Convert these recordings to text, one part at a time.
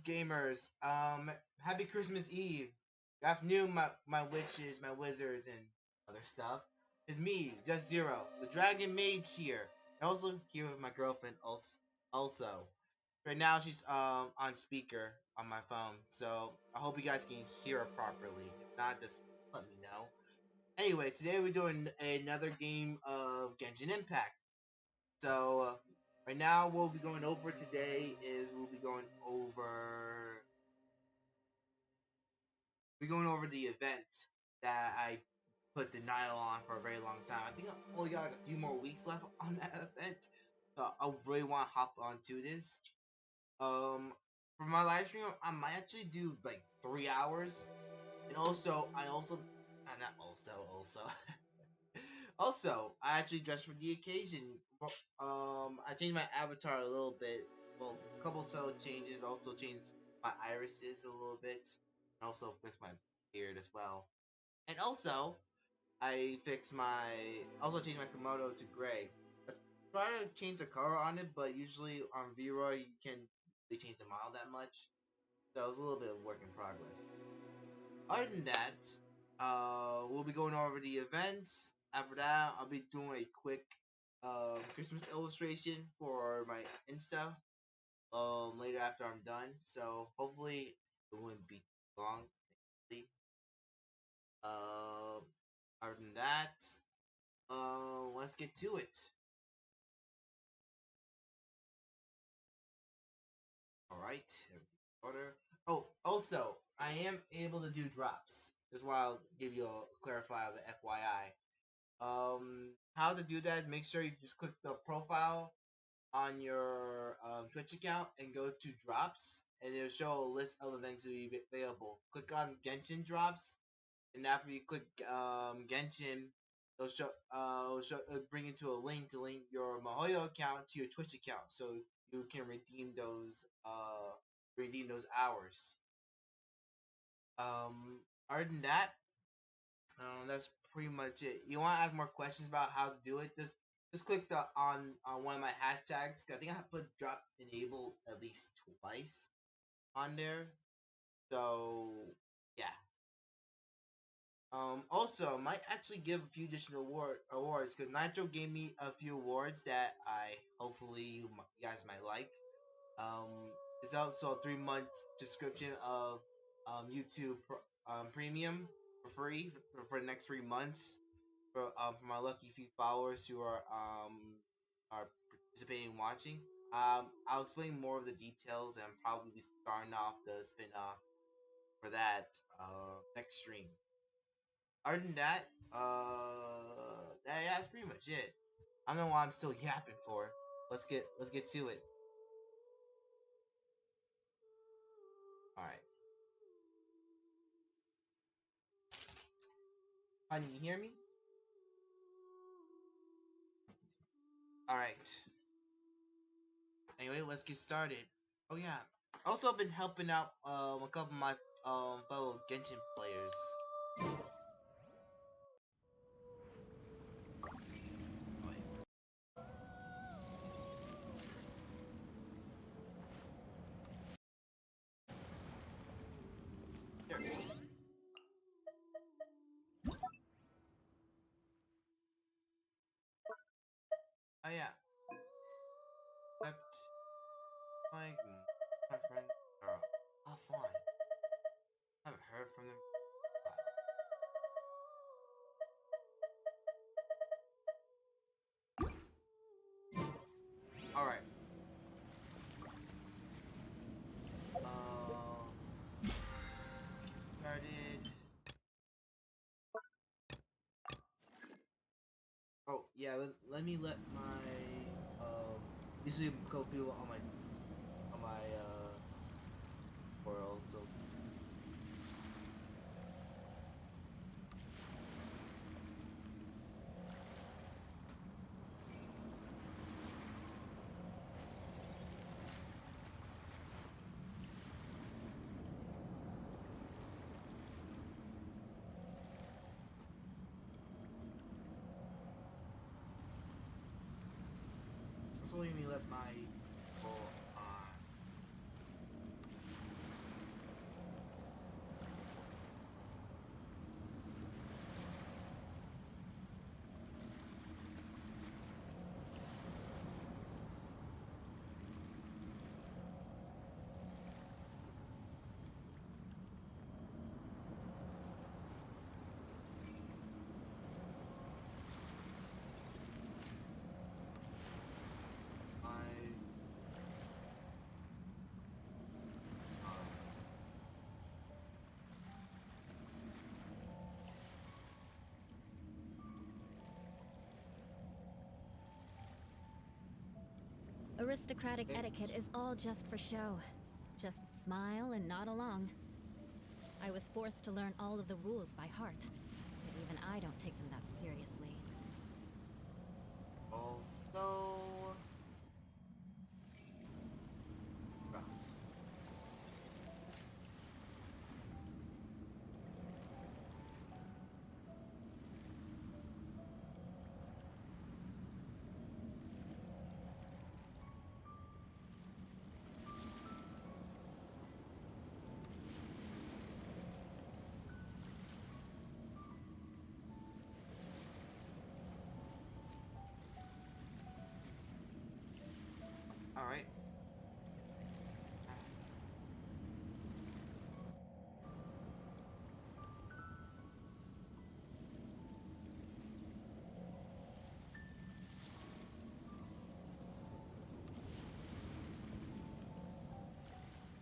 gamers? Happy Christmas Eve. Good afternoon, my witches, my wizards, and other stuff. It's me, JustZero, the Dragon Mage here. And also here with my girlfriend, also. Right now, she's on speaker on my phone, so I hope you guys can hear her properly. If not, just let me know. Anyway, today we're doing another game of Genshin Impact. So right now, what we'll be going over today is we're going over the event that I put denial on for a very long time. I think I only got like a few more weeks left on that event, so I really want to hop onto this. For my live stream, I might actually do like 3 hours, and also not also. Also, I actually dressed for the occasion. I changed my avatar a little bit. Well, a couple subtle changes. Also changed my irises a little bit. And also fixed my beard as well. And also, also changed my Komodo to gray. I try to change the color on it, but usually on V-Roy you can't really change the model that much. So it was a little bit of work in progress. Other than that, we'll be going over the events. After that, I'll be doing a quick Christmas illustration for my Insta later after I'm done. So hopefully it wouldn't be too long. Uh, Other than that, let's get to it. All right, order. Oh, also, I am able to do drops. That's why I'll give you a clarify the FYI. How to do that is make sure you just click the profile on your Twitch account and go to drops, and it'll show a list of events to be available. Click on Genshin drops, and after you click Genshin, it'll bring you to a link to link your Mahoyo account to your Twitch account, so you can redeem those hours. Other than that, that's pretty much it. You want to ask more questions about how to do it? Just click on one of my hashtags. I think I put drop enable at least twice on there. So yeah. Also, might actually give a few additional awards because Nitro gave me a few awards that I hopefully you guys might like. Um, it's also a 3 month subscription of YouTube Premium for free for the next 3 months for my lucky few followers who are participating and watching. I'll explain more of the details and probably be starting off the spin off for that next stream. Other than that, that's pretty much it. I don't know why I'm still yapping for. Let's get to it. All right. Can you hear me? All right. Anyway, let's get started. Oh yeah. Also, I've been helping out a couple of my fellow Genshin players. Oh, wait. There we go. Oh yeah. Except like my friends are offline. I haven't heard from them. All right. Let's get started. Oh yeah. Let me let my usually go people on my world. So let me let my people on. Aristocratic Okay. etiquette is all just for show. Just smile and nod along. I was forced to learn all of the rules by heart, but even I don't take them that seriously. Also, drops. All right.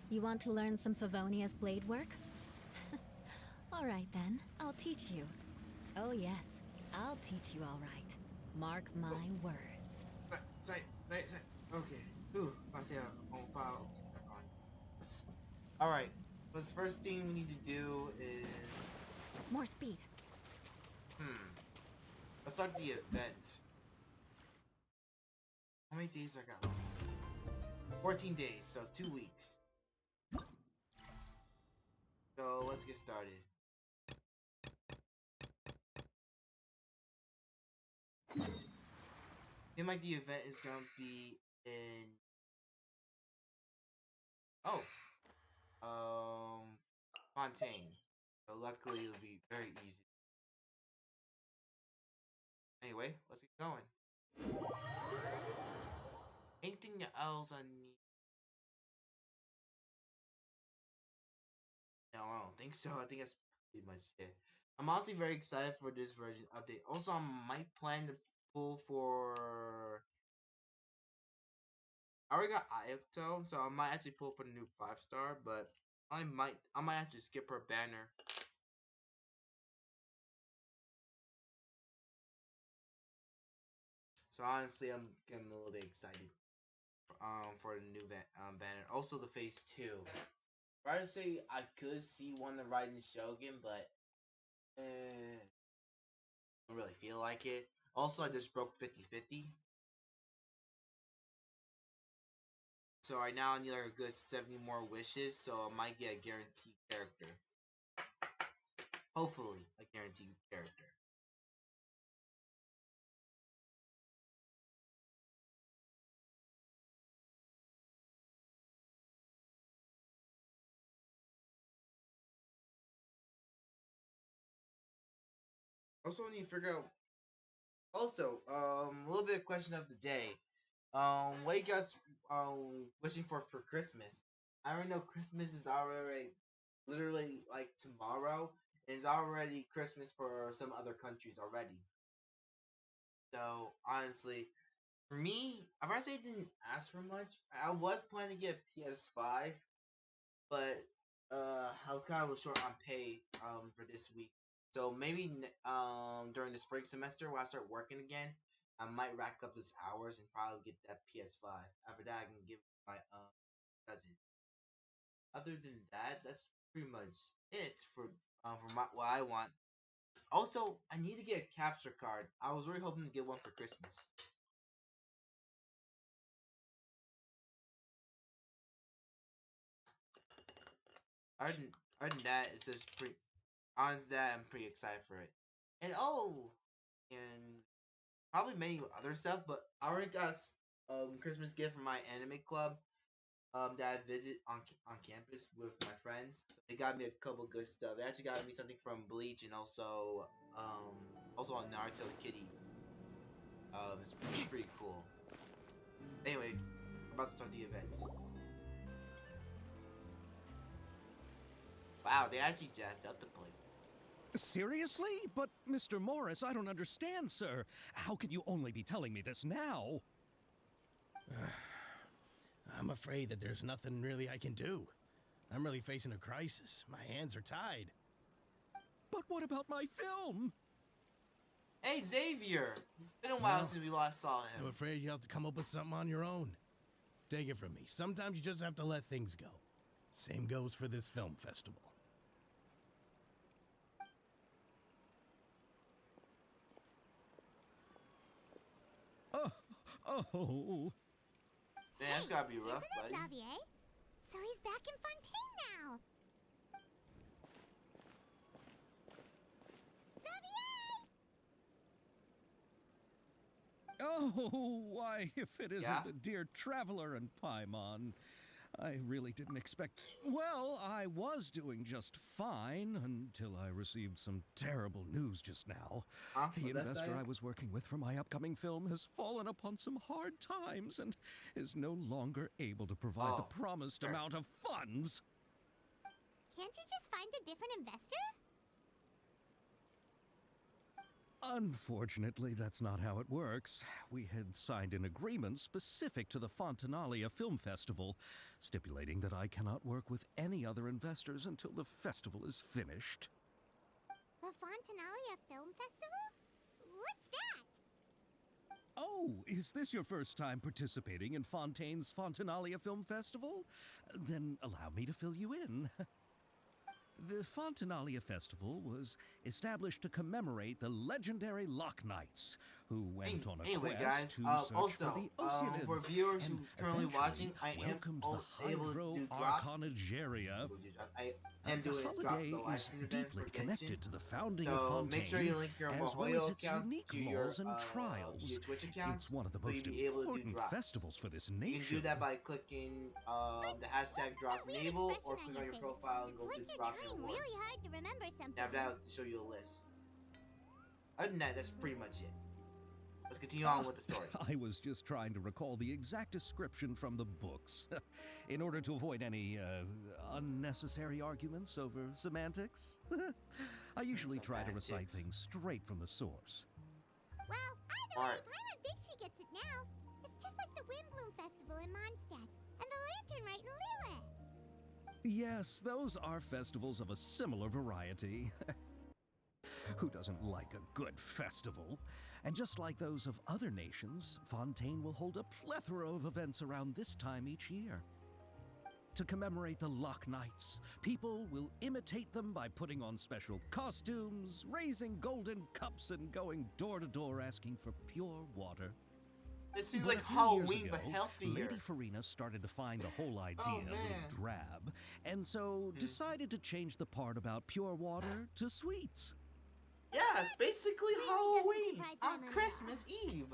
You want to learn some Favonia's blade work? All right then, I'll teach you. Oh yes, I'll teach you all right. Mark Oh, my words. say. Okay. Ooh, I see a on file. Okay, back on. All right. So the first thing we need to do is More speed. hmm. Let's start the event. How many days I got left? 14 days, so 2 weeks. So let's get started. Seems like the event is gonna be in oh Fontaine. So luckily it'll be very easy. Anyway, let's get going. Anything else I need? No, I don't think so. I think that's pretty much it. I'm honestly very excited for this version update. Also, I might plan to pull for. I already got Ayako, so I might actually pull for the new 5-star, but I might actually skip her banner. So honestly, I'm getting a little bit excited for the new banner. Also the phase 2. I say I could see one to ride in Shogun, but I don't really feel like it. Also, I just broke 50-50. So right now I need like a good 70 more wishes, so I might get a guaranteed character. Hopefully, a guaranteed character. Also, I need to figure out. Also, a little bit of question of the day. What you guys wishing for Christmas? I already know Christmas is already literally like tomorrow. It's already Christmas for some other countries already. So honestly, for me, I honestly didn't ask for much. I was planning to get PS5, but I was kind of short on pay for this week. So maybe during the spring semester when I start working again, I might rack up those hours and probably get that PS5. After that, I can give my cousin. Other than that, that's pretty much it for what I want. Also, I need to get a capture card. I was really hoping to get one for Christmas. Other than, other than that, it's just pretty. Honestly, that I'm pretty excited for it. And and probably many other stuff. But I already got Christmas gift from my anime club that I visit on campus with my friends. So they got me a couple good stuff. They actually got me something from Bleach and also on Naruto Kitty. It's pretty cool. Anyway, we're about to start the event. Wow, they actually jazzed up the place. Seriously? But, Mr. Morris, I don't understand, sir. How can you only be telling me this now? I'm afraid that there's nothing really I can do. I'm really facing a crisis. My hands are tied. But what about my film? Hey Xavier, it's been a while Well, since we last saw I'm him. afraid you'll have to come up with something on your own. Take it from me. Sometimes you just have to let things go. Same goes for this film festival. Oh. Man, that's gotta be rough, Isn't buddy. that Xavier? So he's back in Fontaine now. Xavier! Oh, why, if it isn't Yeah? the dear traveler and Paimon. I really didn't expect. Well, I was doing just fine until I received some terrible news just now. Huh? The What's that investor saying? I was working with for my upcoming film has fallen upon some hard times and is no longer able to provide the Oh, promised sure. amount of funds. Can't you just find a different investor? Unfortunately, that's not how it works. We had signed an agreement specific to the Fontanalia Film Festival, stipulating that I cannot work with any other investors until the festival is finished. The Fontanalia Film Festival? What's that? Oh, is this your first time participating in Fontaine's Fontanalia Film Festival? Then allow me to fill you in. The Fontanalia Festival was established to commemorate the legendary Loch Knights, who went on a Anyway, quest guys, to search also, for the Oceanids, for viewers who and currently eventually watching, I am welcomed the able to do drops. Hydro-Arconageria. I am The doing drops holiday the live is stream event deeply for connected Genshin. to the founding of So Fontaine, make sure you link your as well Mohoyo as its account unique to your, laws and to trials. your Twitch account. It's one of the so most you'll be able to do important drops. festivals for this You can nation. do that by clicking the hashtag drops Weird enable or expression click on your face. profile and It's go like to you're drops trying rewards. really hard to remember something. Now that'll show you a list. Other than that, that's pretty much it. Let's continue on with the story. I was just trying to recall the exact description from the books, in order to avoid any unnecessary arguments over semantics. I usually try to recite Semantics. things straight from the source. Well, either way, Alright. Paimon thinks she gets it now. It's just like the Windbloom Festival in Mondstadt and the Lantern Rite in Lille. Yes, those are festivals of a similar variety. Who doesn't like a good festival? And just like those of other nations, Fontaine will hold a plethora of events around this time each year. To commemorate the Loch Knights, people will imitate them by putting on special costumes, raising golden cups, and going door to door asking for pure water. It seems But like a few years Halloween, but ago, healthier. Lady Farina started to find the whole idea a little man. drab, and so decided to change the part about pure water to sweets. Yeah, it's basically Really doesn't Halloween surprise on Paimon at Christmas Eve.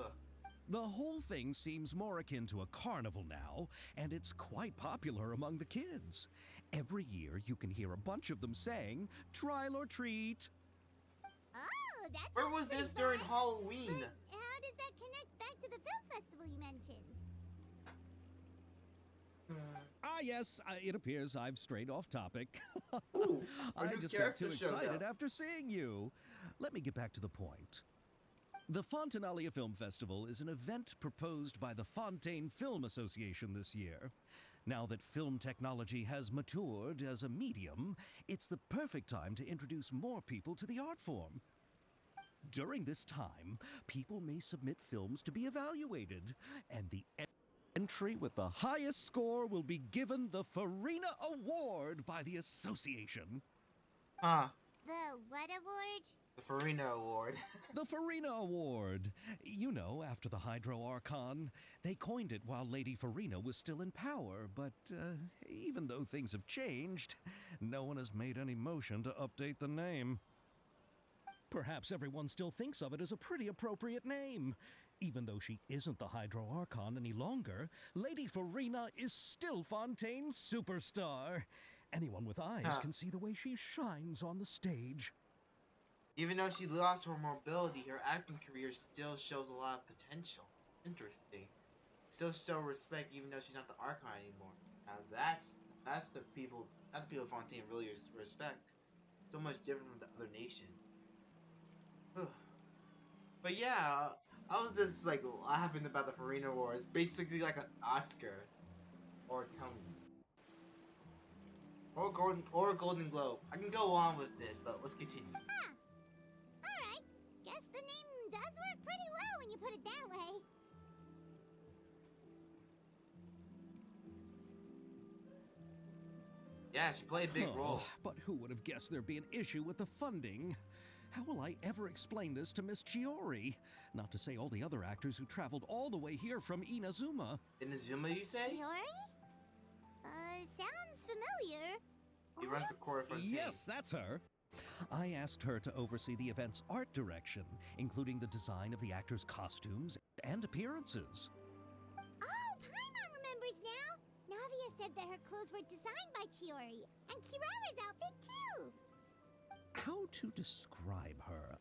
The whole thing seems more akin to a carnival now, and it's quite popular among the kids. Every year you can hear a bunch of them saying, "Trial or treat." Oh, that's Where was this during Halloween? But how does that connect back to the film festival you mentioned? Ah, yes, it appears I've strayed off topic. Ooh, our I new just got character too showed excited up. after seeing you. Let me get back to the point. The Fontanalia Film Festival is an event proposed by the Fontaine Film Association this year. Now that film technology has matured as a medium, it's the perfect time to introduce more people to the art form. During this time, people may submit films to be evaluated, and the entry with the highest score will be given the Farina Award by the association. Huh. The what award? The Farina Award. The Farina Award. You know, after the Hydro-Archon. They coined it while Lady Farina was still in power, but even though things have changed, no one has made any motion to update the name. Perhaps everyone still thinks of it as a pretty appropriate name. Even though she isn't the Hydro-Archon any longer, Lady Farina is still Fontaine's superstar. Anyone with eyes Huh. can see the way she shines on the stage. Even though she lost her mobility, her acting career still shows a lot of potential. Interesting. Still show respect even though she's not the Archon anymore. Now that's the people of Fontaine really respect. So much different from the other nations. But yeah, I was just like laughing about the Farina War. It's basically like an Oscar or Tony or Golden Globe. I can go on with this, but let's continue. Huh. Alright. Guess the name does work pretty well when you put it that way. Yeah, she played a big role. But who would have guessed there'd be an issue with the funding? How will I ever explain this to Miss Chiori? Not to say all the other actors who traveled all the way here from Inazuma. Inazuma, you say? Chiori? Sounds familiar. He runs the Core Fontaine. Yes, that's her. I asked her to oversee the event's art direction, including the design of the actors' costumes and appearances. Oh, Paimon remembers now. Navia said that her clothes were designed by Chiori, and Kirara's outfit too. How to describe her?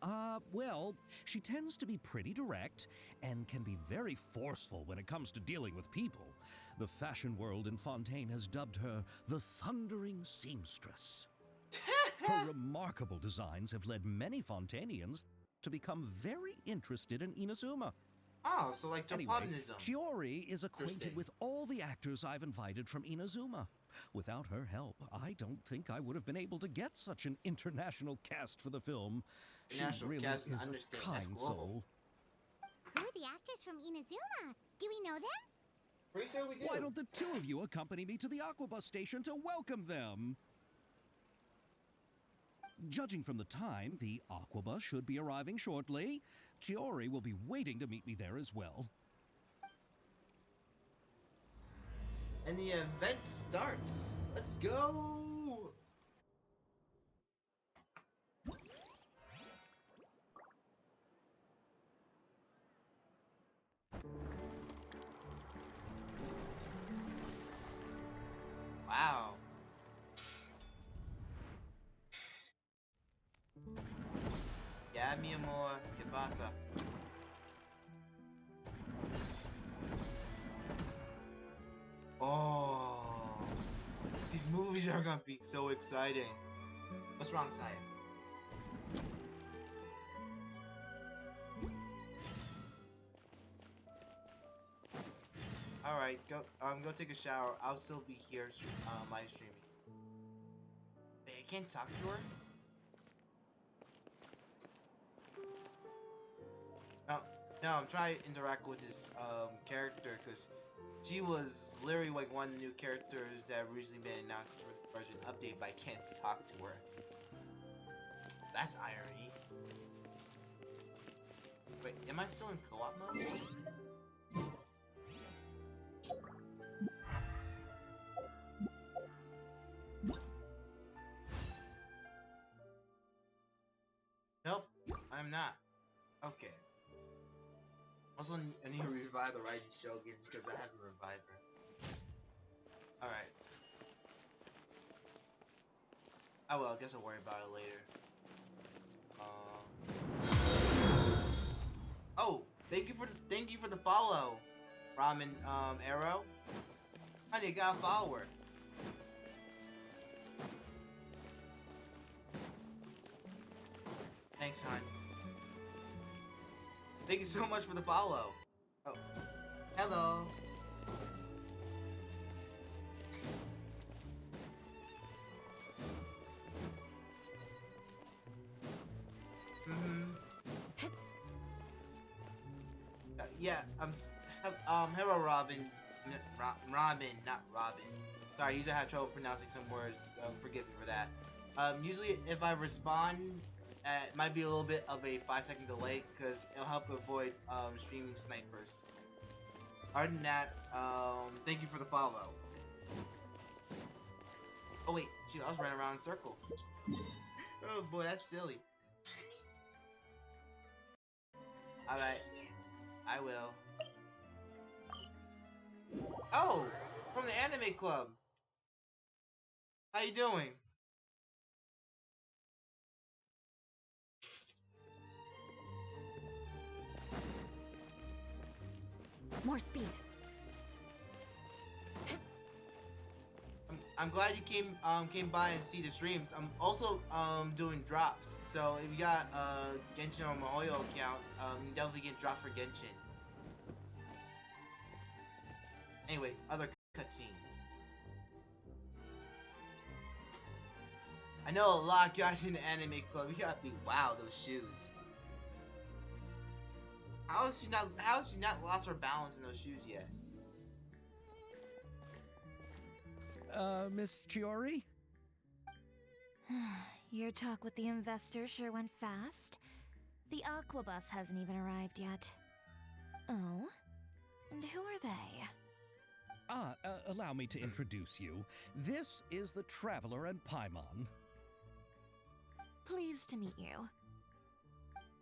Well, she tends to be pretty direct and can be very forceful when it comes to dealing with people. The fashion world in Fontaine has dubbed her the Thundering Seamstress. Her remarkable designs have led many Fontainians to become very interested in Inazuma. Oh, so like Anyway, Japonism. Chiori is acquainted Interesting. with all the actors I've invited from Inazuma. Without her help, I don't think I would have been able to get such an international cast for the film. She International really cast, is a understand, that's kind global. soul. Who are the actors from Inazuma? Do we know them? Pretty sure we do. Why don't the two of you accompany me to the Aquabus station to welcome them? Judging from the time, the Aquabus should be arriving shortly. Chiori will be waiting to meet me there as well. And the event starts. Let's go! Wow. Yeah, mi amor, ¿qué pasa? Oh, these movies are gonna be so exciting. What's wrong, Saya? All right, go take a shower. I'll still be here, live streaming. Wait, I can't talk to her. No, I'm trying to interact with this character because she was literally like one of the new characters that recently been announced for the version update, but I can't talk to her. That's irony. Wait, am I still in co-op mode? Nope, I'm not. Okay. Also, I need to revive the Raiden Shogun because I haven't revived her. Alright. Oh well, I guess I'll worry about it later. Oh, thank you for the follow, Ramen Arrow. Honey, I got a follower. Thanks, hon. Thank you so much for the follow. Oh, hello. Yeah, hello, Robin. Robin, not Robin. Sorry, usually I have trouble pronouncing some words. Forgive me for that. Usually if I respond, it might be a little bit of a 5-second delay because it'll help avoid streaming snipers. Other than that, thank you for the follow. Oh wait, shoot, I was running around in circles. Oh boy, that's silly. Alright, I will. Oh, from the anime club. How you doing? More speed. I'm glad you came by and see the streams. I'm also doing drops. So if you got Genshin or Mihoyo account, you definitely get dropped for Genshin. Anyway, other cutscene. I know a lot of guys in the anime club. You gotta be wow, those shoes. How has she not lost her balance in those shoes yet? Miss Chiori? Your talk with the investor sure went fast. The aqua bus hasn't even arrived yet. Oh? And who are they? Allow me to introduce you. This is the Traveler and Paimon. Pleased to meet you.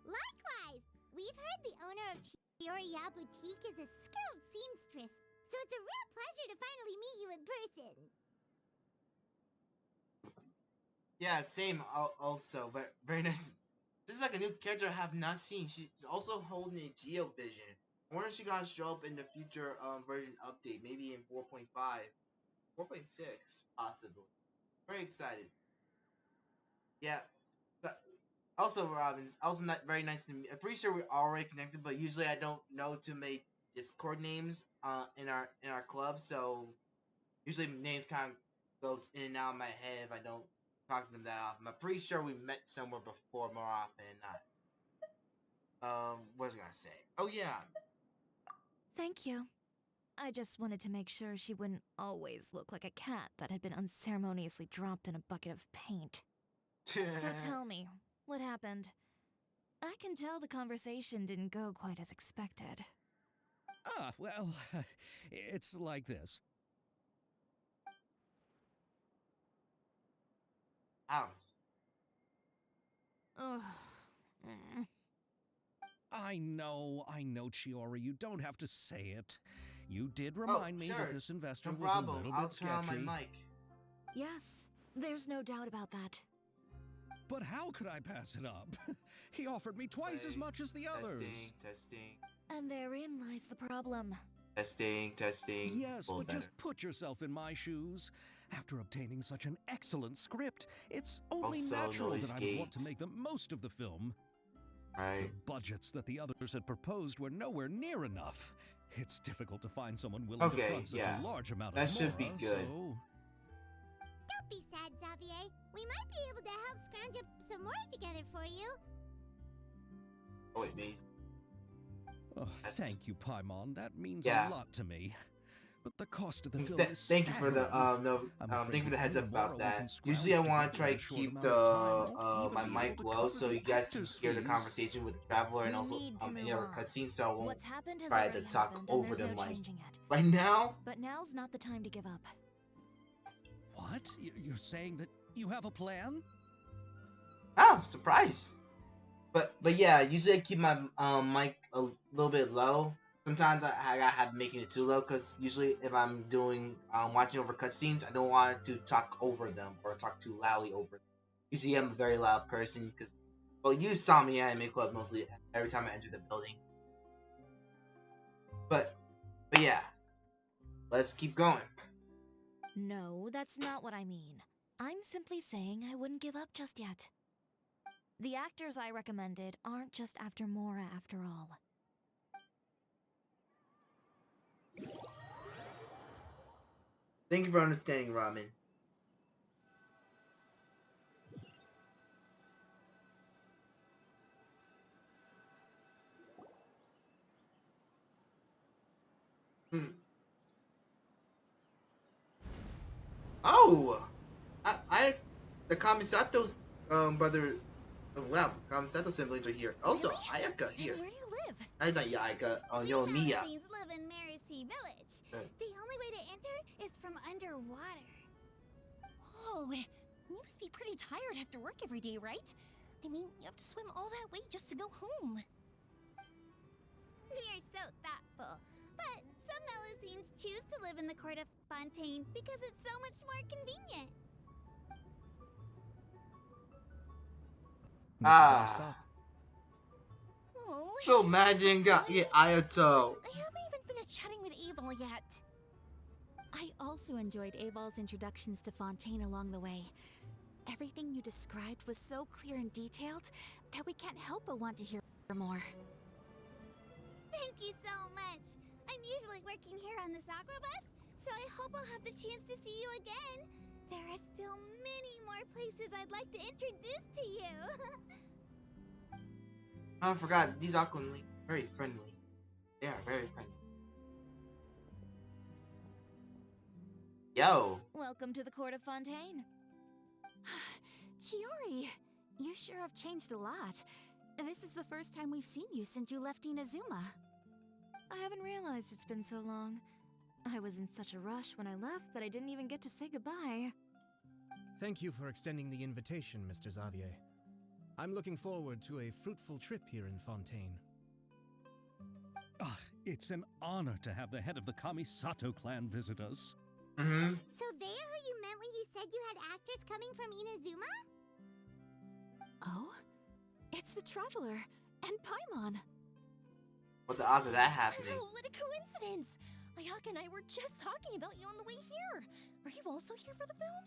Likewise! We've heard the owner of Chioriya Boutique is a skilled seamstress, so it's a real pleasure to finally meet you in person. Yeah, same. Also, but very nice. This is like a new character I have not seen. She's also holding a Geo Vision. I wonder if she's gonna show up in the future version update, maybe in 4.5, 4.6, possibly. Very excited. Yeah. Also, Robin, it's also not very nice to me. I'm pretty sure we're already connected, but usually I don't know to make Discord names in our club, so usually names kind of goes in and out of my head if I don't talk to them that often. I'm pretty sure we met somewhere before more often than not. What was I gonna say? Oh yeah. Thank you. I just wanted to make sure she wouldn't always look like a cat that had been unceremoniously dropped in a bucket of paint. So tell me, what happened? I can tell the conversation didn't go quite as expected. Well, it's like this. Ouch. Ugh. I know, Chiori, you don't have to say it. You did remind me sure. that this investor No was a problem. little I'll bit turn on sketchy. my mic. Yes, there's no doubt about that. But how could I pass it up? He offered me twice as much as the others. Testing. And therein lies the problem. Testing. Yes, Full but better. just put yourself in my shoes. After obtaining such an excellent script, it's only Also, natural noise that I would want to gate. make the most of the film. Right. The budgets that the others had proposed were nowhere near enough. It's difficult to find someone willing to front such a large amount of That should be mora, good. so... Don't be sad, Xavier. We might be able to help scrounge up some more together for you. Oh wait, me. Oh, thank you, Paimon. That means Yeah. a lot to me. But the cost of the film is Thank you for the staggering. thank you for the heads up any mora about we that. can scrounge Usually I want to together try in a to short keep amount the of time won't my even be able mic to low cover so the you guys can actors' hear the fees. conversation with the traveler and We also need to any move other on. cutscenes, so I won't What's happened has try already to talk happened, over and there's them no like changing it. right now. But now's not the time to give up. What? You're saying that you have a plan? Oh, surprise! But yeah, usually I keep my mic a little bit low. Sometimes I gotta have making it too low because usually if I'm doing watching over cutscenes, I don't want to talk over them or talk too loudly over them. Usually I'm a very loud person because you saw me at Anime Club mostly every time I enter the building. But yeah, let's keep going. No, that's not what I mean. I'm simply saying I wouldn't give up just yet. The actors I recommended aren't just after Mora after all. Thank you for understanding, Ramen. Oh, I the Kamisato's brother. Oh, wow, the Kamisato siblings are here. Also, Really? Ayaka here. And where do you live? I not Ayaka. We Yoimiya. Malazines live in Mercy Village. The only way to enter is from underwater. Oh, you must be pretty tired after work every day, right? I mean, you have to swim all that way just to go home. You're so thoughtful. But some Malazines choose to live in the court of Fontaine because it's so much more convenient. This is our stop. Oh, So imagine got Ayato. I haven't even finished chatting with Abel yet. I also enjoyed Aval's introductions to Fontaine along the way. Everything you described was so clear and detailed that we can't help but want to hear more. Thank you so much. I'm usually working here on this aqua bus, so I hope I'll have the chance to see you again. There are still many more places I'd like to introduce to you. I forgot these Aquaman very friendly. They are very friendly. Yo. Welcome to the court of Fontaine. sure have changed a lot. This is the first time we've seen you since you left Inazuma. I haven't realized it's been so long. I was in such a rush when I left that I didn't even get to say goodbye. Thank you for extending the invitation, Mr. Xavier. I'm looking forward to a fruitful trip here in Fontaine. It's an honor to have the head of the Kamisato clan visit us. So they're who you meant when you said you had actors coming from Inazuma? Oh? It's the Traveler and Paimon. What the odds of that happening? Wow, what a coincidence! Ayaka and I were just talking about you on the way here. Are you also here for the film?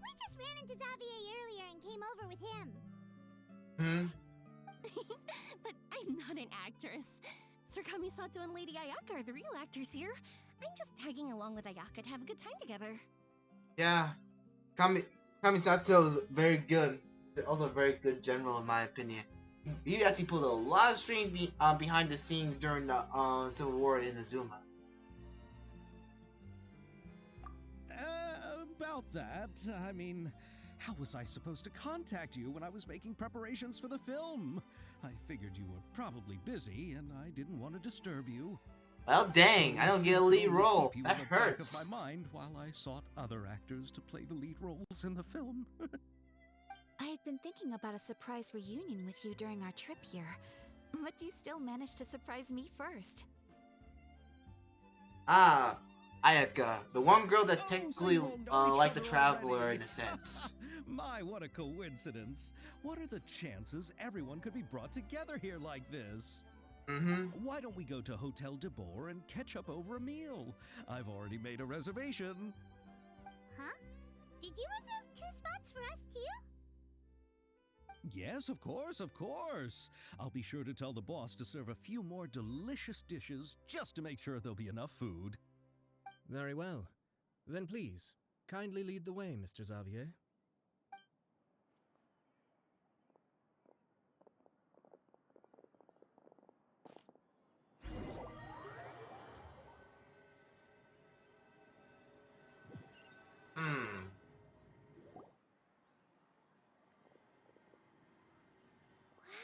We just ran into Xavier earlier and came over with him. But I'm not an actress. Sir Kamisato and Lady Ayaka are the real actors here. I'm just tagging along with Ayaka to have a good time together. Yeah, Kamisato is very good. Also a very good general in my opinion. He actually pulled a lot of strings behind the scenes during the Civil War in Inazuma. About that, I mean, how was I supposed to contact you when I was making preparations for the film? I figured you were probably busy, and I didn't want to disturb you. Well, dang, I don't get a lead role. Keep you That in the back hurts. of my mind while I sought other actors to play the lead roles in the film. I had been thinking about a surprise reunion with you during our trip here, but you still managed to surprise me first. Ah, Ayaka, the one girl that Oh, so technically you all know each liked the other Traveler already. in a sense. My, what a coincidence. What are the chances everyone could be brought together here like this? Why don't we go to Hotel de Boer and catch up over a meal? I've already made a reservation. Huh? Did you reserve 2 spots for us too? Yes, of course, of course. I'll be sure to tell the boss to serve a few more delicious dishes just to make sure there'll be enough food. Very well. Then please, kindly lead the way, Mr. Xavier.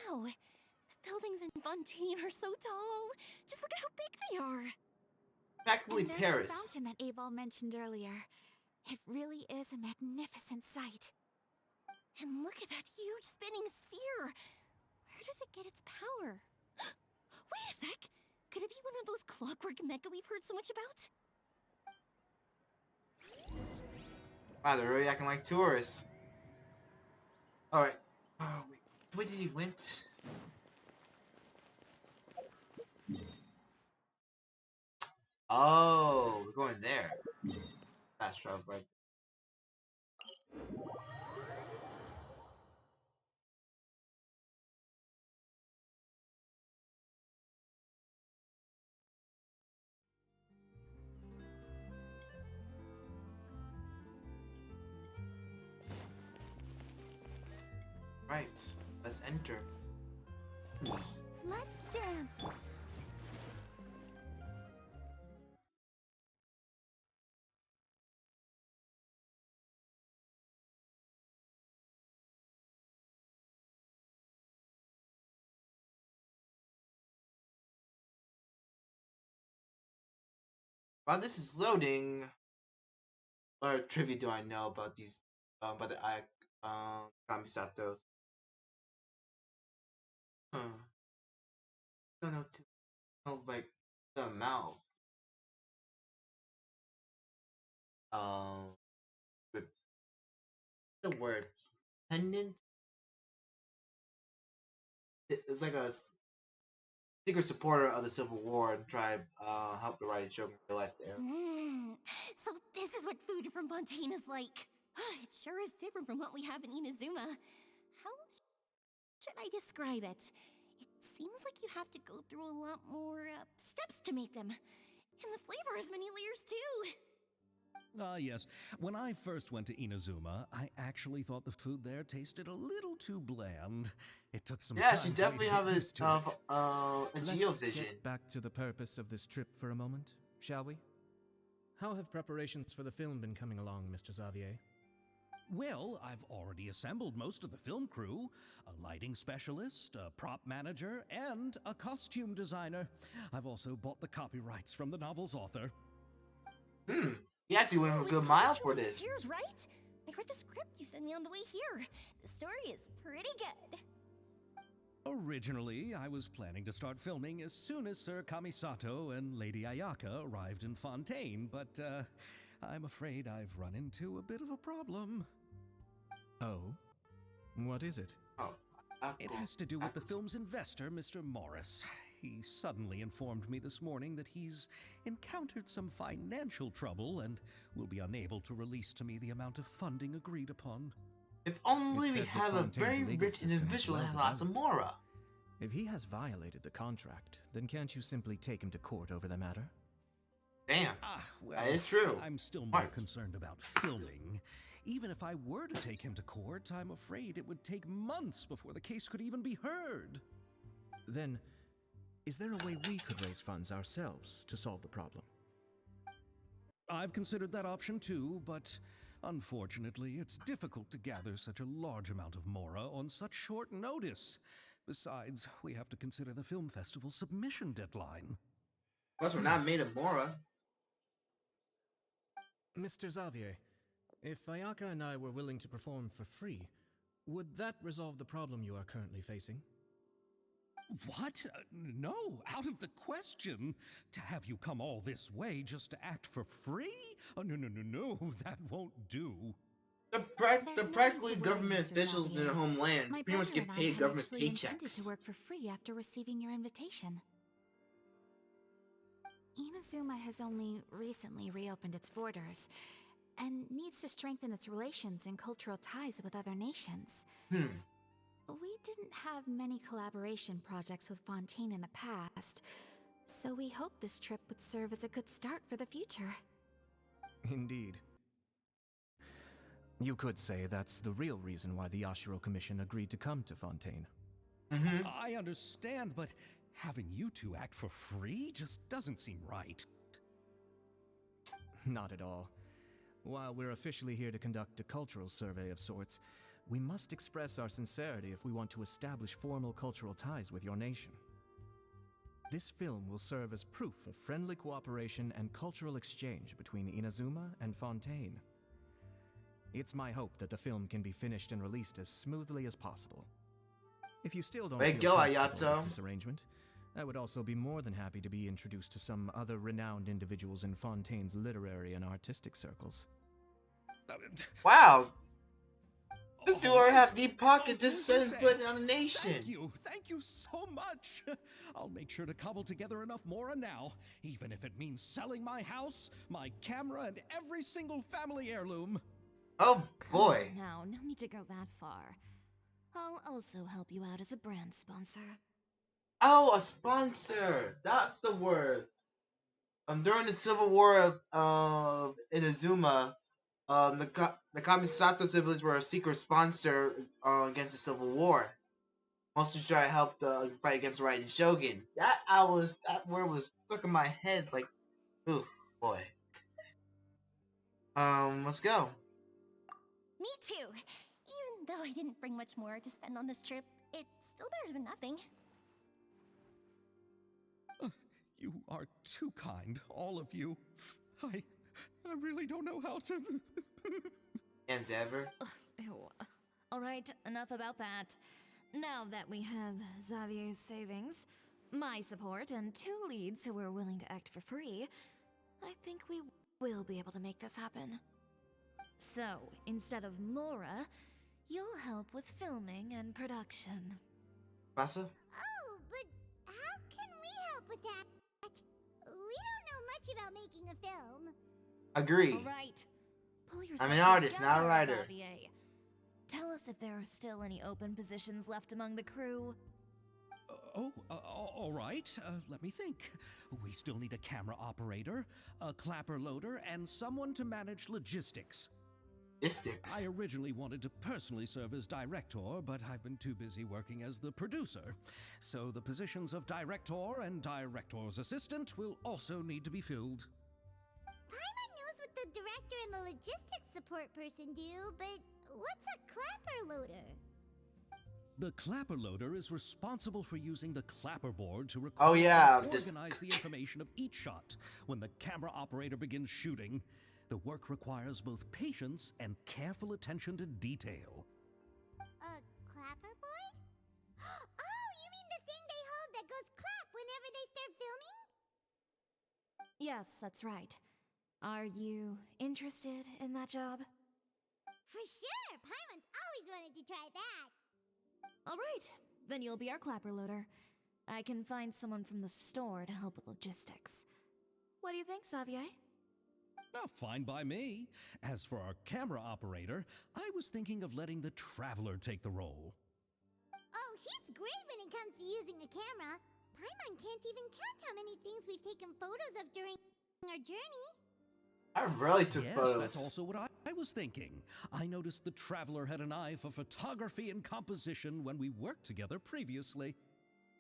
Wow, the buildings in Fontaine are so tall. Just look at how big they are. Practically And there's Paris. the fountain that Aval mentioned earlier. It really is a magnificent sight. And look at that huge spinning sphere. Where does it get its power? Wait a sec. Could it be one of those clockwork mecha we've heard so much about? Wow, they're really acting like tourists. Alright. Oh, wait. Where did he went? Oh, we're going there. Fast travel, right? Right. Let's enter. Let's dance. While this is loading, what trivia do I know about these? About the Kamisatos? Don't know too. Know like the amount. With the word pendant. It's like a secret supporter of the Civil War and tried help the writing show realize the error. So this is what food from Fontaine is like. It sure is different from what we have in Inazuma. How should I describe it? It seems like you have to go through a lot more steps to make them. And the flavor has many layers too. Yes. When I first went to Inazuma, I actually thought the food there tasted a little too bland. It took some Yeah, time she for me definitely to have get used to it. a Geo Let's vision. get back to the purpose of this trip for a moment, shall we? How have preparations for the film been coming along, Mr. Xavier? Well, I've already assembled most of the film crew, a lighting specialist, a prop manager, and a costume designer. I've also bought the copyrights from the novel's author. You actually went a It's good called mile The for Two this. Musketeers, right? I read the script you sent me on the way here. The story is pretty good. Originally, I was planning to start filming as soon as Sir Kamisato and Lady Ayaka arrived in Fontaine, but I'm afraid I've run into a bit of a problem. Oh? What is it? Oh, It has to do with the film's investor, Mr. Morris. He suddenly informed me this morning that he's encountered some financial trouble and will be unable to release to me the amount of funding agreed upon. If only It's we said that have a Fontaine's very legal rich system is individual that well has lots of developed. mora. If he has violated the contract, then can't you simply take him to court over the matter? Damn. Well, That is true. I'm still more Smart. concerned about filming. Even if I were to take him to court, I'm afraid it would take months before the case could even be heard. Then, is there a way we could raise funds ourselves to solve the problem? I've considered that option too, but unfortunately, it's difficult to gather such a large amount of mora on such short notice. Besides, we have to consider the film festival submission deadline. Plus, we're not made of mora. Mr. Xavier, if Ayaka and I were willing to perform for free, would that resolve the problem you are currently facing? What? No, out of the question. To have you come all this way just to act for free? Oh, no, that won't do. The There's no need practically to worry, government Mr. officials in their Xavier. homeland My pretty much brother get and I paid had government actually intended paychecks. to work for free after receiving your invitation. Inazuma has only recently reopened its borders, and needs to strengthen its relations and cultural ties with other nations. We didn't have many collaboration projects with Fontaine in the past, so we hoped this trip would serve as a good start for the future. Indeed. You could say that's the real reason why the Yashiro Commission agreed to come to Fontaine. I understand, but having you two act for free just doesn't seem right. Not at all. While we're officially here to conduct a cultural survey of sorts, we must express our sincerity if we want to establish formal cultural ties with your nation. This film will serve as proof of friendly cooperation and cultural exchange between Inazuma and Fontaine. It's my hope that the film can be finished and released as smoothly as possible. If you still don't Way feel go, comfortable Ayato. with this arrangement, I would also be more than happy to be introduced to some other renowned individuals in Fontaine's literary and artistic circles. Wow. This dude already Alright. have deep pockets I'll just do send the put it same. on the nation. Thank you so much. I'll make sure to cobble together enough mora now, even if it means selling my house, my camera, and every single family heirloom. Oh boy. Now, no need to go that far. I'll also help you out as a brand sponsor. Oh, a sponsor. That's the word. During the Civil War of Inazuma, the Kamisato siblings were a secret sponsor against the Civil War. Mostly try to help the fight against the Right Shogun. That word was stuck in my head like, ooh, boy. Let's go. Me too. Even though I didn't bring much more to spend on this trip, it's still better than nothing. You are too kind, all of you. I really don't know how to. As ever. Ew. Alright, enough about that. Now that we have Xavier's savings, my support, and 2 leads who are willing to act for free, I think we will be able to make this happen. So, instead of Mora, you'll help with filming and production. Masa? Oh, but how can we help with that? We don't know much about making a film. Agree. Alright, pull yourself I'm an artist, together, not a writer. Xavier. Tell us if there are still any open positions left among the crew. All right. Let me think. We still need a camera operator, a clapper loader, and someone to manage logistics. Logistics. I originally wanted to personally serve as director, but I've been too busy working as the producer. So the positions of director and director's assistant will also need to be filled. Paimon knows what the director and the logistics support person do, but what's a clapper loader? The clapper loader is responsible for using the clapper board to Oh record yeah, and this. organize the information of each shot when the camera operator begins shooting. The work requires both patience and careful attention to detail. A clapperboard? Oh, you mean the thing they hold that goes clap whenever they start filming? Yes, that's right. Are you interested in that job? For sure! Paimon's always wanted to try that. All right, then you'll be our clapper loader. I can find someone from the store to help with logistics. What do you think, Xavier? Oh, fine by me. As for our camera operator, I was thinking of letting the Traveler take the role. Oh, he's great when it comes to using a camera. Paimon can't even count how many things we've taken photos of during our journey. I really took Yes, photos. that's also what I was thinking. I noticed the Traveler had an eye for photography and composition when we worked together previously.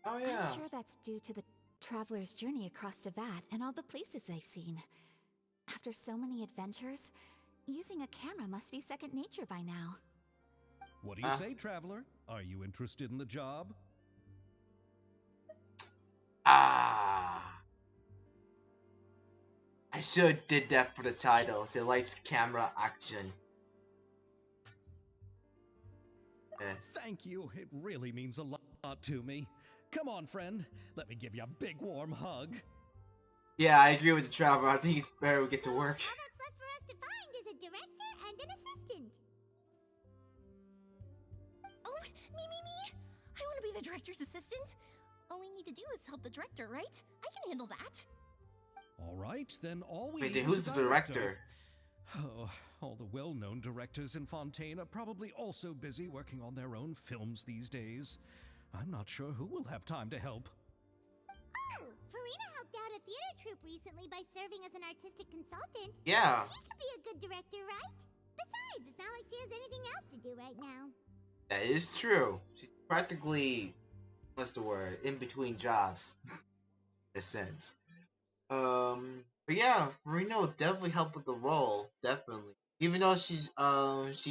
Oh yeah. I'm sure that's due to the traveler's journey across Devat and all the places they've seen. After so many adventures, using a camera must be second nature by now. What do you say, Traveler? Are you interested in the job? I should have did that for the title. Say lights, camera, action. Thank you. It really means a lot to me. Come on, friend. Let me give you a big warm hug. Yeah, I agree with the Traveler. I think it's better we get to work. All that's left for us to find is a director and an assistant. Oh, me! I want to be the director's assistant. All we need to do is help the director, right? I can handle that. All right, then all we Wait, need then who's is a the director? Oh, all the well-known directors in Fontaine are probably also busy working on their own films these days. I'm not sure who will have time to help. Oh, Farina helped out a theater troupe recently by serving as an artistic consultant. Yeah. She could be a good director, right? Besides, it's not like she has anything else to do right now. That is true. She's practically, what's the word, in between jobs, in a sense. But yeah, Marina will definitely help with the role, definitely. Even though she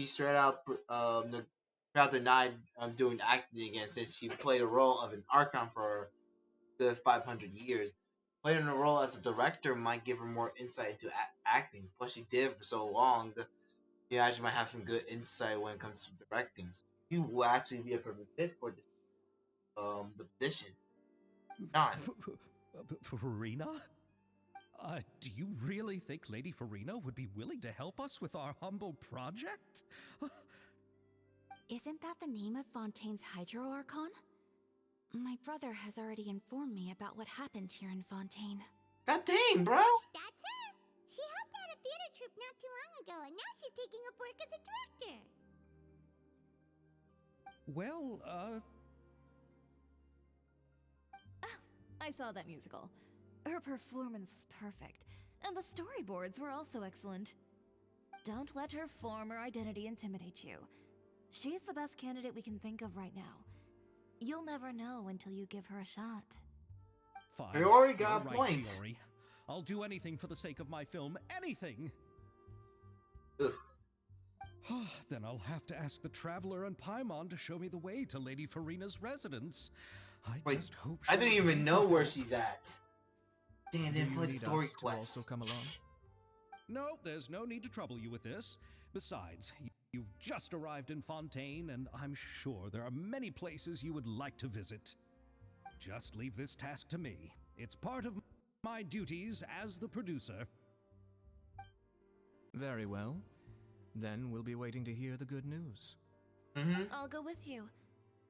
straight out throughout the night doing acting again, since she played a role of an Archon for the 500 years. Playing a role as a director might give her more insight into acting. Plus, she did for so long. She actually might have some good insight when it comes to directing. So you will actually be a perfect fit for this, the position. Don. Farina? Do you really think Lady Farina would be willing to help us with our humble project? Isn't that the name of Fontaine's Hydro Archon? My brother has already informed me about what happened here in Fontaine. God dang, bro! That's her! She helped out a theater troupe not too long ago, and now she's taking up work as a director. Well, I saw that musical. Her performance was perfect, and the storyboards were also excellent. Don't let her former identity intimidate you. She's the best candidate we can think of right now. You'll never know until you give her a shot. fine. Fiore got You're a right, point. Fiore. I'll do anything for the sake of my film. Anything! Ugh. Then I'll have to ask the Traveler and Paimon to show me the way to Lady Farina's residence. I Wait, just hope I she'll don't even agree know to where help. she's at. Damn, Do didn't you play the need story us to quest. also come along? No, there's no need to trouble you with this. Besides, you've just arrived in Fontaine, and I'm sure there are many places you would like to visit. Just leave this task to me. It's part of my duties as the producer. Very well. Then we'll be waiting to hear the good news. Mm-hmm. I'll go with you.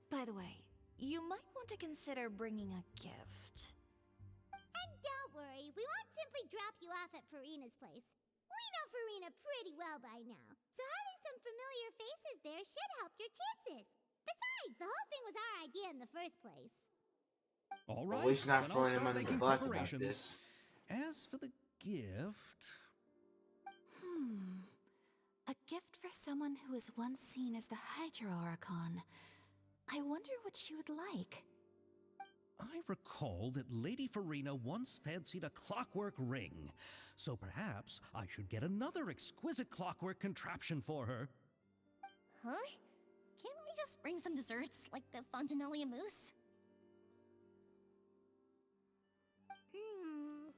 By the way, you might want to consider bringing a gift. And don't worry, we won't simply drop you off at Farina's place. We know Farina pretty well by now, so having some familiar faces there should help your chances. Besides, the whole thing was our idea in the first place. All At right, least not then I'll throwing him start under the making bus about preparations. this. As for the gift... A gift for someone who was once seen as the Hydro Archon. I wonder what she would like. I recall that Lady Farina once fancied a clockwork ring, so perhaps I should get another exquisite clockwork contraption for her. Huh? Can't we just bring some desserts, like the Fontanalia mousse?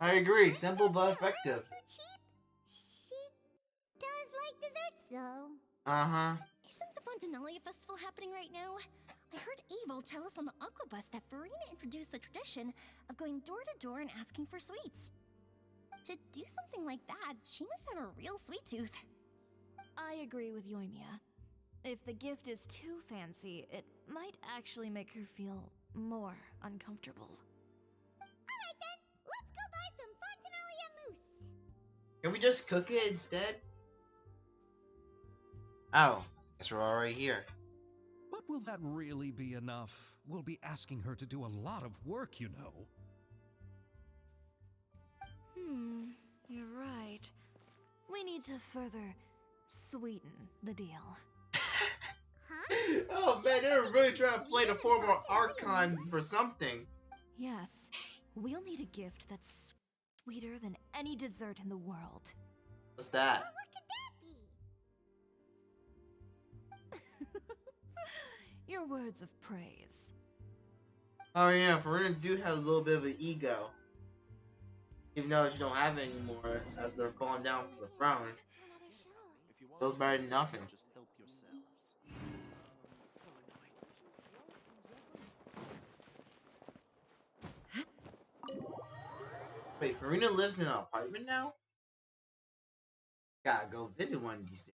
I agree, Might simple that be but a effective. little too cheap? She does like desserts, though. Uh-huh. Isn't the Fontanalia festival happening right now? I heard Avo tell us on the Aquabus that Farina introduced the tradition of going door to door and asking for sweets. To do something like that, she must have a real sweet tooth. I agree with Yoimiya. If the gift is too fancy, it might actually make her feel more uncomfortable. Alright then, let's go buy some Fontanalia mousse. Can we just cook it instead? Oh, guess we're already here. But will that really be enough? We'll be asking her to do a lot of work, you know. You're right. We need to further sweeten the deal. Huh? Oh man, they're really trying to play the former Archon for something. Yes, we'll need a gift that's sweeter than any dessert in the world. What's that? What could that be? Your words of praise. Oh yeah, Farina do have a little bit of an ego. Even though she don't have it anymore after falling down from the throne. Feels better than nothing. Just help yourselves. Wait, Farina lives in an apartment now? Gotta go visit one of these days.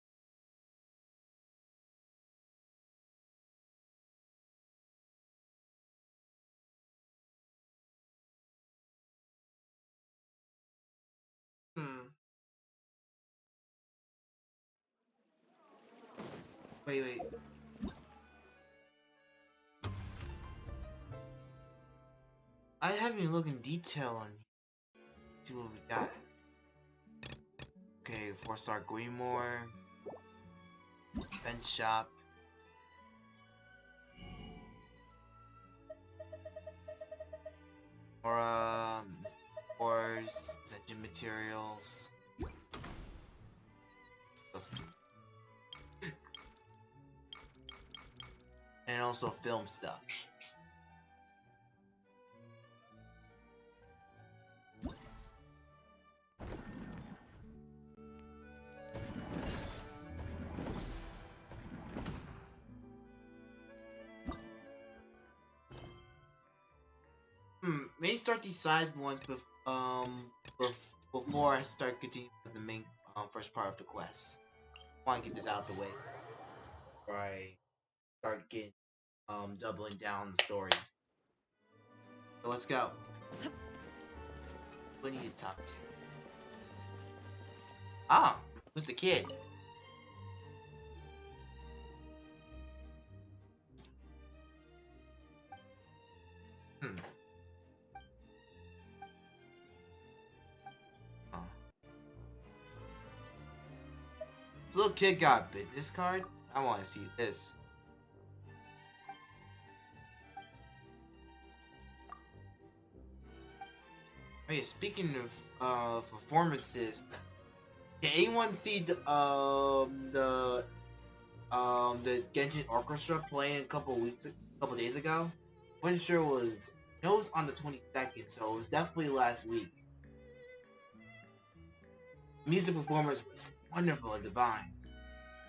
Hmm. Wait. I haven't even looked in detail on see what we got. Okay, 4-star Greenmore. Bench shop. Or Wars, essential materials. And also film stuff. Maybe start these side ones before I start continuing with the main first part of the quest. I want to get this out of the way before I start getting doubling down the story. So let's go. Who do you need to talk to? Ah, who's the kid? Oh. This little kid got a business card? I want to see this. Oh yeah, speaking of performances, did anyone see the Genshin Orchestra playing a couple days ago? Wasn't sure it was. I know it was on the 22nd, so it was definitely last week. Music performance was wonderful and divine.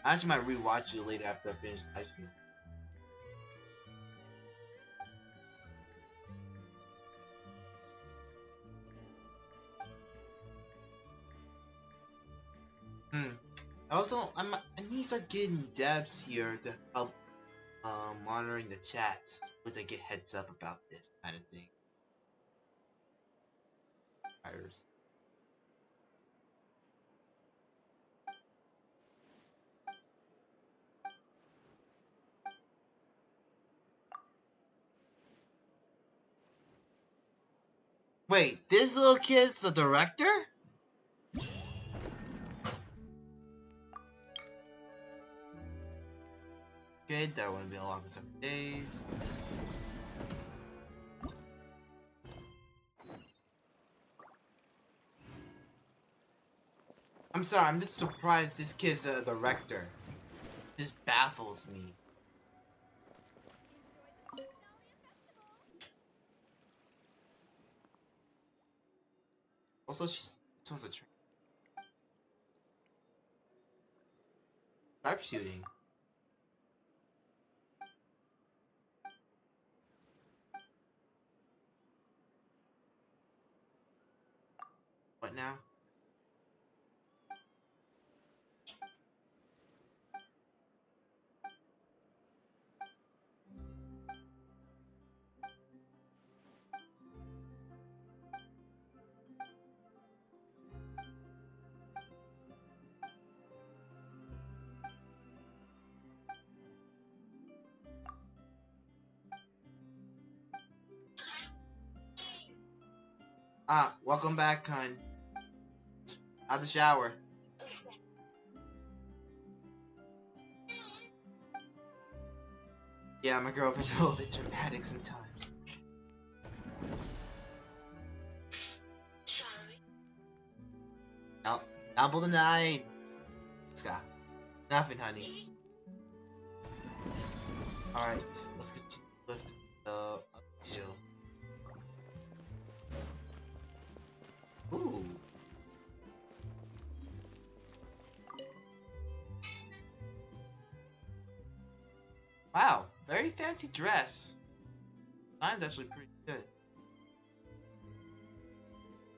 I actually might rewatch it later after I finish the live stream. Also, I need to start getting devs here to help monitoring the chat, so they get heads up about this kind of thing. Fires. Wait, this little kid's the director? Okay, that wouldn't be a long time days. sorry, I'm just surprised this kid's a director. This baffles me. Also, she's a sharpshooting. What now? Ah, welcome back, hun. Out the shower. Yeah, my girlfriend's a little bit dramatic sometimes. No, double the nine. Let's go. Nothing, honey. Alright, let's continue with the up. Ooh. Wow, very fancy dress. Mine's actually pretty good.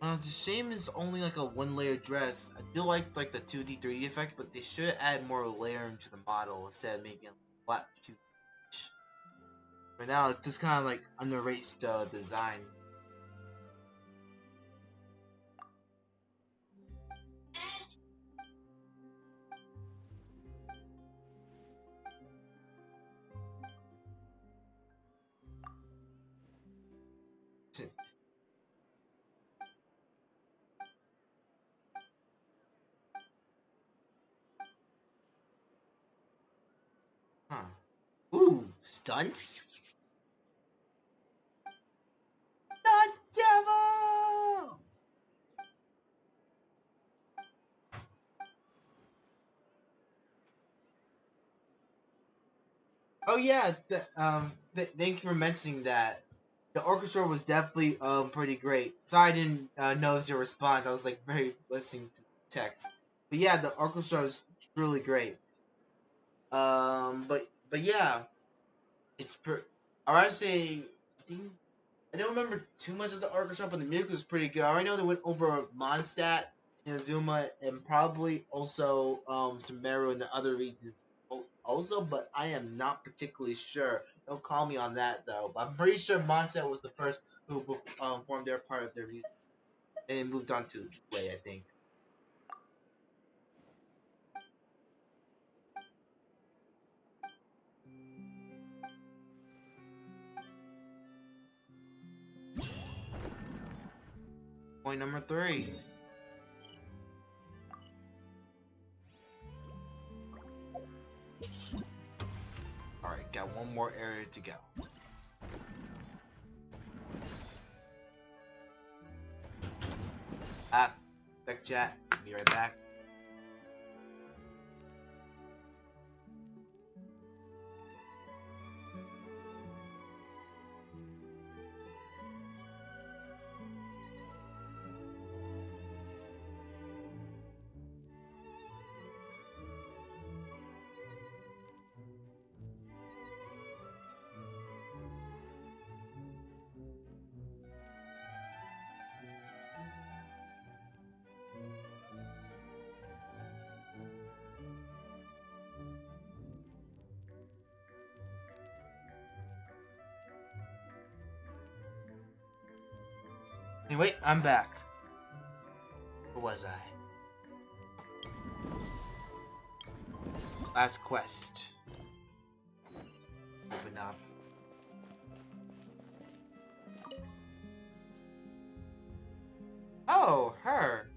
The shame is only like a one-layer dress. I do like the 2D 3D effect, but they should add more layering to the model instead of making it flat too much. For now, it just kind of like underrates the design. Huh. Ooh, stunts? The devil! Oh yeah, thank you for mentioning that. The orchestra was definitely pretty great. Sorry I didn't notice your response. I was like very listening to text. But yeah, the orchestra is really great. But yeah, I would say I think I don't remember too much of the orchestra, but the music was pretty good. I already know they went over Mondstadt, Inazuma, and probably also Sumeru and the other regions also, but I am not particularly sure. Don't call me on that though. But I'm pretty sure Mondstadt was the first who formed their part of their music, and then moved on to Way, I think. Point number 3. Alright, got one more area to go. Tech chat. Be right back. Anyway, I'm back. Where was I? Last quest. Open up. Oh, her.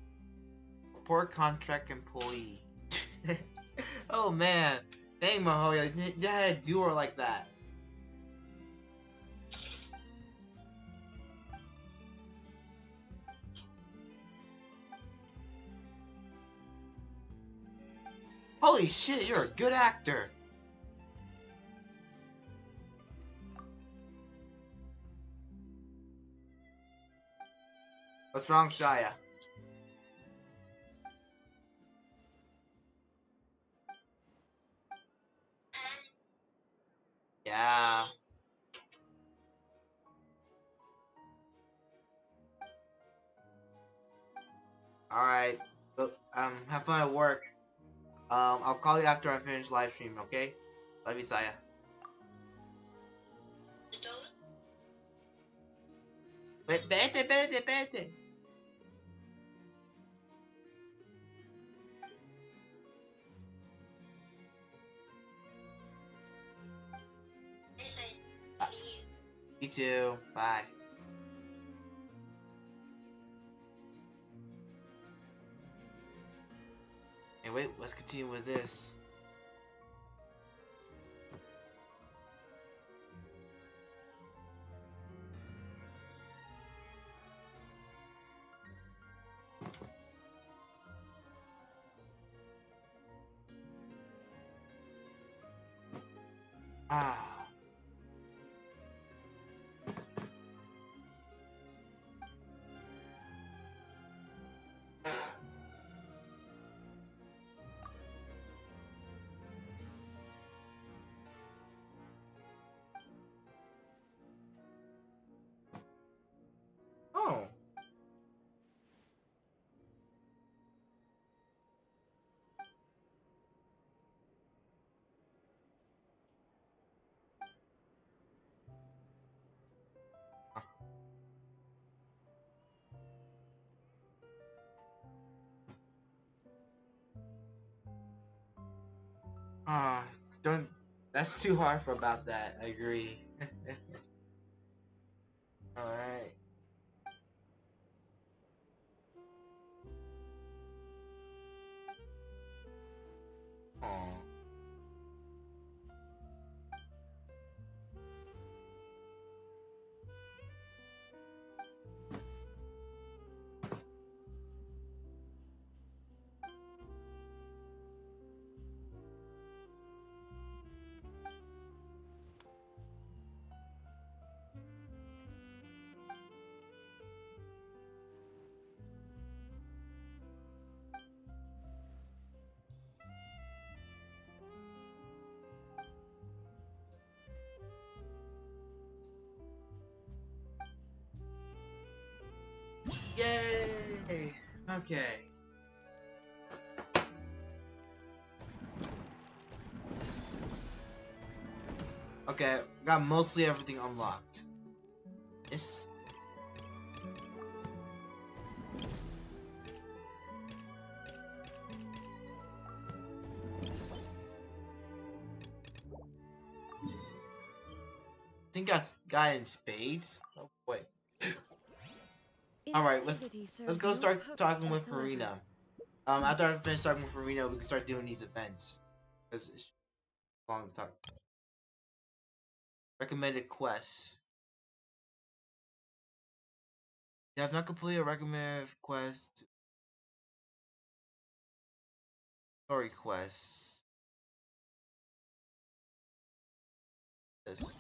Poor contract employee. Oh man. Dang, Mahoya, you had to do her like that. Holy shit, you're a good actor. What's wrong, Shia? Yeah. Alright. Look, have fun at work. I'll call you after I finish live streaming, okay? Love you, Saya. Vete. Uh, you too. Bye. Hey, wait, let's continue with this. Ah. Oh. Ah, don't. That's too hard for about that. I agree. All right. Oh. Yay! Okay. Okay, got mostly everything unlocked. Yes. I think that's guy in spades. Oh boy. All right, let's go start talking with Farina. After I finish talking with Farina, we can start doing these events. Cause it's long to talk. Recommended quests. You have not completed a recommended quest. Story quests. This.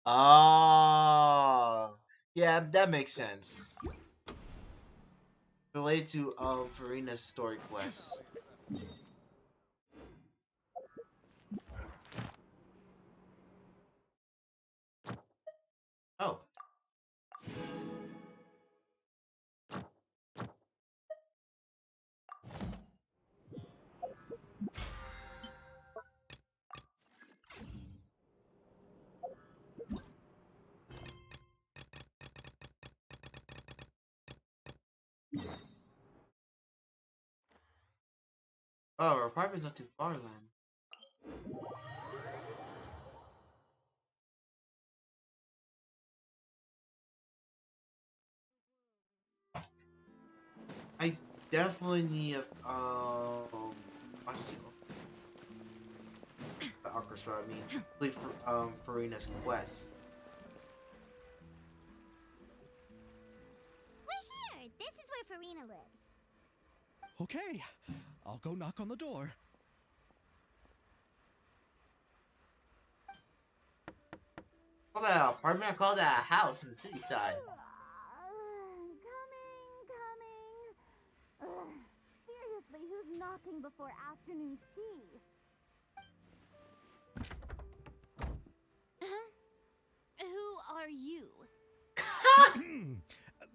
Oh, yeah, that makes sense. Related to Farina's story quest. Oh. Oh, our apartment's not too far then. I definitely need a costume. The orchestra, I mean, complete for Farina's quest. We're here! This is where Farina lives. Okay, I'll go knock on the door. Call that an apartment? I call that a house in the city side. Coming. Seriously, who's knocking before afternoon tea? Who are you?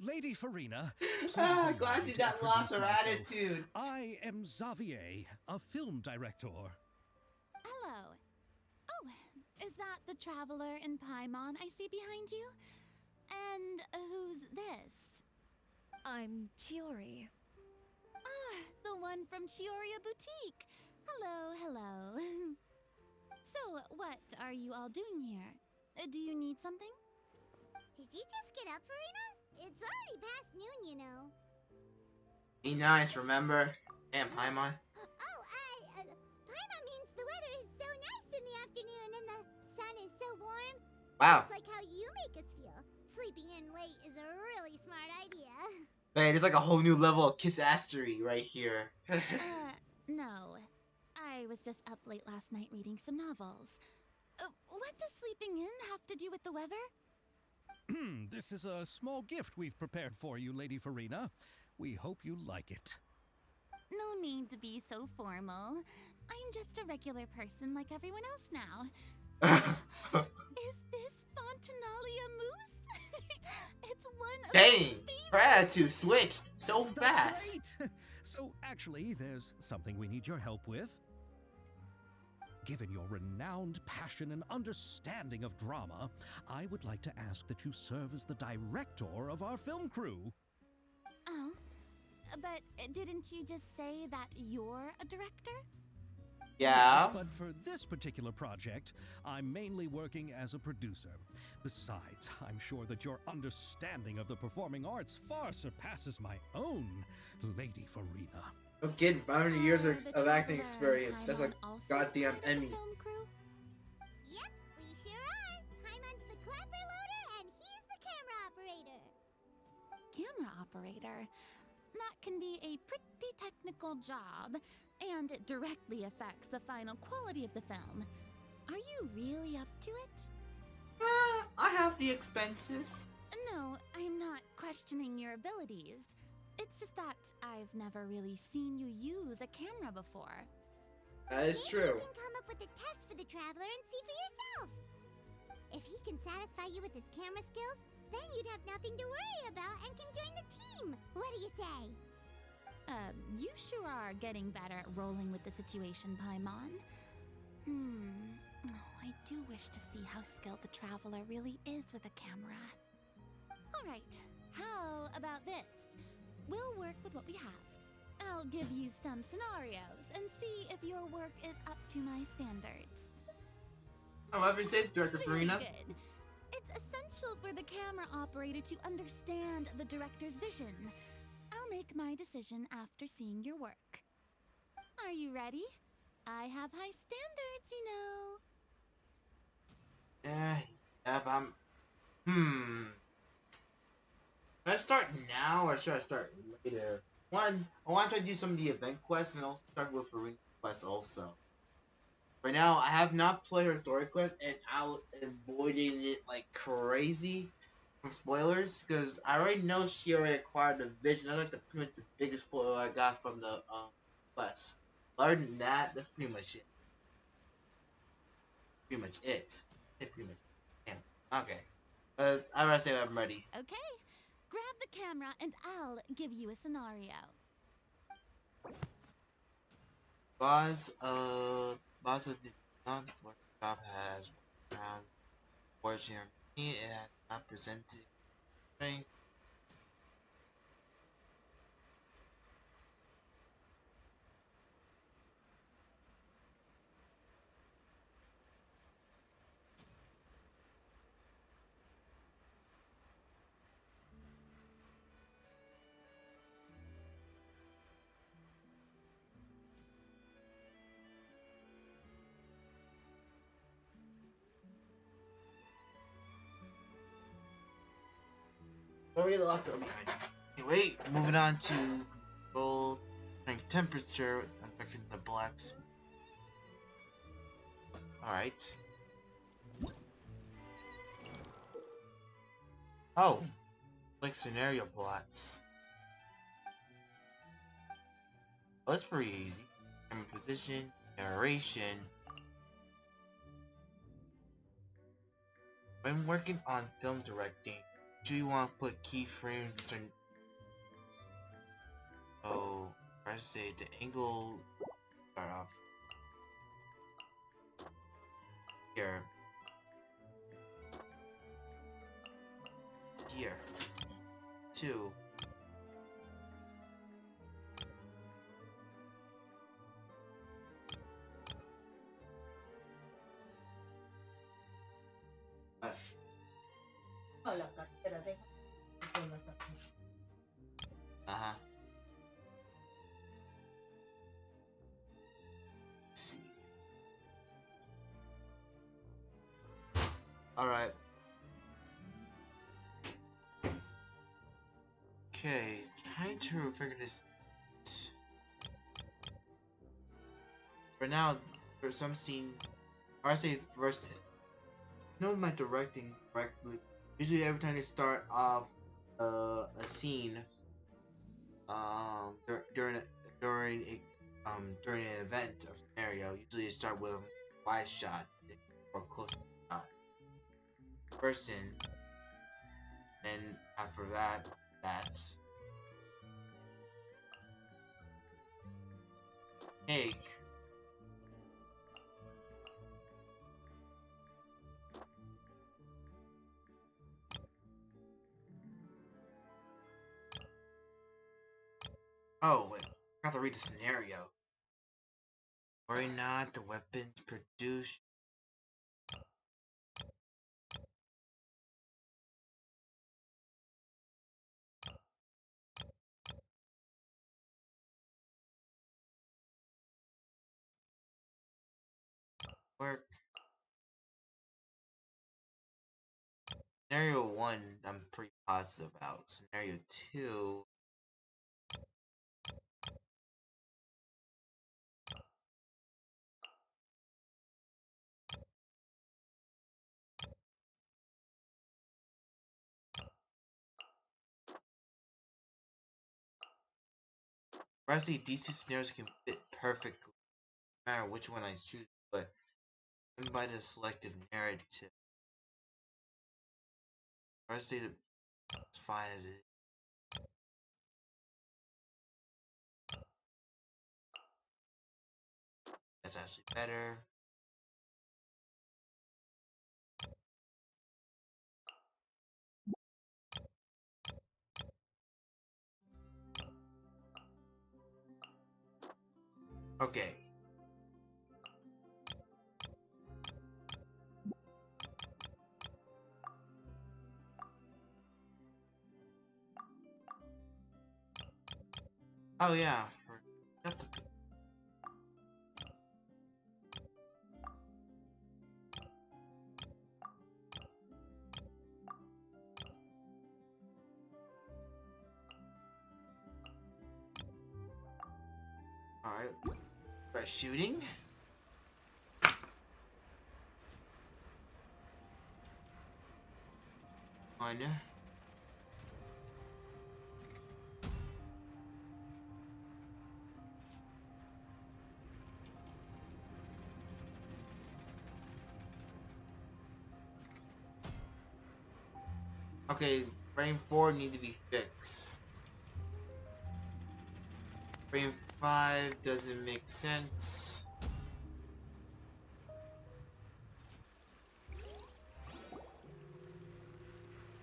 Lady Farina, please Ah, allow glad me she to got lost introduce her myself. attitude. I am Xavier, a film director. Hello. Oh, is that the traveler in Paimon I see behind you? And who's this? I'm Chiori. Ah, the one from Chioria Boutique. Hello. So, what are you all doing here? Do you need something? Did you just get up, Farina? It's already past noon, you know. Be nice, remember? Damn, Paimon. Paimon means the weather is so nice in the afternoon and the sun is so warm. Wow. Just like how you make us feel. Sleeping in late is a really smart idea. Man, there's like a whole new level of kiss-astery right here. No. I was just up late last night reading some novels. What does sleeping in have to do with the weather? This is a small gift we've prepared for you, Lady Farina. We hope you like it. No need to be so formal. I'm just a regular person like everyone else now. Is this Fontinalia mousse? It's one of Dang, my her favorites. attitude switched so That's fast. great! So, actually, there's something we need your help with. Given your renowned passion and understanding of drama, I would like to ask that you serve as the director of our film crew. Oh, but didn't you just say that you're a director? Yeah. Yes, but for this particular project, I'm mainly working as a producer. Besides, I'm sure that your understanding of the performing arts far surpasses my own, Lady Farina. Again, 500 years The of traveler acting and experience. That's like Paimon also goddamn part of the Emmy. film crew? Yep, we sure are. Paimon's the clapper loader and he's the camera operator. Camera operator. That can be a pretty technical job, and it directly affects the final quality of the film. Are you really up to it? I have the expenses. No, I'm not questioning your abilities. It's just that I've never really seen you use a camera before. That is Maybe true. you can come up with a test for the traveler and see for yourself. If he can satisfy you with his camera skills, then you'd have nothing to worry about and can join the team. What do you say? You sure are getting better at rolling with the situation, Paimon. Oh, I do wish to see how skilled the traveler really is with a camera. Alright, how about this? We'll work with what we have. I'll give you some scenarios and see if your work is up to my standards. However, safe, Director Very Farina. good. It's essential for the camera operator to understand the director's vision. I'll make my decision after seeing your work. Are you ready? I have high standards, you know. If I'm. Should I start now or should I start later? One, I want to try to do some of the event quests and also start with Farina quests also. Right now, I have not played her story quest and I'm avoiding it like crazy from spoilers because I already know she already acquired the vision. That's like pretty much the biggest spoiler I got from the quest. Other than that, that's pretty much it. Pretty much it. Pretty much. Yeah. Okay. I gotta say I'm ready. Okay, grab the camera and I'll give you a scenario. Boss of the workshop has around fortune it has not presented strength. Sorry, the locked door behind you. Okay, wait, moving on to control and temperature affecting the blacks. Alright. Oh, like scenario plots. Oh, that's pretty easy. Camera position, narration. When working on film directing, do you want to put keyframes and let's say the angle start off here. Here. 2. Uh-huh. Let's see. Alright. Okay, trying to figure this out. For now, for some scene, or I say first, know my directing correctly. Usually every time they start off a scene, during during an event or scenario, usually they start with a wide shot or close shot person, and after that, take. Oh wait, I have to read the scenario. Worry not, the weapons produced. Work. Scenario 1, I'm pretty positive about. Scenario 2, honestly, these two scenarios can fit perfectly, no matter which one I choose, but I'm by the selective narrative. Honestly, it's fine as it is. That's actually better. Okay. Oh yeah, forgot to pick. Alright. Start shooting. One. Okay, frame 4 need to be fixed. Frame 5 doesn't make sense.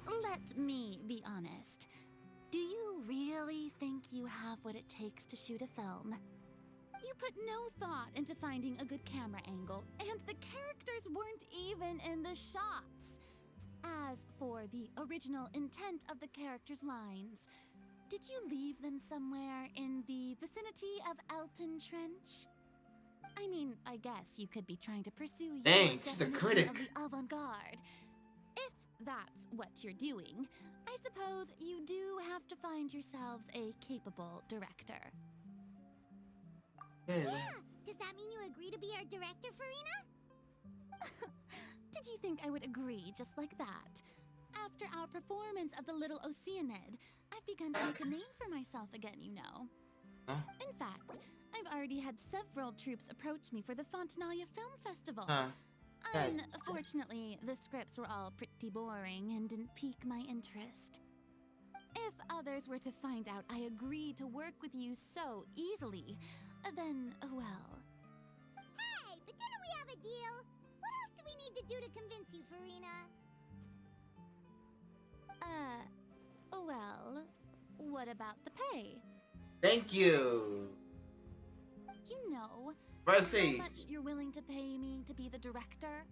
Let me be honest. Do you really think you have what it takes to shoot a film? You put no thought into finding a good camera angle, and the characters weren't even in the shots. As for the original intent of the characters' lines, did you leave them somewhere in the vicinity of Elton Trench? I mean, I guess you could be trying to pursue your Dang, she's a definition critic. of the avant-garde. If that's what you're doing, I suppose you do have to find yourselves a capable director. Yeah! Does that mean you agree to be our director, Farina? Did you think I would agree just like that? After our performance of the Little Oceanid, I've begun to make a name for myself again, you know. Huh? In fact, I've already had several troops approach me for the Fontanalia Film Festival. Huh. Unfortunately, the scripts were all pretty boring and didn't pique my interest. If others were to find out I agreed to work with you so easily, then, well... Hey, but didn't we have a deal? What else do we need to do to convince you, Farina? Well, what about the pay? Thank you. You know, Mercy. how much you're willing to pay me to be the director?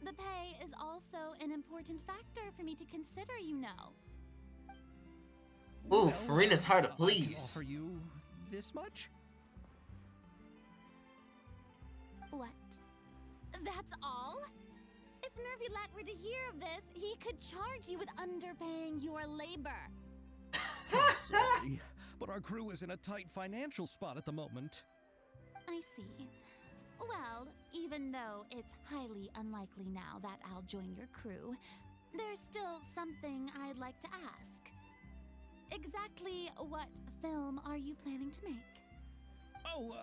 The pay is also an important factor for me to consider, you know. Ooh, Farina's hard to I can please. offer you this much? What? That's all? If Nervulat were to hear of this, he could charge you with underpaying your labor. I'm sorry, but our crew is in a tight financial spot at the moment. I see. Well, even though it's highly unlikely now that I'll join your crew, there's still something I'd like to ask. Exactly what film are you planning to make? Oh,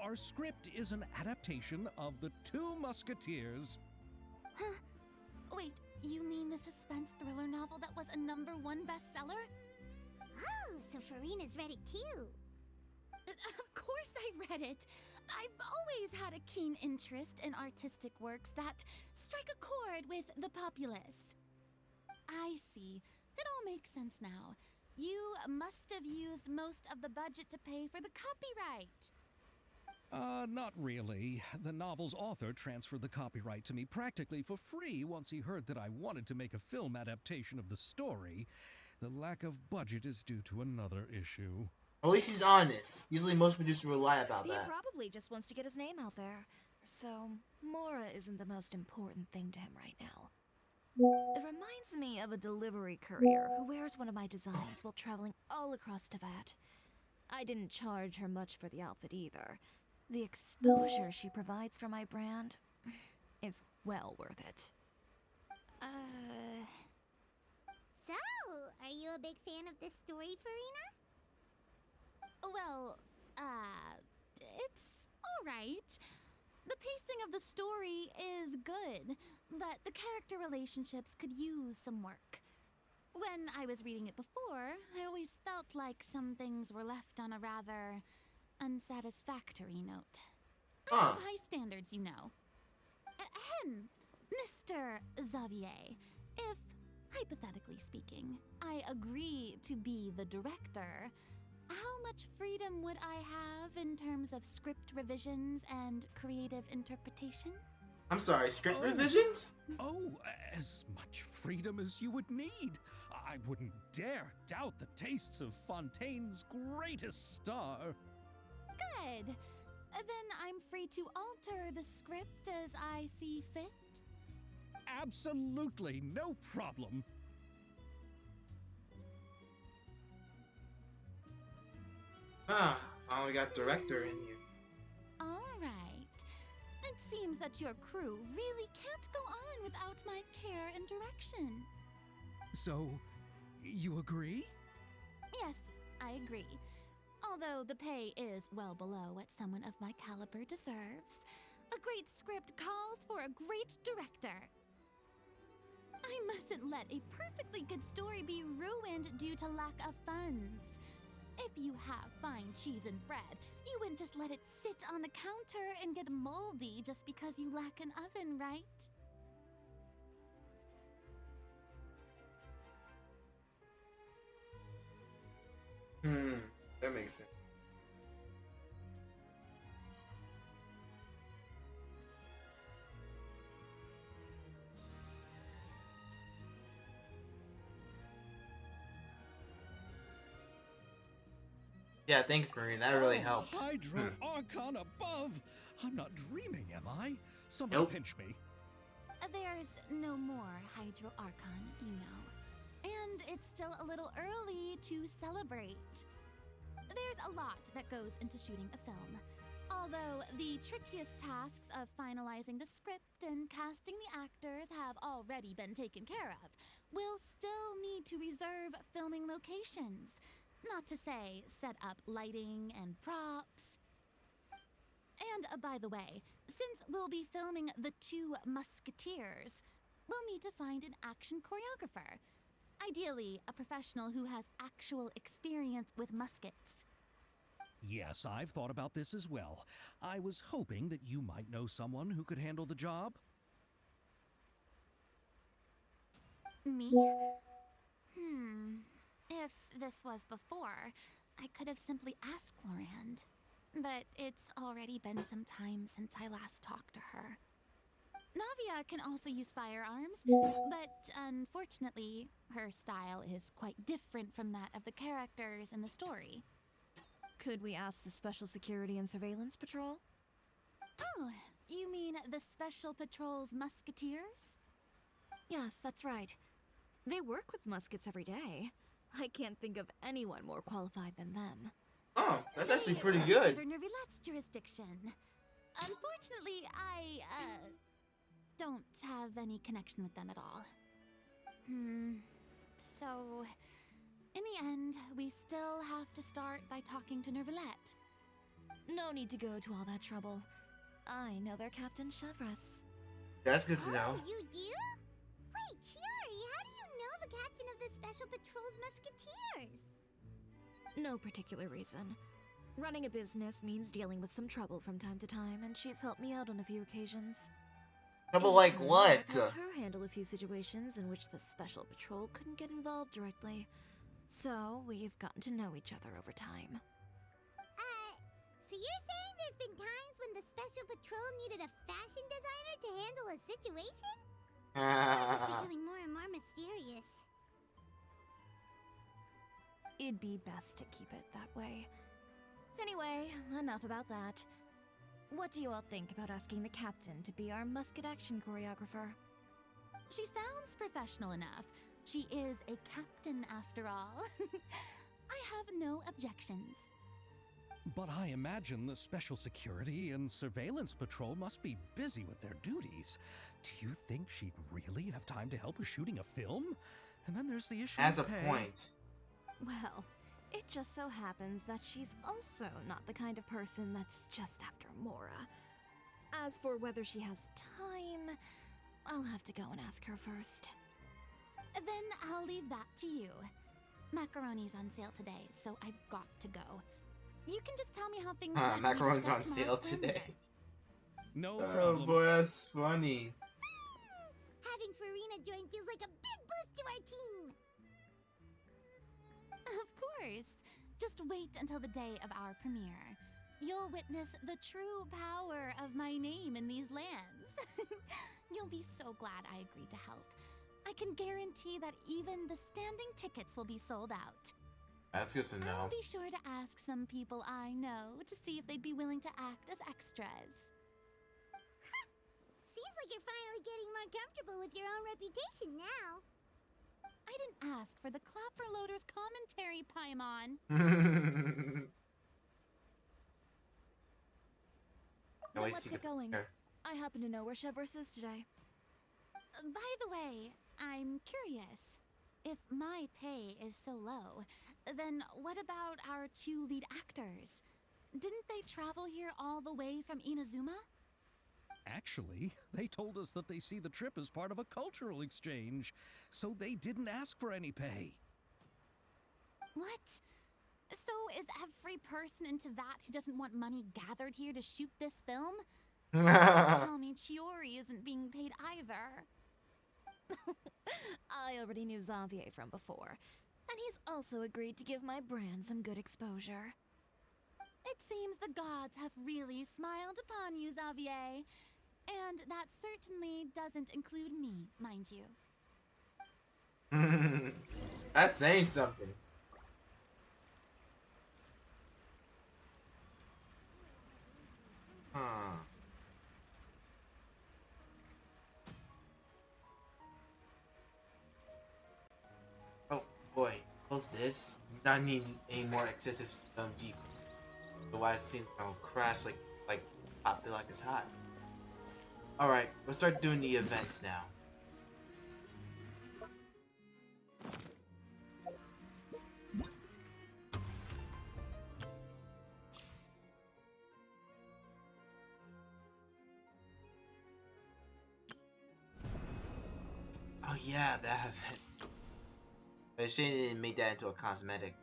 our script is an adaptation of The Two Musketeers. Huh? Wait, you mean the suspense thriller novel that was a #1 bestseller? Oh, so Farina's read it too. Of course I read it. I've always had a keen interest in artistic works that strike a chord with the populace. I see. It all makes sense now. You must have used most of the budget to pay for the copyright. Not really. The novel's author transferred the copyright to me practically for free once he heard that I wanted to make a film adaptation of the story. The lack of budget is due to another issue. At least he's honest. Usually most producers will lie about He that. probably just wants to get his name out there. So, Mora isn't the most important thing to him right now. It reminds me of a delivery courier who wears one of my designs while traveling all across Teyvat. I didn't charge her much for the outfit either. The exposure she provides for my brand is well worth it. So, are you a big fan of this story, Farina? Well, it's alright. The pacing of the story is good, but the character relationships could use some work. When I was reading it before, I always felt like some things were left on a rather unsatisfactory note. I Huh. have high standards, you know. Ahem, Mr. Xavier, if, hypothetically speaking, I agree to be the director, how much freedom would I have in terms of script revisions and creative interpretation? I'm sorry, script Oh. revisions? Oh, as much freedom as you would need. I wouldn't dare doubt the tastes of Fontaine's greatest star. Good. Then I'm free to alter the script as I see fit. Absolutely, no problem. Ah, finally got director in you. All right. It seems that your crew really can't go on without my care and direction. So, you agree? Yes, I agree. Although the pay is well below what someone of my caliber deserves, a great script calls for a great director. I mustn't let a perfectly good story be ruined due to lack of funds. If you have fine cheese and bread, you wouldn't just let it sit on the counter and get moldy just because you lack an oven, right? That makes sense. Yeah, thank you, Farina. That really helped. Hydro Archon above! I'm not dreaming, am I? Someone Nope. pinch me. There's no more Hydro Archon, you know. And it's still a little early to celebrate. There's a lot that goes into shooting a film. Although the trickiest tasks of finalizing the script and casting the actors have already been taken care of, we'll still need to reserve filming locations. Not to say set up lighting and props. And by the way, since we'll be filming The Two Musketeers, we'll need to find an action choreographer. Ideally, a professional who has actual experience with muskets. Yes, I've thought about this as well. I was hoping that you might know someone who could handle the job. Me? If this was before, I could have simply asked Glorand. But it's already been some time since I last talked to her. Navia can also use firearms, but unfortunately, her style is quite different from that of the characters in the story. Could we ask the Special Security and Surveillance Patrol? Oh, you mean the Special Patrol's musketeers? Yes, that's right. They work with muskets every day. I can't think of anyone more qualified than them. Oh, that's actually pretty They good. under Nervilette's jurisdiction. Unfortunately, I don't have any connection with them at all. So, in the end, we still have to start by talking to Nervilette. No need to go to all that trouble. I know their Captain Chevres. That's good to know. Oh, you do? Wait, Chiari, how do you know the captain of the Special Patrol's Musketeers? No particular reason. Running a business means dealing with some trouble from time to time, and she's helped me out on a few occasions. Trouble In like return, what? I've helped her handle a few situations in which the Special Patrol couldn't get involved directly. So, we've gotten to know each other over time. So you're saying there's been times when the Special Patrol needed a fashion designer to handle a situation? It's becoming more and more mysterious. It'd be best to keep it that way. Anyway, enough about that. What do you all think about asking the captain to be our musket action choreographer? She sounds professional enough. She is a captain after all. I have no objections. But I imagine the Special Security and Surveillance Patrol must be busy with their duties. Do you think she'd really have time to help with shooting a film? And then there's the issue As a of pay. point. Well, it just so happens that she's also not the kind of person that's just after Mora. As for whether she has time, I'll have to go and ask her first. Then I'll leave that to you. Macaroni's on sale today, so I've got to go. You can just tell me how things went when we Macaroni's on discuss sale tomorrow's today. premiere. No Oh problem. boy, that's funny. Having Farina join feels like a big boost to our team! Of course. Just wait until the day of our premiere. You'll witness the true power of my name in these lands. You'll be so glad I agreed to help. I can guarantee that even the standing tickets will be sold out. That's good to I'll know. be sure to ask some people I know to see if they'd be willing to act as extras. Seems like you're finally getting more comfortable with your own reputation now. I didn't ask for the Clapper Loader's commentary, Paimon. No, Then let's get going. I happen to know where Chevres is today. By the way, I'm curious. If my pay is so low, then what about our two lead actors? Didn't they travel here all the way from Inazuma? Actually, they told us that they see the trip as part of a cultural exchange, so they didn't ask for any pay. What? So is every person in Tevat who doesn't want money gathered here to shoot this film? Tell me Chiori isn't being paid either. I already knew Xavier from before, and he's also agreed to give my brand some good exposure. It seems the gods have really smiled upon you, Xavier. And that certainly doesn't include me, mind you. That's saying something. Huh. Oh boy, close this. Not need any more excessive deep. Otherwise things gonna crash like Hot, they like this hot. Alright, let's start doing the events now. Oh yeah, that event. I didn't make that into a cosmetic.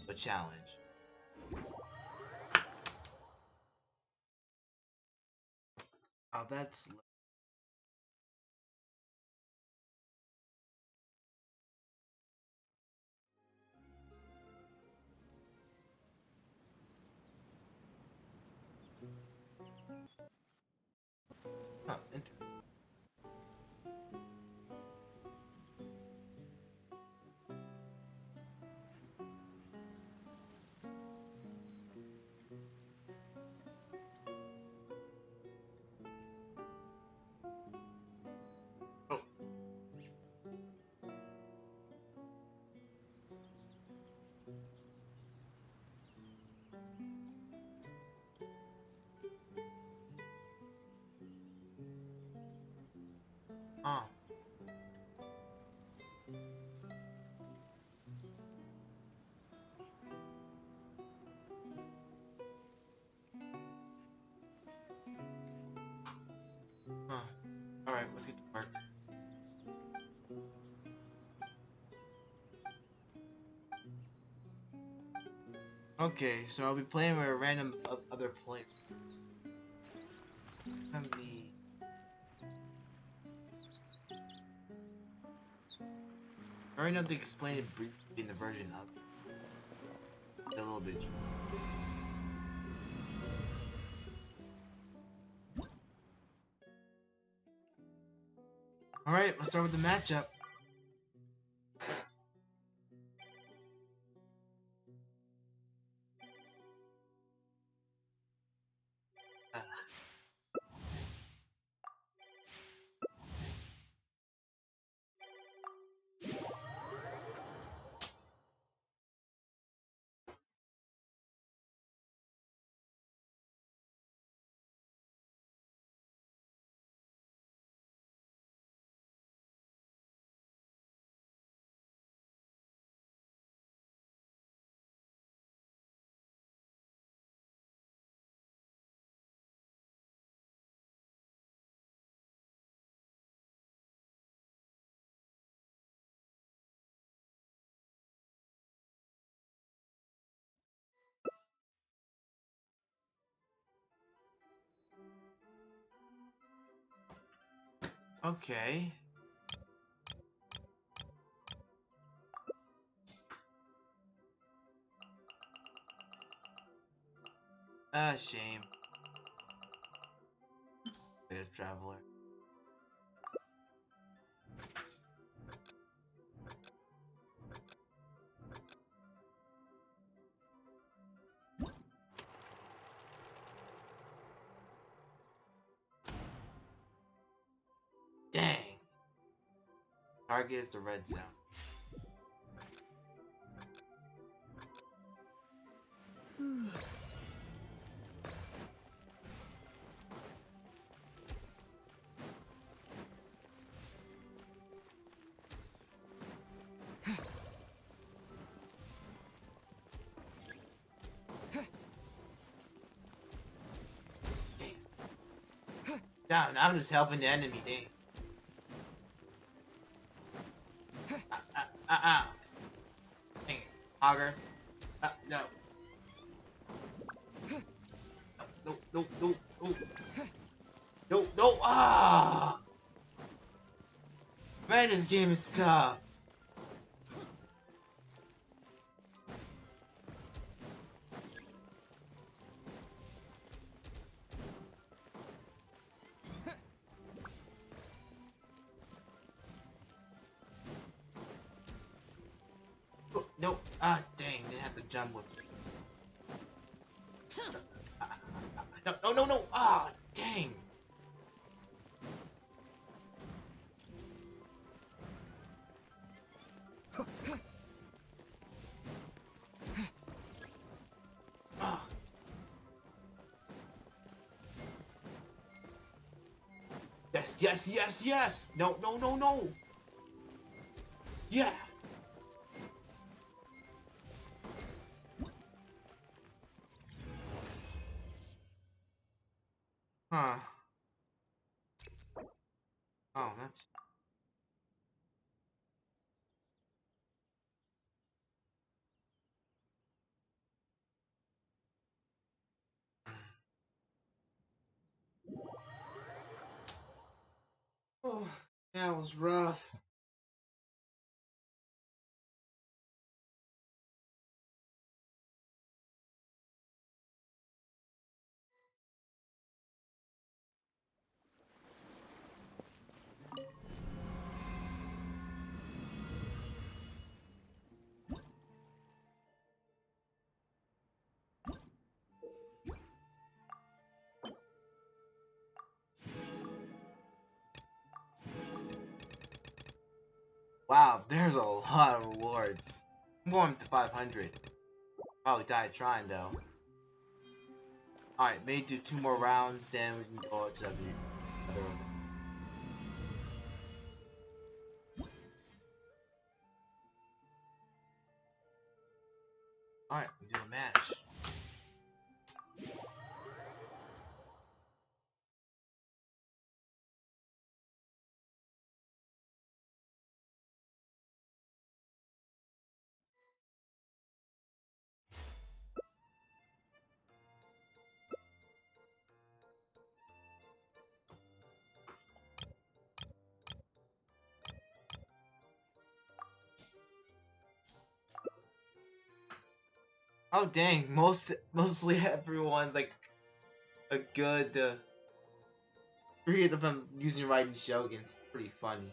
A challenge. Oh, that's. Huh, interesting. Oh. Oh. Huh. Alright, let's get to work. Okay, so I'll be playing with a random other player. Gonna be. I already know to explain it briefly in the version up. A little bit. Alright, let's start with the matchup. Okay. Shame. Bit of traveler. Dang. Target is the red zone. Damn, now I'm just helping the enemy, dang. Dang it. Hogger. No. No, no, no, no. No, no, ah! Man, this game is tough. Oh, no, dang, they have to jump with me. No, no, no, no, dang. Yes, yes, yes, yes! No, no, no, no! Yeah! Huh. Oh, that's... Oh, that was rough. Wow, there's a lot of rewards. I'm going to 500. Probably died trying though. Alright, maybe do 2 more rounds, then we can go to the other one. Alright, we do a match. Oh dang, mostly everyone's like a good 3 of them using Raiden Shogun's pretty funny.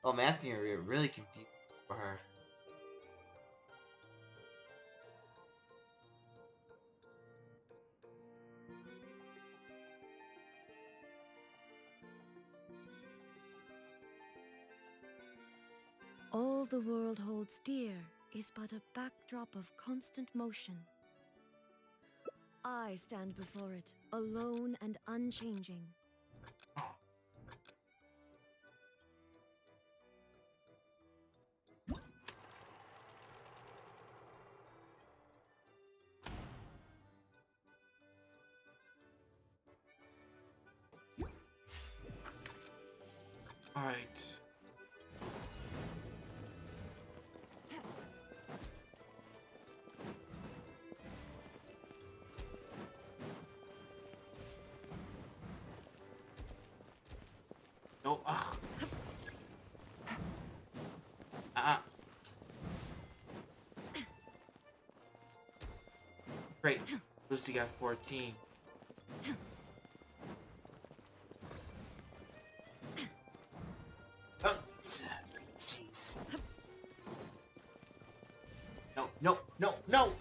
Oh, I'm asking her, really confused for her. All the world holds dear is but a backdrop of constant motion. I stand before it, alone and unchanging. Oh. Alright. No, ugh. Great. Lucy got 14. Oh, jeez. No, no, no, no!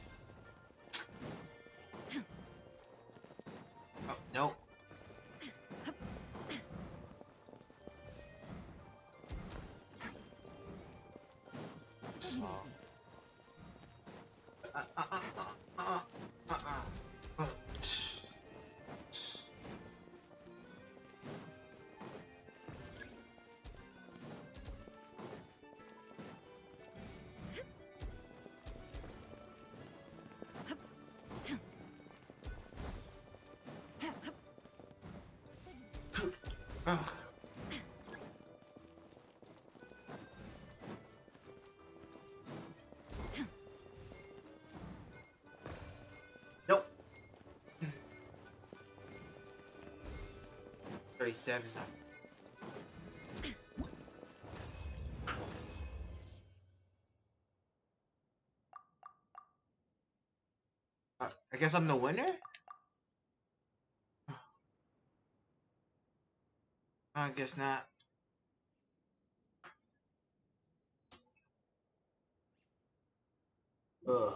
Oh, no. So. Uh, uh, uh, uh, uh, uh, uh, uh. Ugh. Nope. 37 is up. I guess I'm the winner? I guess not. Ugh.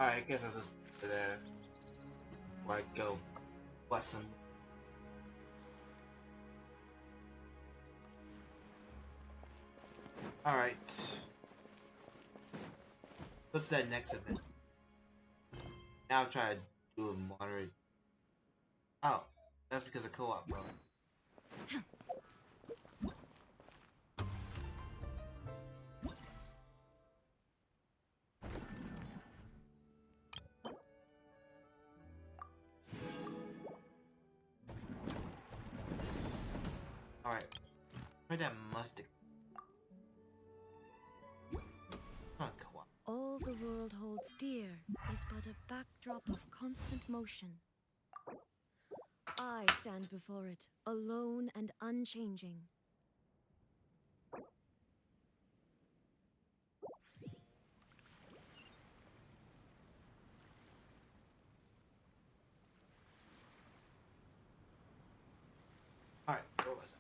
Alright, I guess I'll just there before I go bless him. Alright. What's that next event? Now I'm trying to do a moderate. Oh, that's because of co-op mode. Alright. Try that mustard. Not co-op. All the world holds dear is but a backdrop of constant motion. I stand before it, alone and unchanging. Alright, where was I?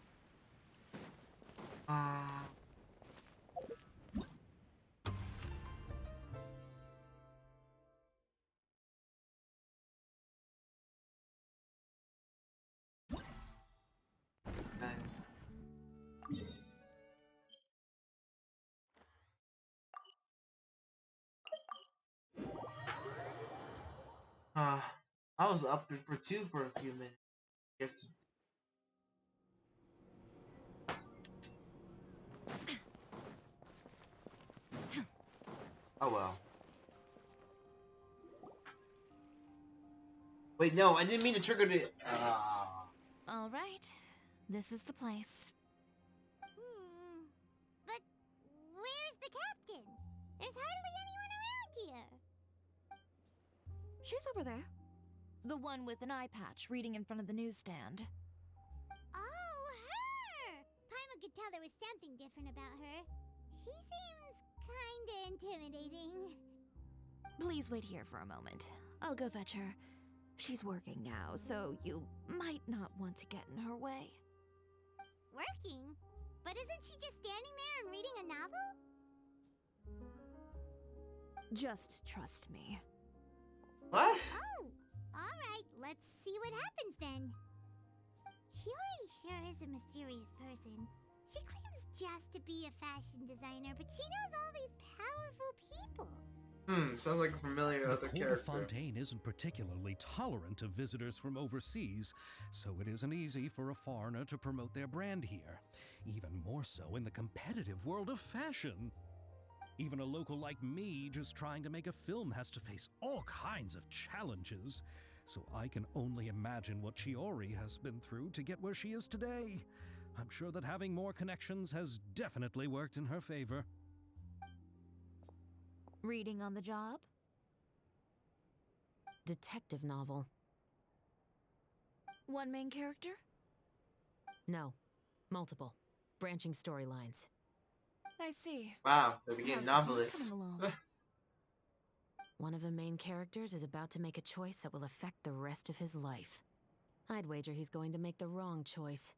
I was up for two for a few minutes. Guess. Oh well. Wait, no, I didn't mean to trigger the. All right, this is the place. But where's the captain? There's hardly anyone around here. She's over there. The one with an eye patch reading in front of the newsstand. Oh, her! Paimon could tell there was something different about her. She seems kinda intimidating. Please wait here for a moment. I'll go fetch her. She's working now, so you might not want to get in her way. Working? But isn't she just standing there and reading a novel? Just trust me. What? Oh, alright, let's see what happens then. Chiori sure is a mysterious person. She claims just to be a fashion designer, but she knows all these powerful people. Sounds like a familiar The other court of character. Fontaine isn't particularly tolerant of visitors from overseas, so it isn't easy for a foreigner to promote their brand here. Even more so in the competitive world of fashion. Even a local like me just trying to make a film has to face all kinds of challenges. So I can only imagine what Chiori has been through to get where she is today. I'm sure that having more connections has definitely worked in her favor. Reading on the job? Detective novel. One main character? No. Multiple. Branching storylines. I see. Wow, they're beginning How's the plot novelists. coming along? One of the main characters is about to make a choice that will affect the rest of his life. I'd wager he's going to make the wrong choice.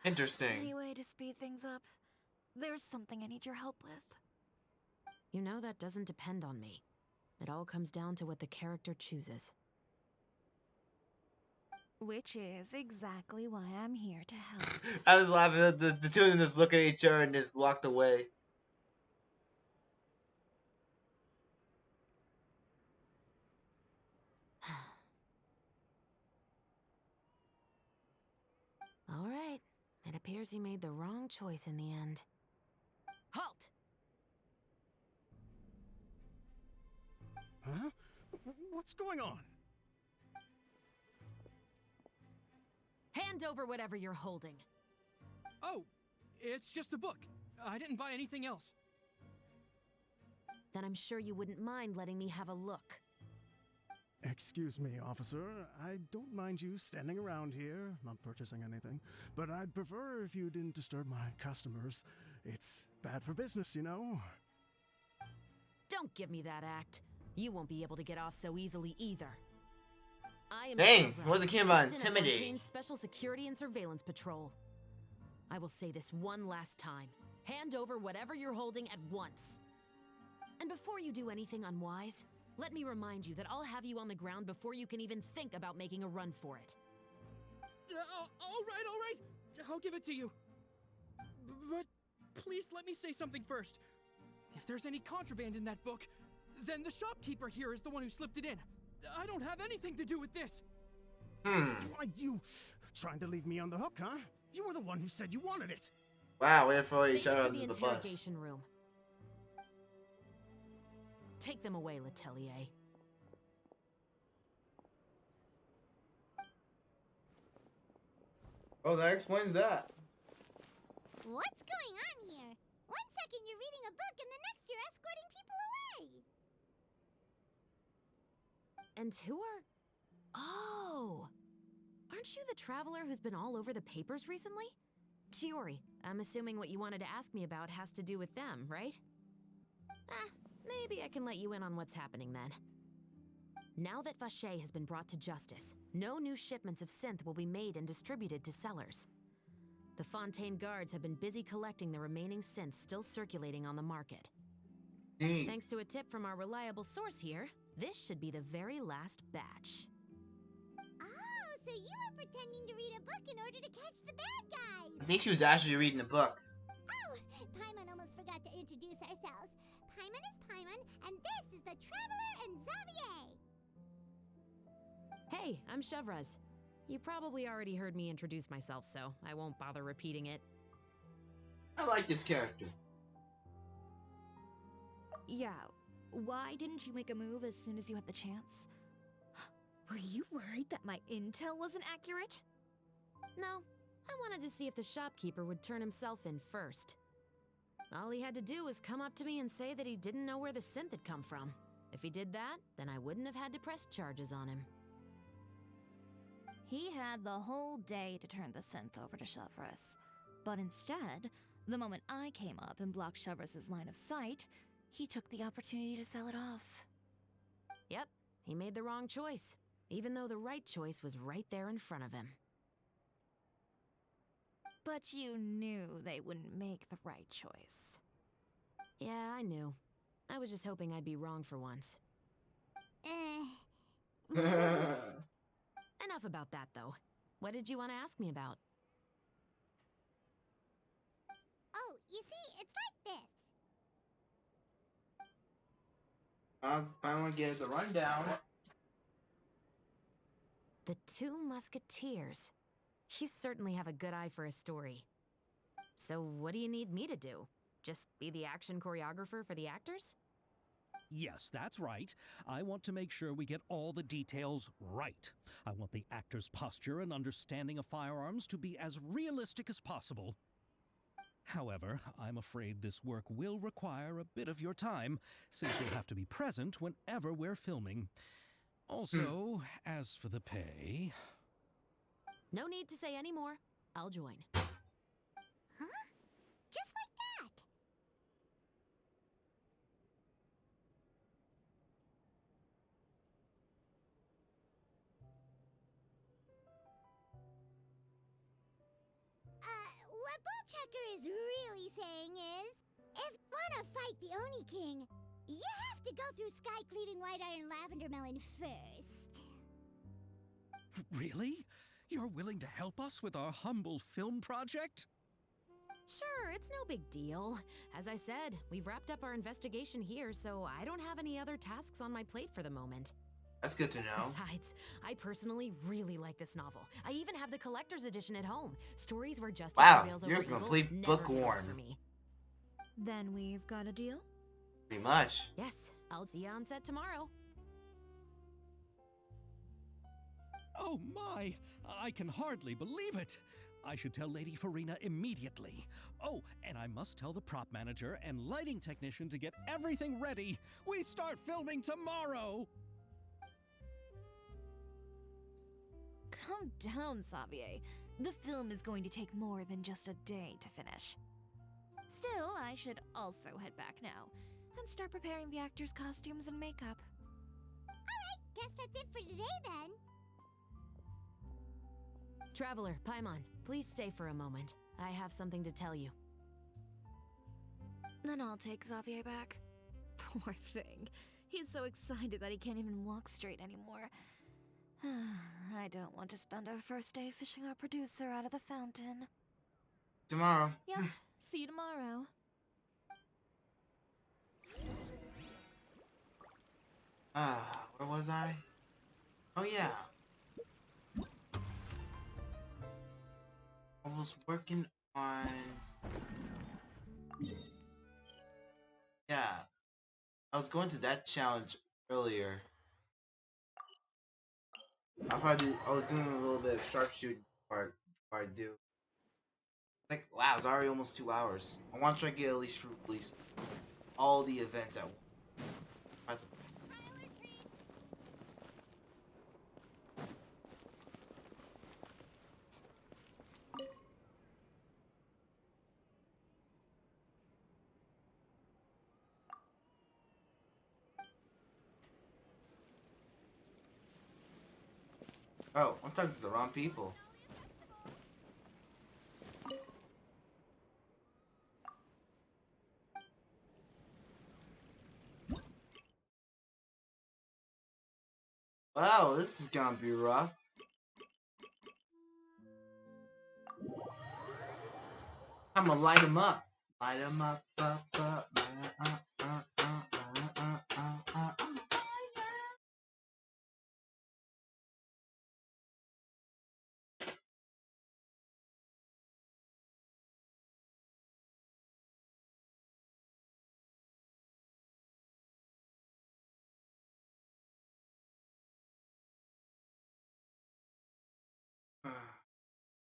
Interesting. Any way to speed things up? There's something I need your help with. You know that doesn't depend on me. It all comes down to what the character chooses. Which is exactly why I'm here to help. I was laughing. The two of them just look at each other and just walked away. All right. It appears he made the wrong choice in the end. Halt! Huh? What's going on? Hand over whatever you're holding. Oh, it's just a book. I didn't buy anything else. Then I'm sure you wouldn't mind letting me have a look. Excuse me, officer. I don't mind you standing around here, not purchasing anything, but I'd prefer if you didn't disturb my customers. It's bad for business, you know? Don't give me that act. You won't be able to get off so easily either. I am Dang, Silver, what was the kid about Captain of intimidating? Fontaine's Special Security and Surveillance Patrol. I will say this one last time. Hand over whatever you're holding at once. And before you do anything unwise, Let me remind you that I'll have you on the ground before you can even think about making a run for it. All right. I'll give it to you. But please let me say something first. If there's any contraband in that book, then the shopkeeper here is the one who slipped it in. I don't have anything to do with this. Why, you trying to leave me on the hook, huh? You were the one who said you wanted it. Wow, we have throw each Save it other for under the the bus. interrogation room. Take them away, Letelier. Oh, that explains that. What's going on here? One second you're reading a book and the next you're escorting people away. And who are... Oh! Aren't you the traveler who's been all over the papers recently? Chiori, I'm assuming what you wanted to ask me about has to do with them, right? Maybe I can let you in on what's happening then. Now that Vache has been brought to justice, no new shipments of synth will be made and distributed to sellers. The Fontaine guards have been busy collecting the remaining synths still circulating on the market. Thanks to a tip from our reliable source here, this should be the very last batch. Oh, so you were pretending to read a book in order to catch the bad guys. I think she was actually reading the book. Oh, Paimon almost forgot to introduce ourselves. Paimon is Paimon, and this is the Traveler and Xavier. Hey, I'm Chevraz. You probably already heard me introduce myself, so I won't bother repeating it. I like this character. Yeah, why didn't you make a move as soon as you had the chance? Were you worried that my intel wasn't accurate? No, I wanted to see if the shopkeeper would turn himself in first. All he had to do was come up to me and say that he didn't know where the synth had come from. If he did that, then I wouldn't have had to press charges on him. He had the whole day to turn the synth over to Chevraz. But instead, the moment I came up and blocked Chevraz's line of sight, he took the opportunity to sell it off. Yep, he made the wrong choice, even though the right choice was right there in front of him. But you knew they wouldn't make the right choice. Yeah, I knew. I was just hoping I'd be wrong for once. Enough about that, though. What did you want to ask me about? Oh, you see, it's like this. I'll finally get the rundown. The Two Musketeers. You certainly have a good eye for a story. So what do you need me to do? Just be the action choreographer for the actors? Yes, that's right. I want to make sure we get all the details right. I want the actor's posture and understanding of firearms to be as realistic as possible. However, I'm afraid this work will require a bit of your time, since you'll have to be present whenever we're filming. Also, as for the pay... No need to say any more. I'll join. Huh? Just like that. What Bullchecker is really saying is, if you wanna fight the Oni King, you have to go through Sky Cleaving White Iron Lavender Melon first. Really? You're willing to help us with our humble film project? Sure, it's no big deal. As I said, we've wrapped up our investigation here, so I don't have any other tasks on my plate for the moment. That's good to know. Besides, I personally really like this novel. I even have the collector's edition at home. Stories where justice Wow, prevails you're over a evil complete never bookworm. get old for me. Then we've got a deal? Pretty much. Yes, I'll see you on set tomorrow. Oh my! I can hardly believe it! I should tell Lady Farina immediately. Oh, and I must tell the prop manager and lighting technician to get everything ready. We start filming tomorrow! Calm down, Xavier. The film is going to take more than just a day to finish. Still, I should also head back now and start preparing the actors' costumes and makeup. Alright, guess that's it for today then. Traveler, Paimon, please stay for a moment. I have something to tell you. Then I'll take Xavier back. Poor thing. He's so excited that he can't even walk straight anymore. I don't want to spend our first day fishing our producer out of the fountain. Tomorrow. Yep, see you tomorrow. Where was I? Oh yeah. I was working on... Yeah. I was going to that challenge earlier. I was doing a little bit of sharpshooting before I do. Like, wow, it's already almost 2 hours. I want to try to get at least all the events at once. Oh, I'm talking to the wrong people. Wow, this is gonna be rough. I'm gonna light them up. Light them up, up, up.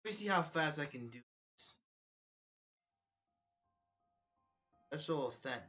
Let me see how fast I can do this. Special effect.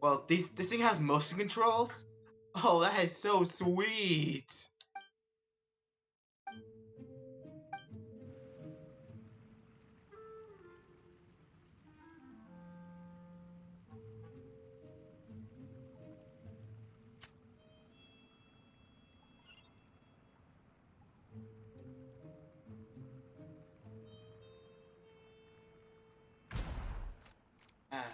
Well, this thing has motion controls. Oh, that is so sweet. Ah.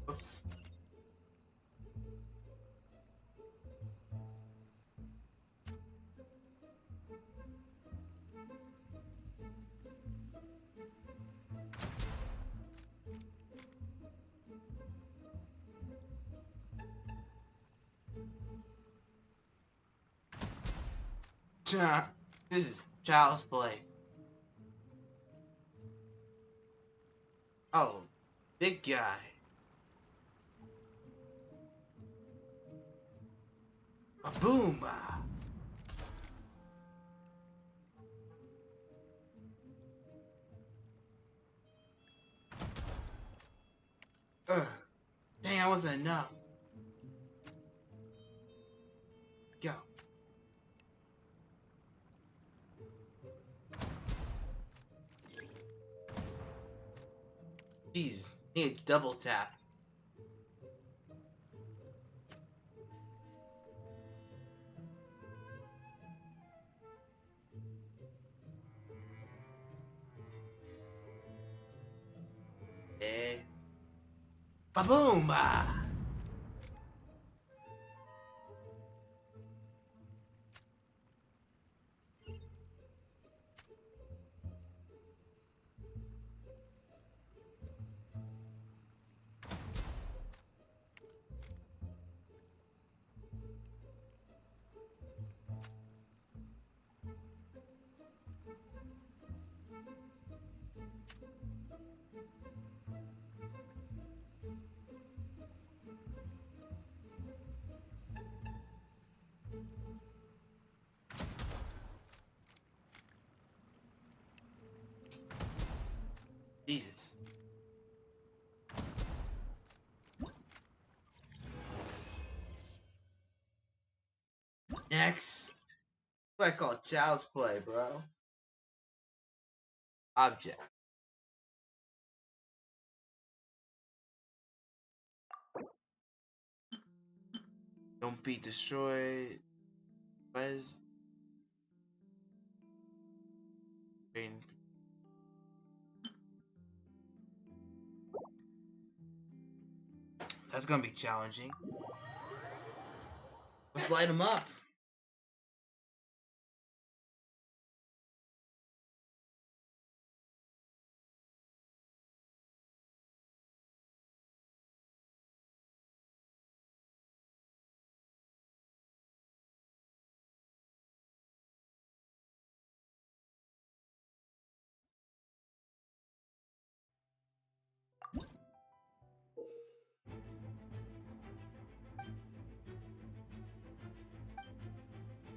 Oops. This is child's play. Oh, big guy. A boom. Ugh. Dang, that wasn't enough. Go. Jeez, need a double tap. Eh. Ba-boom! Next. What I call child's play, bro. Object. Don't be destroyed. Buzz. That's gonna be challenging. Let's light them up.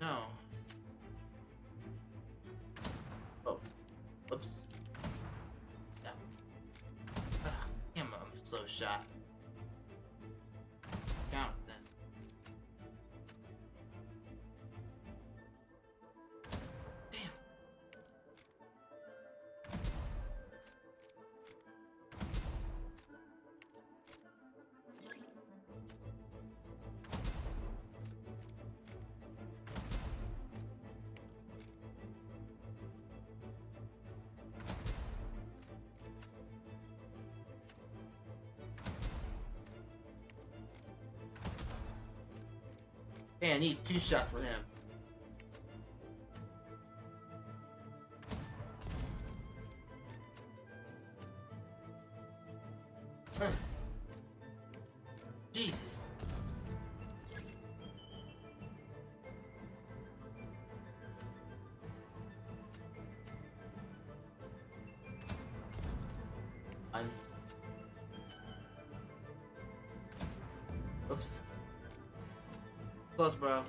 No. Oh. Oops. No. Damn, I'm a slow shot. Counts then. Damn. Hey, I need 2 shots for him. Jesus. Oops. Close, bro.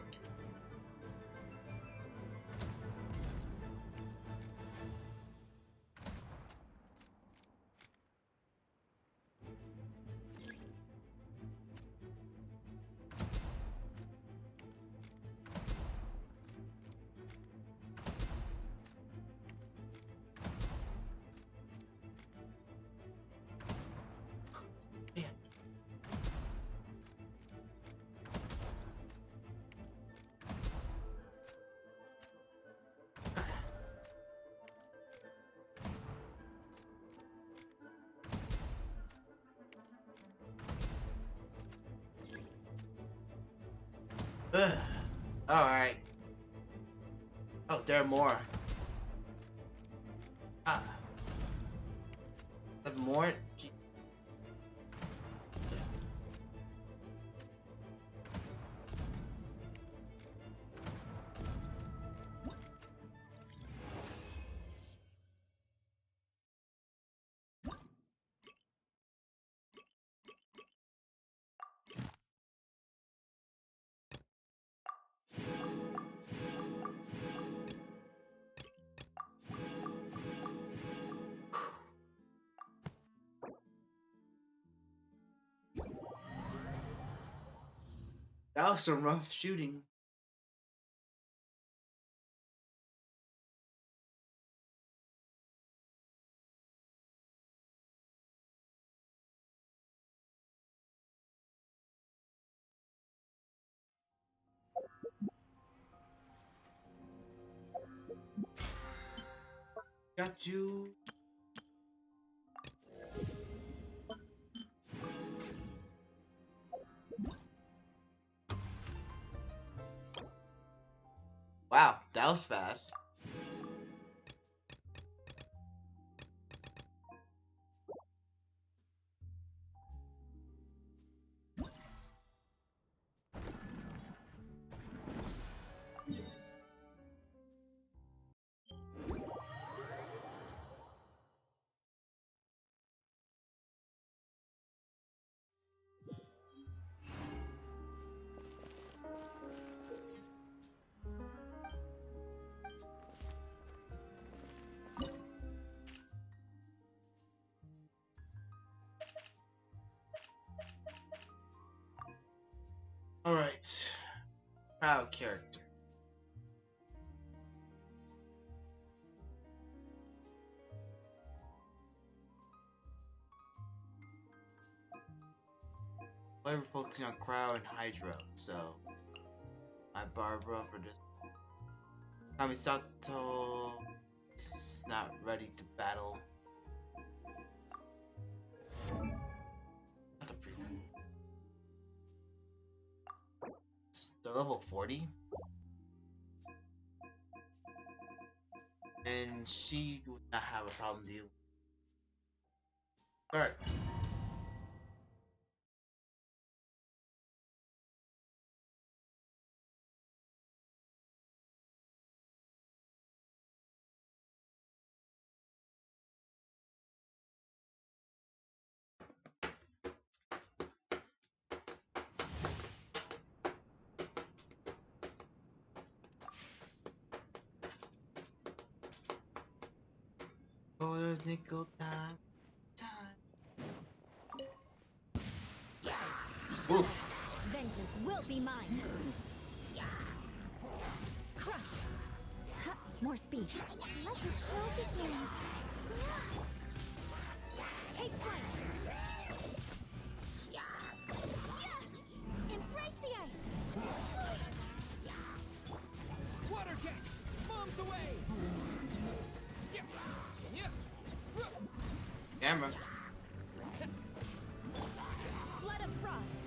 Alright. Oh, there are more. Ah. Have more? Gee. That was some rough shooting. Got you. Wow, that was fast. Alright. Proud character. we're focusing on Crow and Hydro, so my Barbara for this. Kamisato is not ready to battle. Not the pre. They're level 40. And she would not have a problem dealing. Alright. Oh, there's nickel time. Oof. Vengeance will be mine. Crush. Ha, more speed. Let the show begin. Take flight. Embrace the ice. Water jet! Bombs away! Camera. Flood of frost.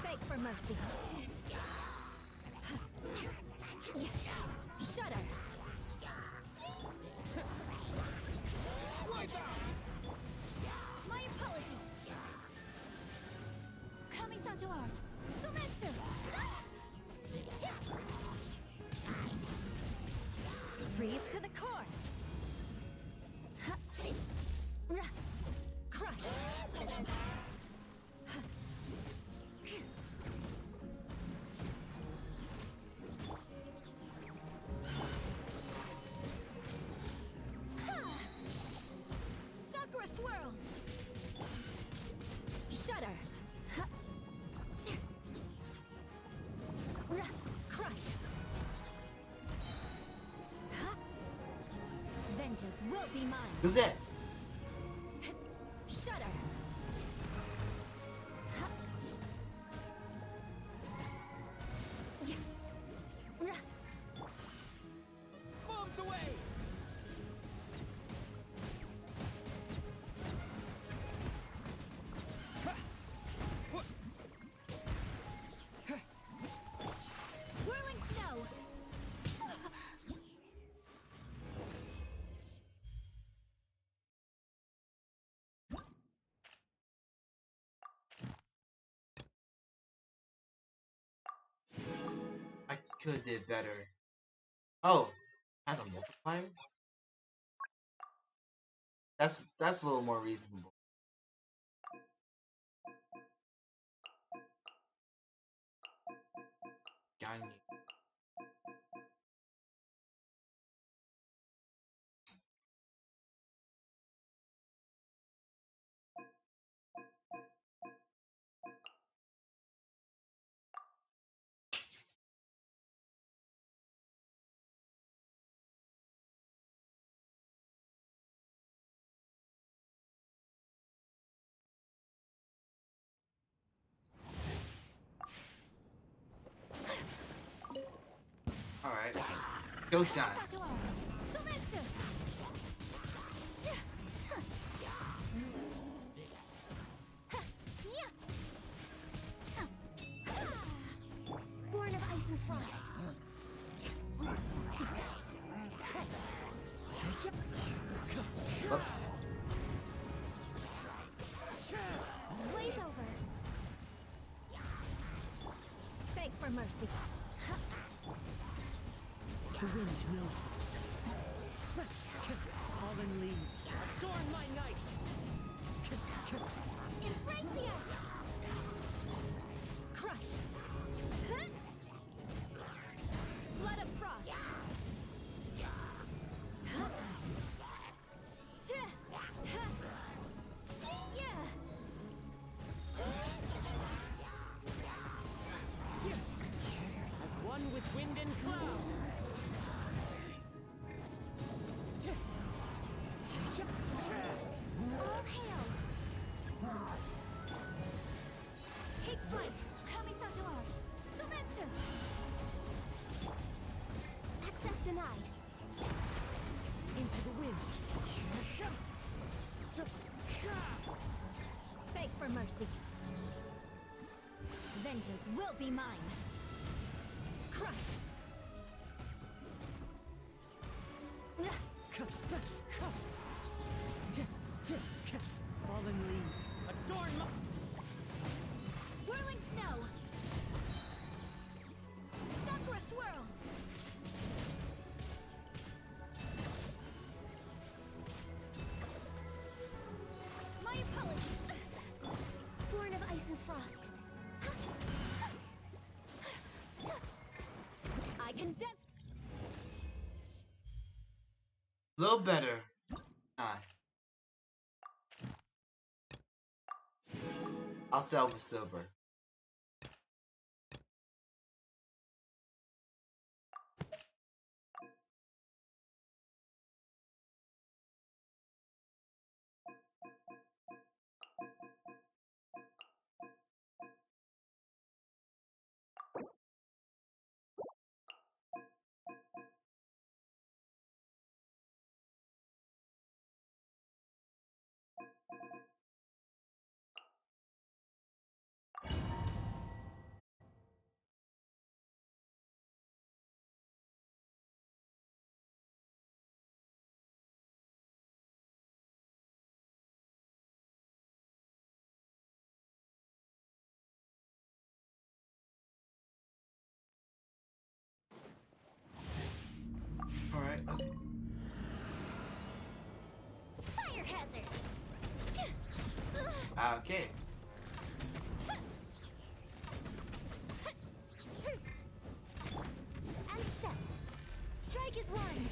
Beg for mercy. Shudder. My apologies. Kamisato art. Sumetsu. Freeze to the core. Crush. Sakura swirl. Shudder. Crush. Vengeance will be mine. Who's that? Shudder. Bombs away! Whirling snow. I could have did better. Oh, has a multiplier? That's a little more reasonable. Ganyu. Alright. Go time. Kamisato art. Sumetsu. Born of ice and frost. Whoops. Blaze over. Beg for mercy. The wind knows me. Fallen leaves, adorn my night! Embrace the ice. Crush. Flood of frost. As one with wind and cloud! Beg for mercy. Vengeance will be mine. Crush. Fallen leaves, adorn my... Whirling snow. Sakura swirl. My apologies. Born of ice and frost. I condemn. A little better. I'll sell with silver. Alright, let's... Fire hazard. Okay. And step. Strike is one.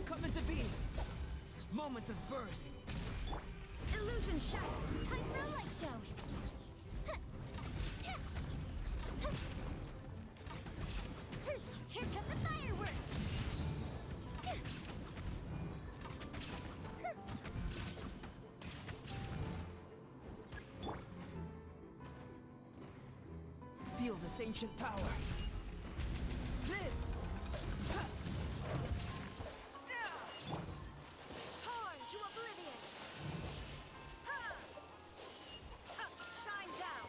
Coming to be. Moments of birth. Illusion shot. Time for a light show. Here come the fireworks. Feel this ancient power. Live! Torn to oblivion. Shine down.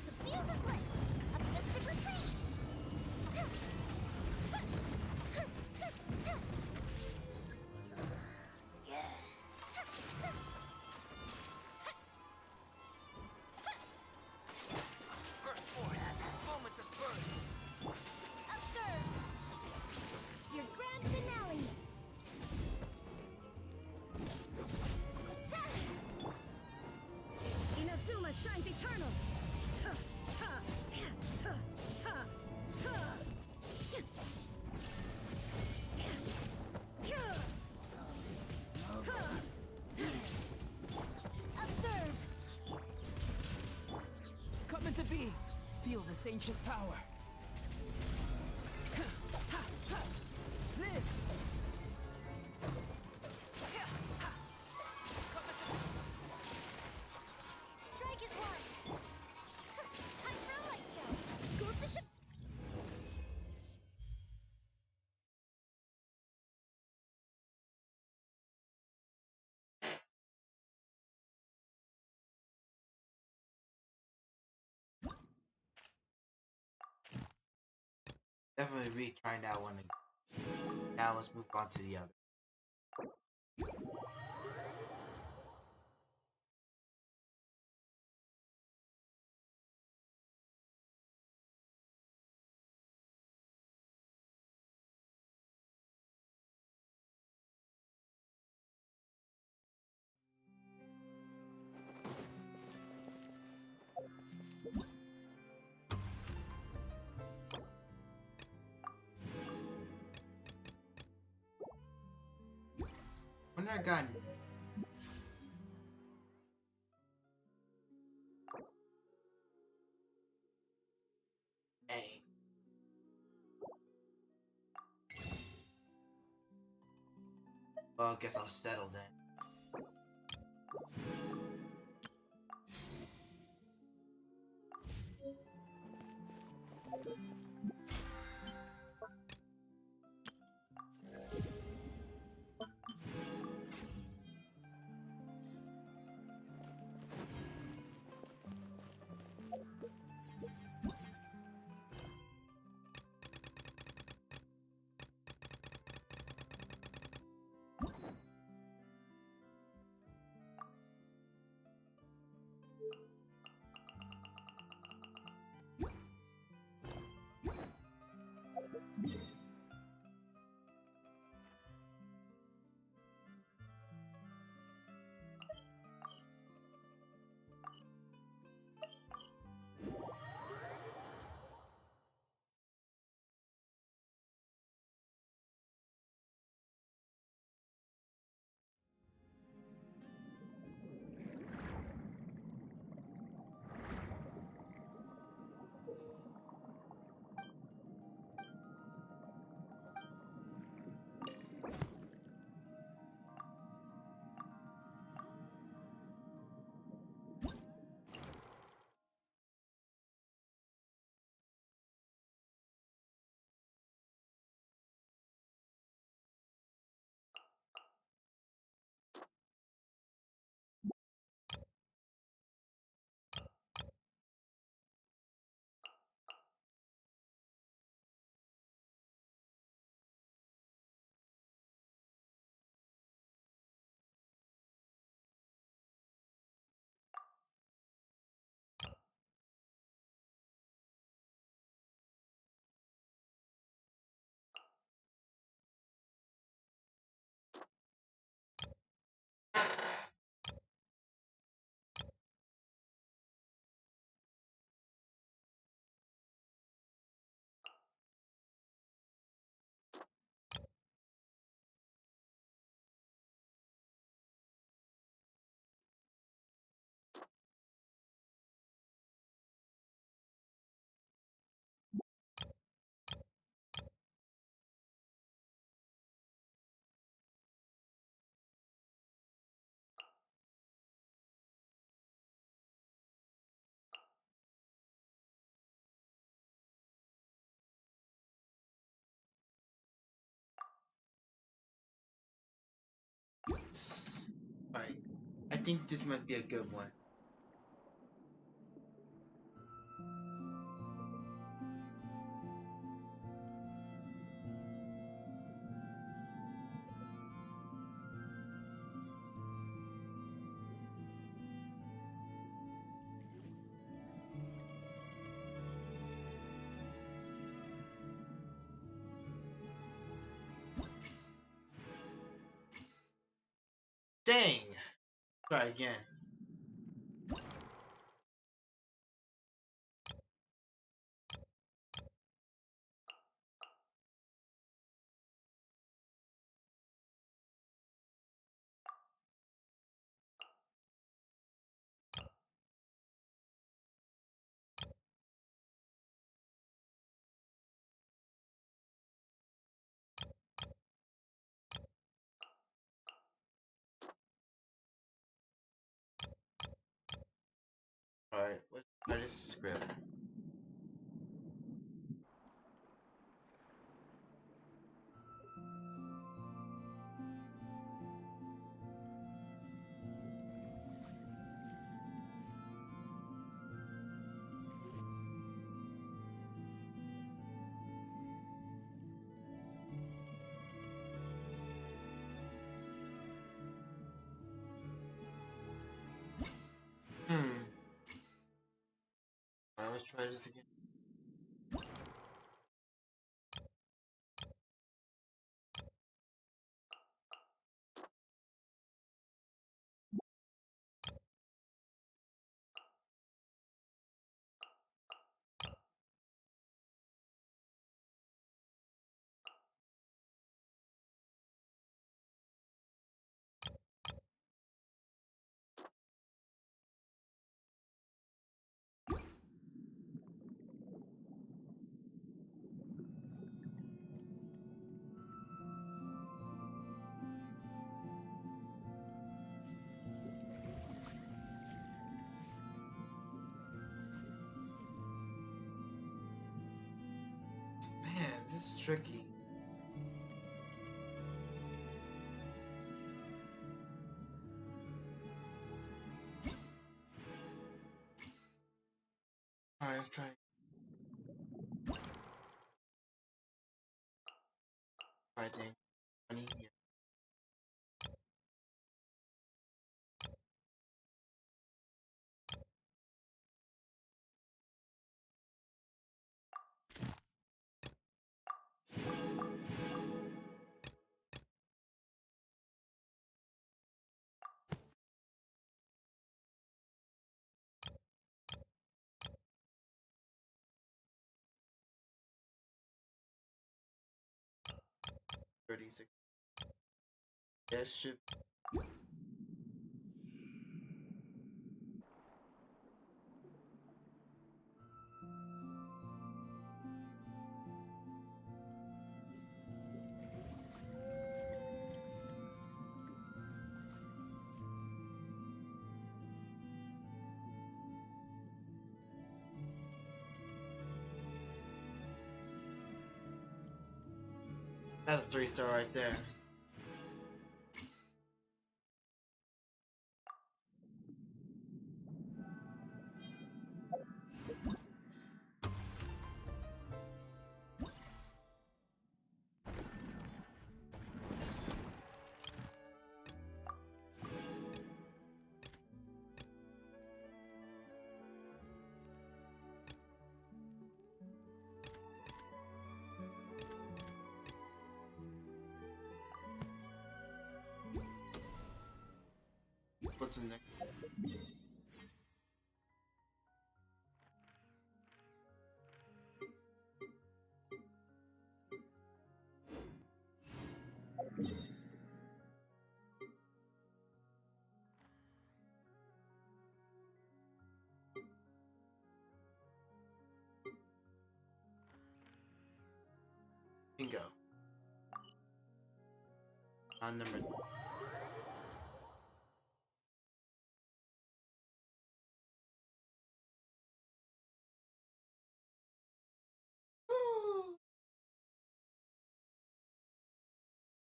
The fuse is lit. Obsessive retreat. Firstborn, moments of birth. Observe. Your grand finale. Inazuma shines eternal. Observe. Coming to be. Feel this ancient power. Live! Strike is one. Time for a light show. Go up the ship. Definitely retrying that one again. Now let's move on to the other. Wonder I got... Hey. Well, I guess I'll settle then. Alright. I think this might be a good one. Dang! Try again. Alright, let's try this script. Alright, let's try this again. Man, this is tricky. Alright, let's try. Alright, then. 20 here. $36. Yes, should. That's a 3-star right there. What's in there? Bingo. On number.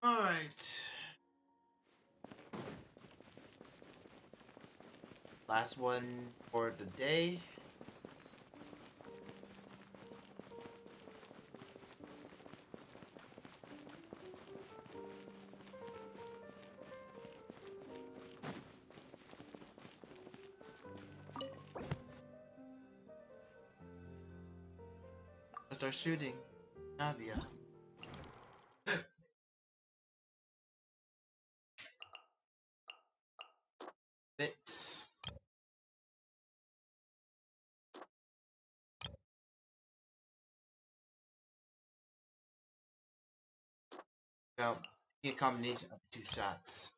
Alright. Last one for the day. Start shooting. Navia. Bits. Go. Be a combination of 2 shots.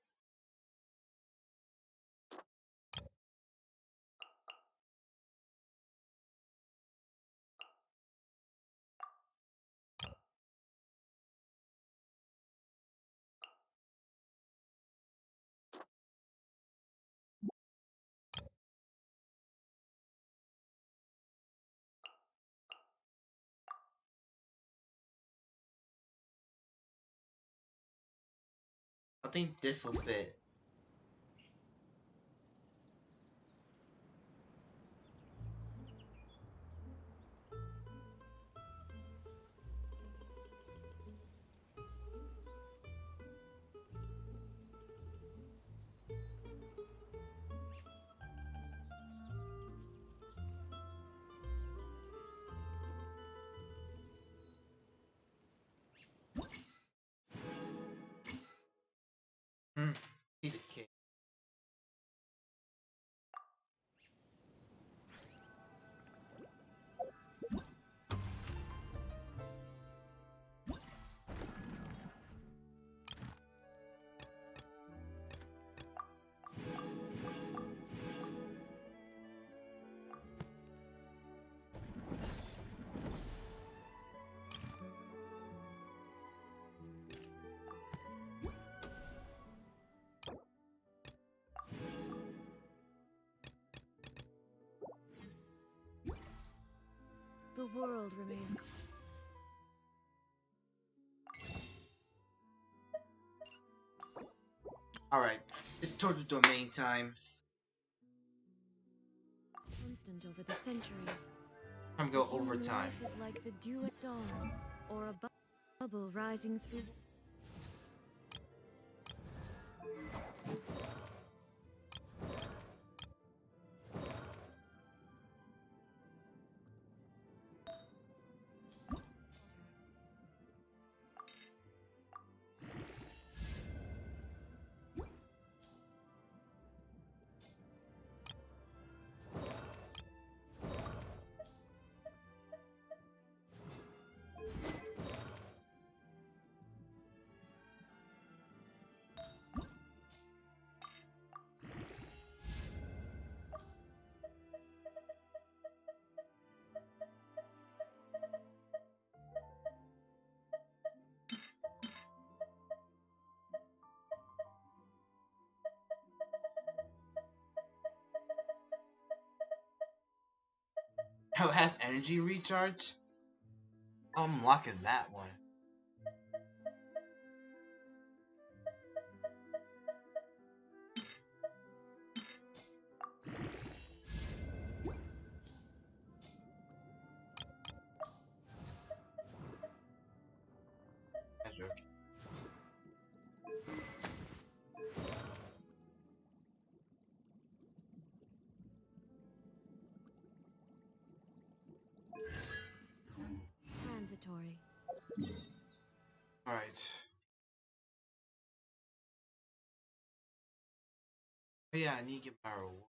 I think this will fit. He's a kid. The world remains. Alright, it's torture domain time. Constant over the centuries. I'm gonna go Human overtime. life is like the dew at dawn, or a bubble rising through. How it has energy recharge? I'm locking that one. Magic. Transitory. Alright. Oh yeah, I need to get my reward.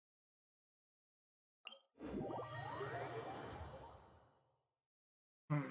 Hmm.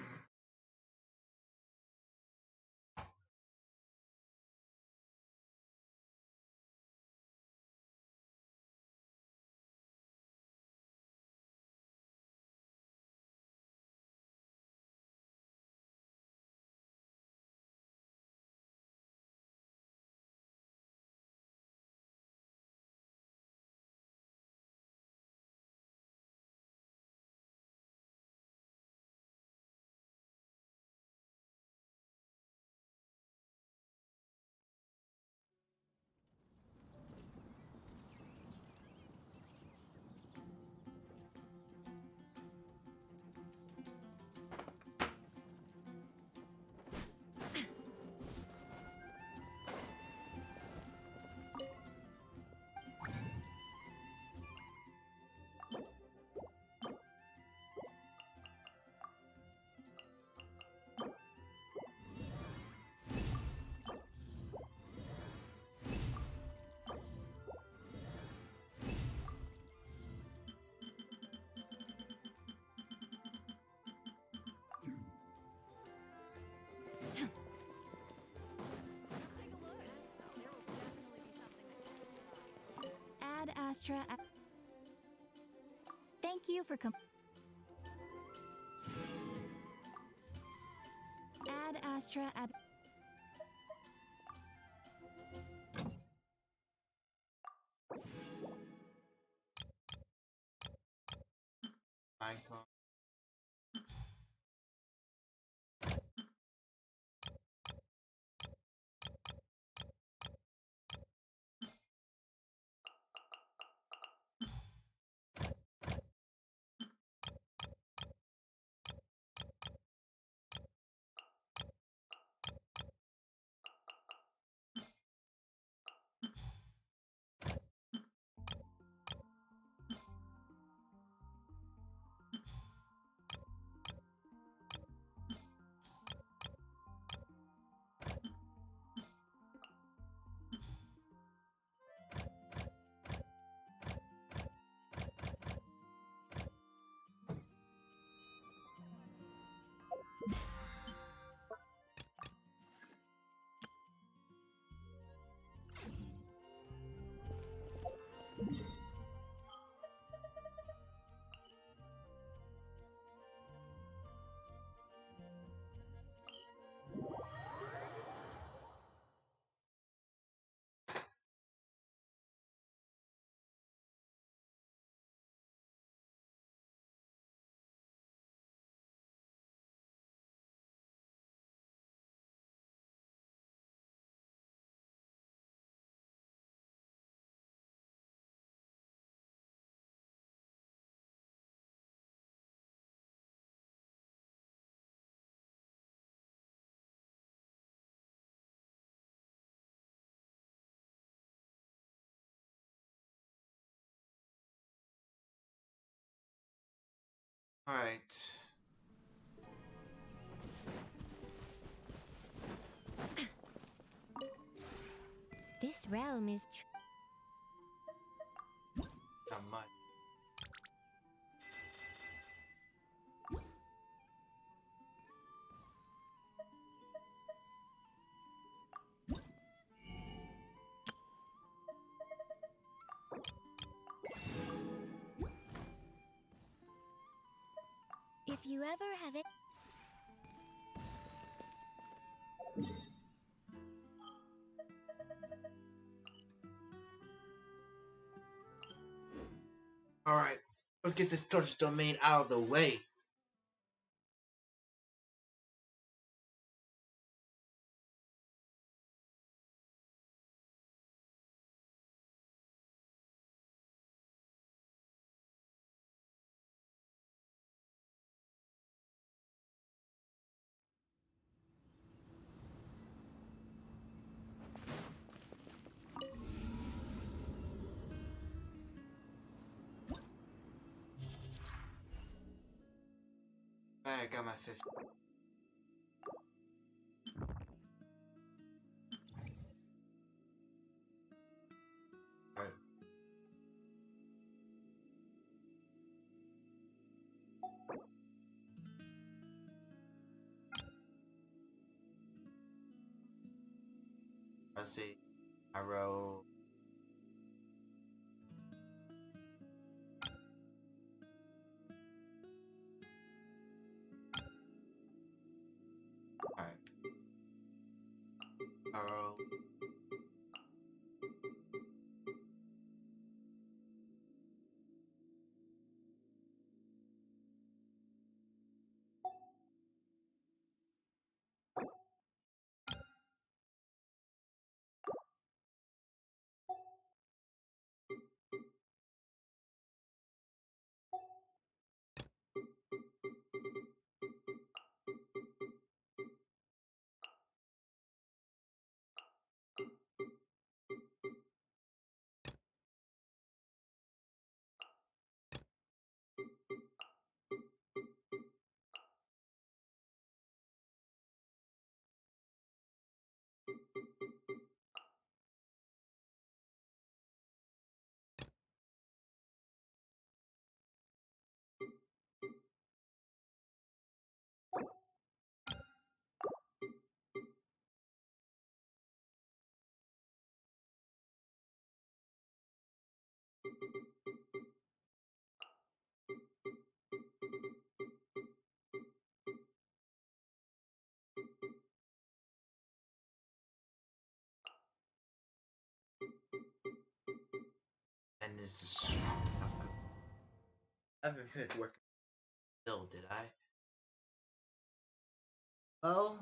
Astra. Thank you for Add Astra. Icon. All right. This realm is Not much. If you ever have it. All right. Let's get this torch domain out of the way. All right, I got my 50. All right. Let's see. I roll. All right. I roll. is strong enough. 'Cause I haven't finished working still, did I? Oh.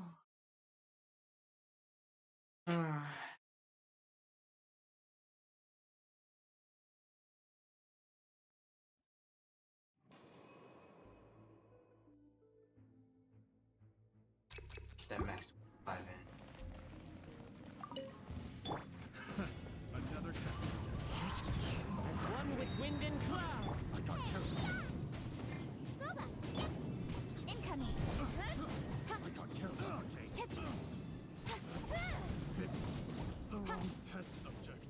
Get that max to 5 in. Another test. As one with wind and cloud. I got careless. Boba! Incoming! I got careless. Okay. The wrong test subject.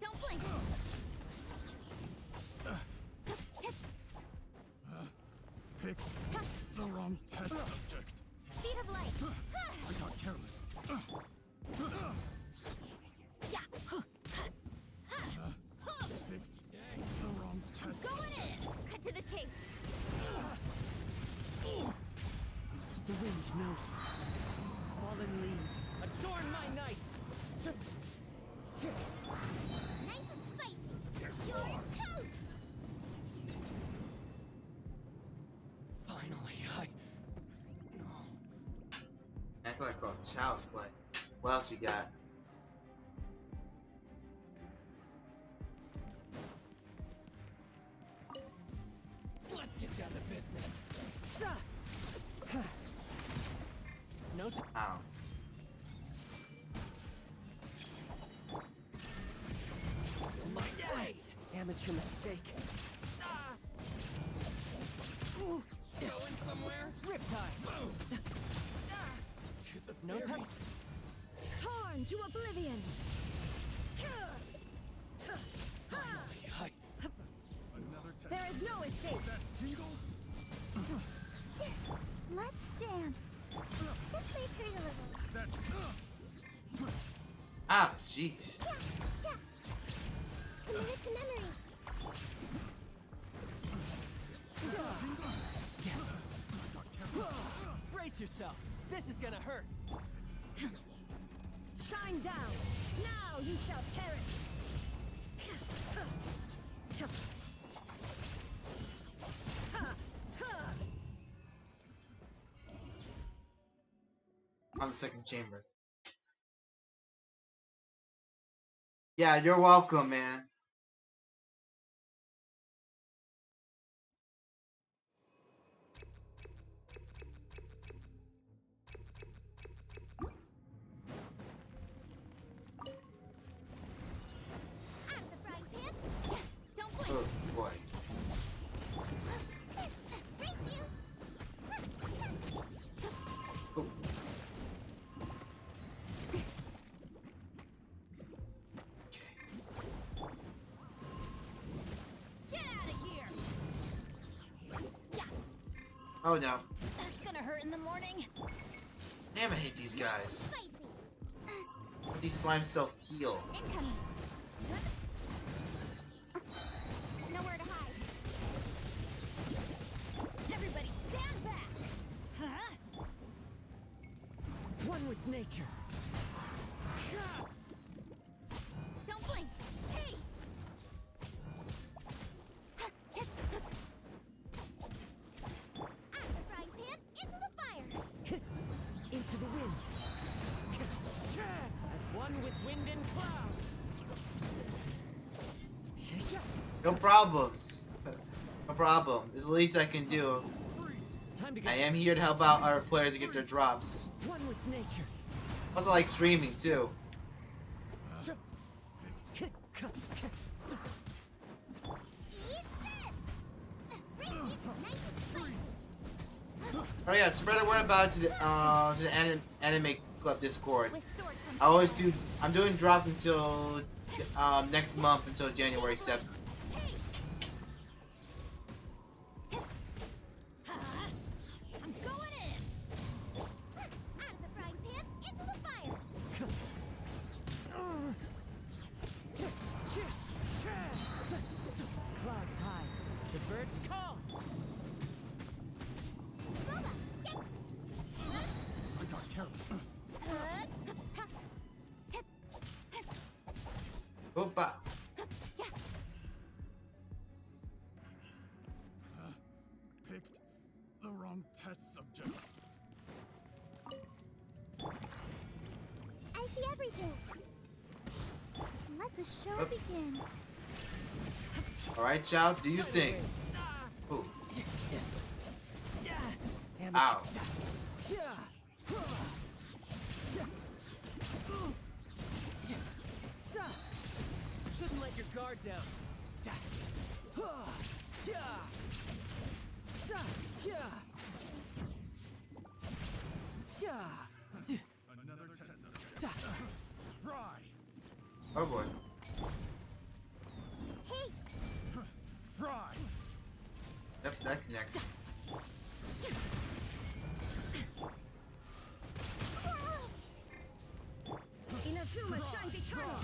Don't blink! Pick the wrong test subject. Speed of light! I got careless. Picked the wrong test. Going in! Cut to the chase! The wind knows me. Fallen leaves, adorn my night. Nice and spicy! You're toast! Finally, That's what I call child's play. What else we got? Let's get down to business. No time. Ow. My blade. Amateur mistake. Going somewhere? Riptide. No time. Torn to oblivion! Another test. There is no escape! That tingle? Let's dance. This may hurt a little. That Ah, jeez. Ja! Commit it to memory. Brace yourself. This is gonna hurt. Shine down! Now you shall perish! On the second chamber. Yeah, you're welcome, man. Out of the frying pan. Don't blink. Oh boy. Brace you. Oh. Get out of here. Oh no. That's gonna hurt in the morning. Damn, I hate these guys. Spicy. Let these slimes self-heal. Incoming. Nowhere to hide. Everybody stand back. One with nature. Don't blink. Hey. Out of the frying pan, into the fire. Into the wind. As one with wind and cloud. No problems. No problem. It's the least I can do. Time to I get am here to help out our players to get their drops. one with nature. Also like streaming too. Eat this. Brace you. Nice and spicy. Oh yeah, spread the word about it to the anime club Discord. With sword comes I always do. I'm doing drop until next month until January 7th. I'm going in. Out of the frying pan, into the fire. Clouds high. The birds call. Boba, get. I got careless. Opa. wrong test subject. I see everything. Let the show begin. Alright, child, do you think? Ooh. Ow. Shouldn't let your guard down. Another test subject. Fry. Oh boy. Hey, Fry. Yep, that connects. Inazuma shines eternal.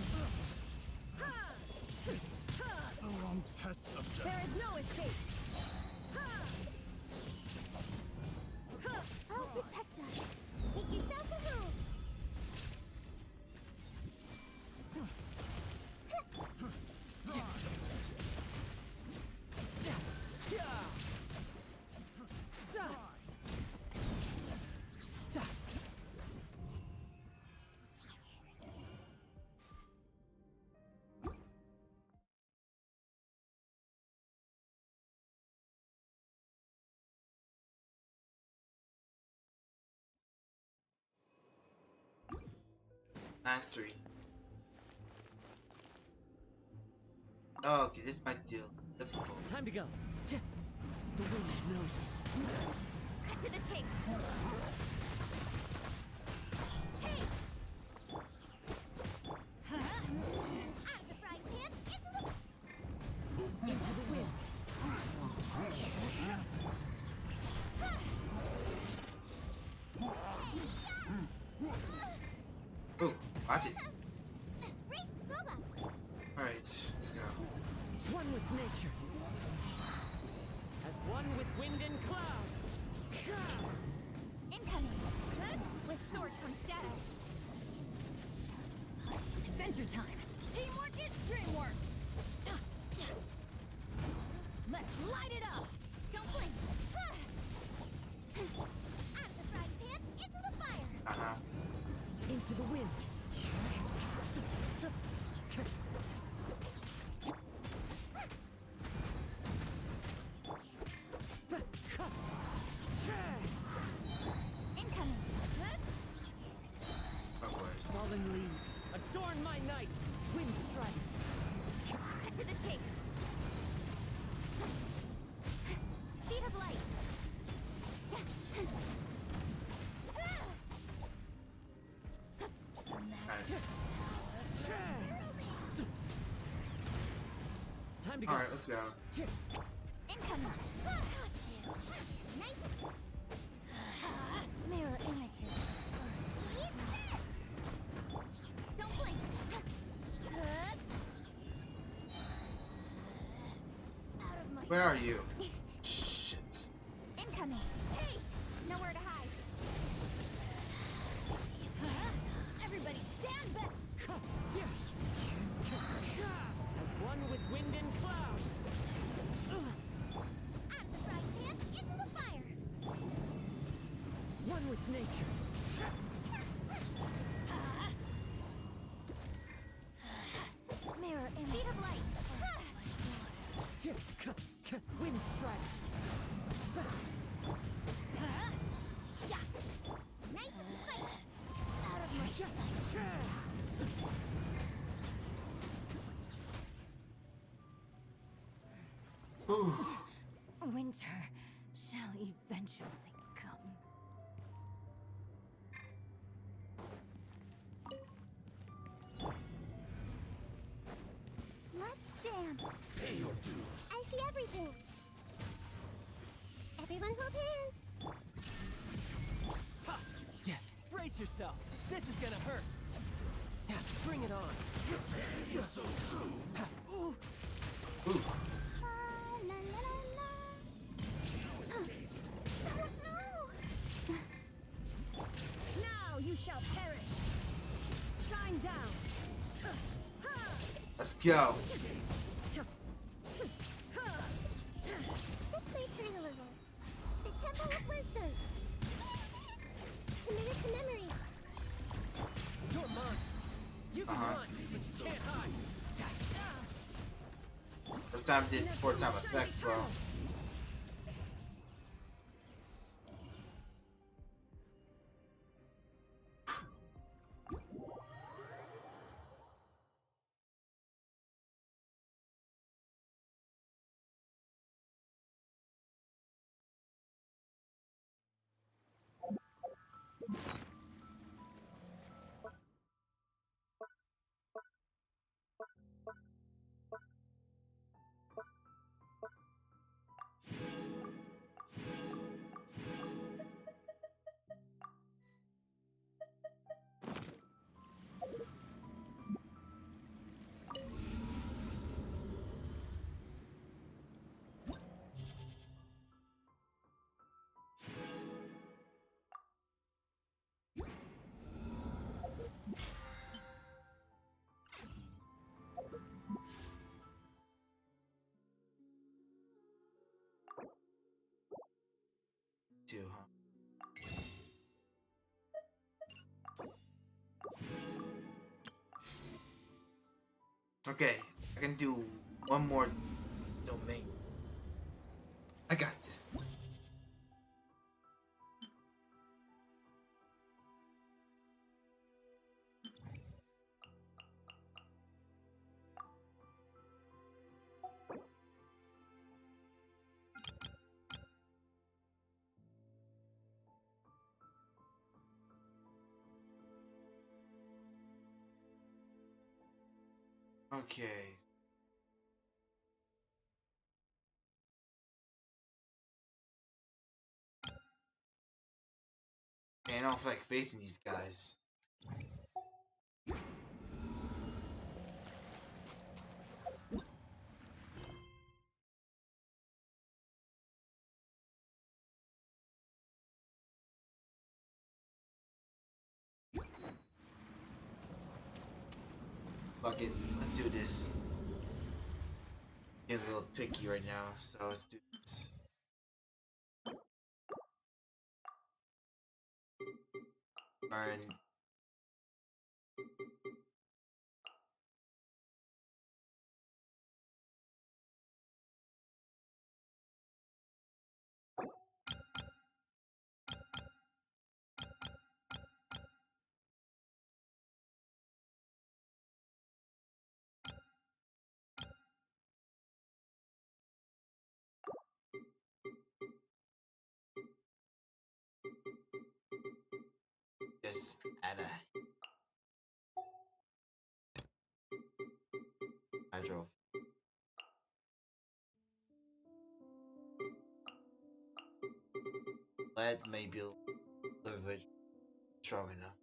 Wrong test subject. There is no escape. I'll protect us. Make yourself a home. Mastery. Oh, okay, this might deal difficult. Time to go. The wind knows me. Cut to the chase. Hey! Out of the frying pan, Into the wind. Ooh, watch it. Race Boba. Alright, let's go. One with nature. As one with wind and cloud. Incoming. With sword comes shadow. Adventure time. Teamwork is dreamwork. Let's light it up. Don't blink. Out of the frying pan, into the fire. Uh-huh. Into the wind. Incoming. Oh boy. Fallen leaves. Adorn my night. Wind strike. Cut to the chase. Speed of light. Time to go. Alright, let's go. Incoming. Got you. Nice. Mirror images. Eat this. Don't blink. Out of my. Where are you? Shit. Incoming. Hey, nowhere to hide. Everybody stand back. As one with wind and cloud. Out of the frying pan, into the fire. One with nature. Mirror image. Speed of light. Wind strike. Nice and spicy. Out of my sight. Ooh. Winter shall eventually come. Let's dance. Pay your dues. I see everything. Everyone hold hands. Ha! Yeah. Brace yourself. This is gonna hurt. Yeah, bring it on. Ooh. Ooh. La, la, la, la. No. Now you shall perish. Shine down. Let's go. This may turn a little. The Temple of Wisdom. time did 4-time effects, bro. Too, huh? Okay, I can do one more domain. I got this. Okay. I don't feel like facing these guys. Fuck it, let's do this. Getting a little picky right now, so let's do this. Burn. Just add a hydro. Lead may be a little bit strong enough.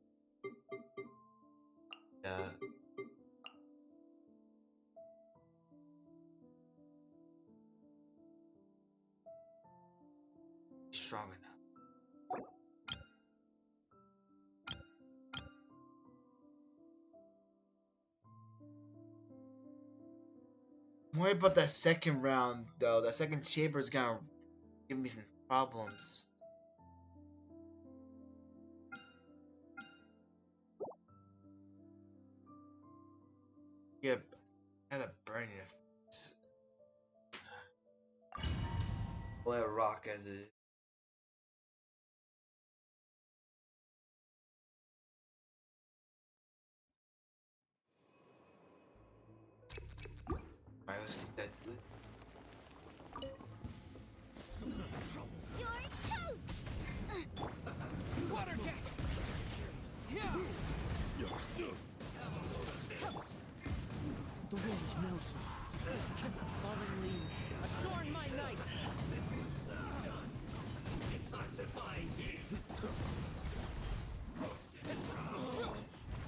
Strong enough. I'm worried about that second round, though. That second chamber is gonna give me some problems. Yeah, kind of burning it. Let rock as it is. Alright, let's get that. You're toast! Water jet! Yeah! The wind knows me. Fallen leaves adorn my night. Detoxifying heat!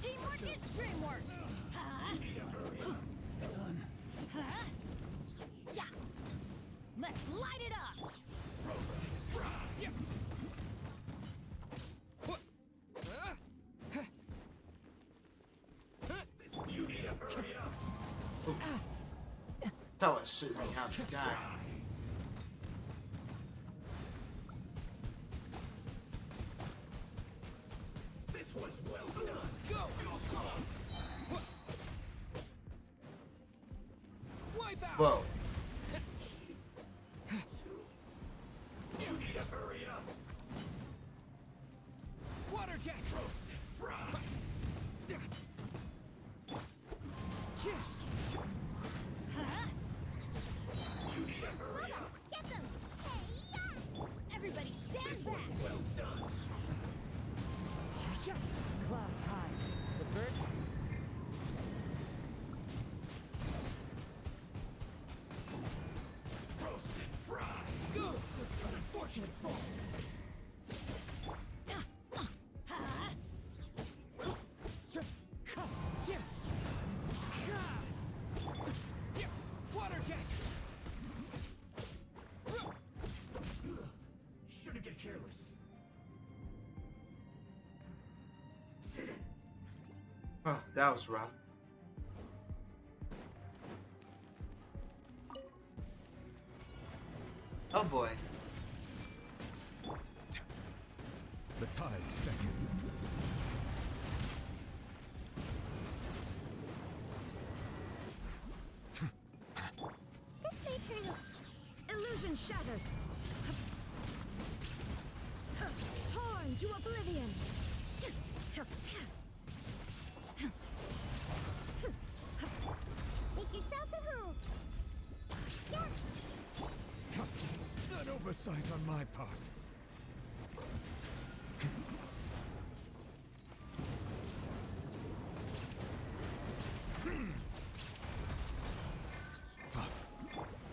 Teamwork is dreamwork! Yeah! Let's light it up! That was shooting me out of the sky. This one's well done. Go! Whoa. Water jet! Shouldn't get careless. Oh, that was rough. Oh boy. The tides beckon. This way, Colonel. Illusion shattered. Torn to oblivion. Make yourselves at home. Yeah. An oversight on my part.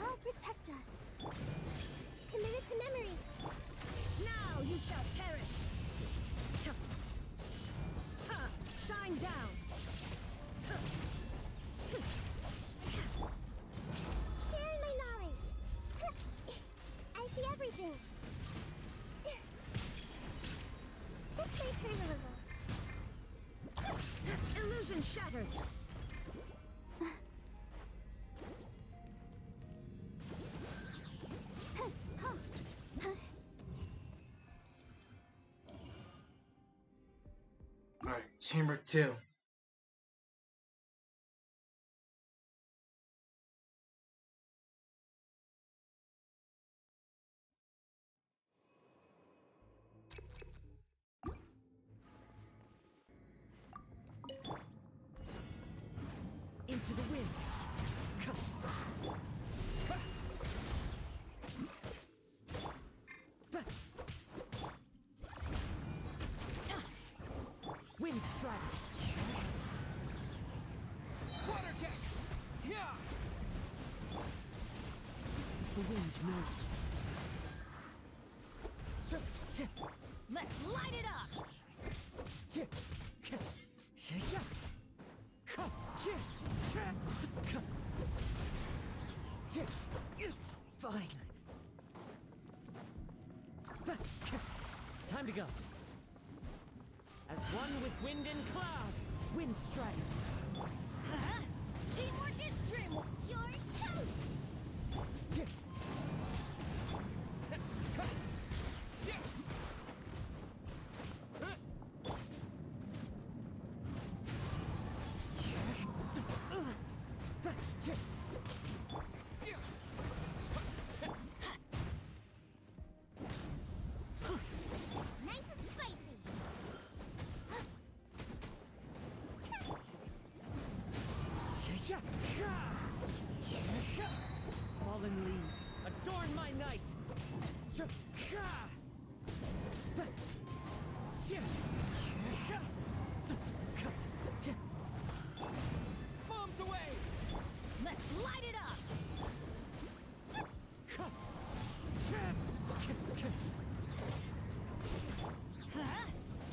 I'll protect us. Commit it to memory. Now you shall perish. Shine down. Sharing my knowledge. I see everything. This way, Colonel. Illusion shattered. Alright, chamber 2. Into the wind. Wind strike. Water jet! Yeah! The wind knows me. Let's light it up. It's fine. Time to go. As one with wind and cloud, wind strike. Teamwork is trim. You're toast. Nice and spicy. Fallen leaves, adorn my night. Bombs away! Let's light it up.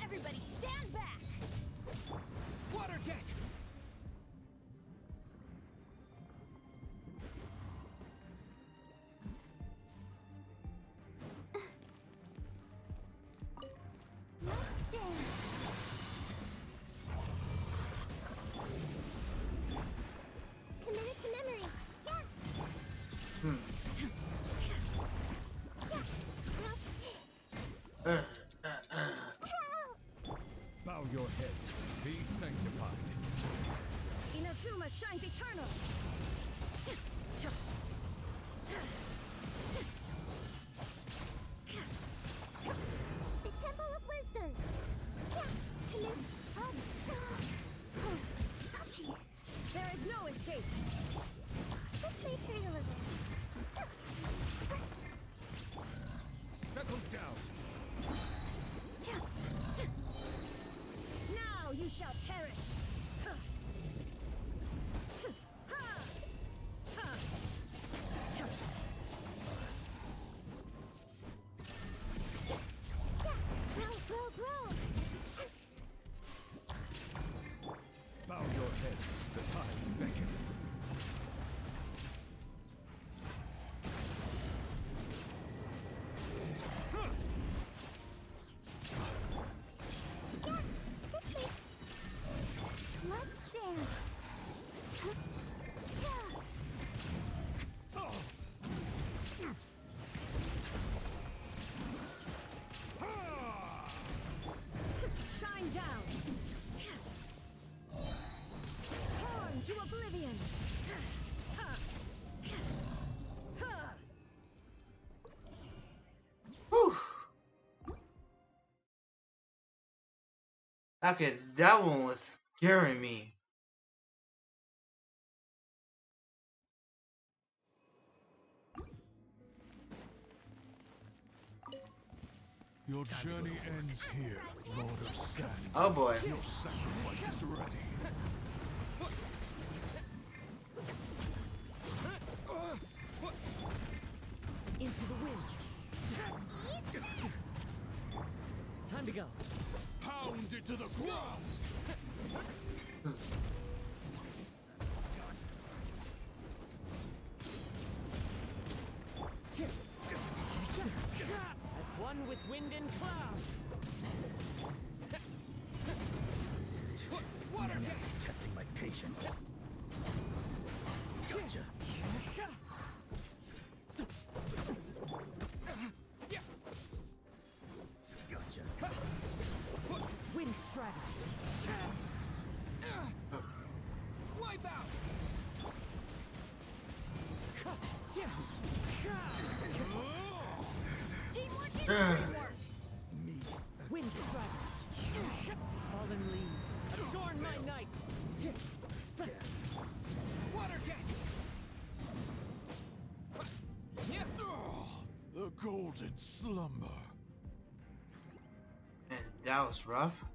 Everybody stand back. Water jet! Let's dance. Commit it to memory. Yeah. Bow your head. Be sanctified. Inazuma shines eternal. The Temple of Wisdom. Commit. Ouchie. There is no escape. This way, Colonel. Settle down. Now you shall perish. Shine down! Torn to oblivion! Whew. Okay, that one was scaring me. Your journey ends here, Lord of Sand. Oh boy. Your sacrifice is ready. Into the wind. Time to go. Pound it to the ground! As one with wind and cloud. Water jet! Testing my patience. Gotcha. Gotcha. Wind strider. Wipe out! Teamwork is teamwork. Meet. Wind strider. Fallen leaves. Adorn my night. Water jet! The golden slumber. And that was rough.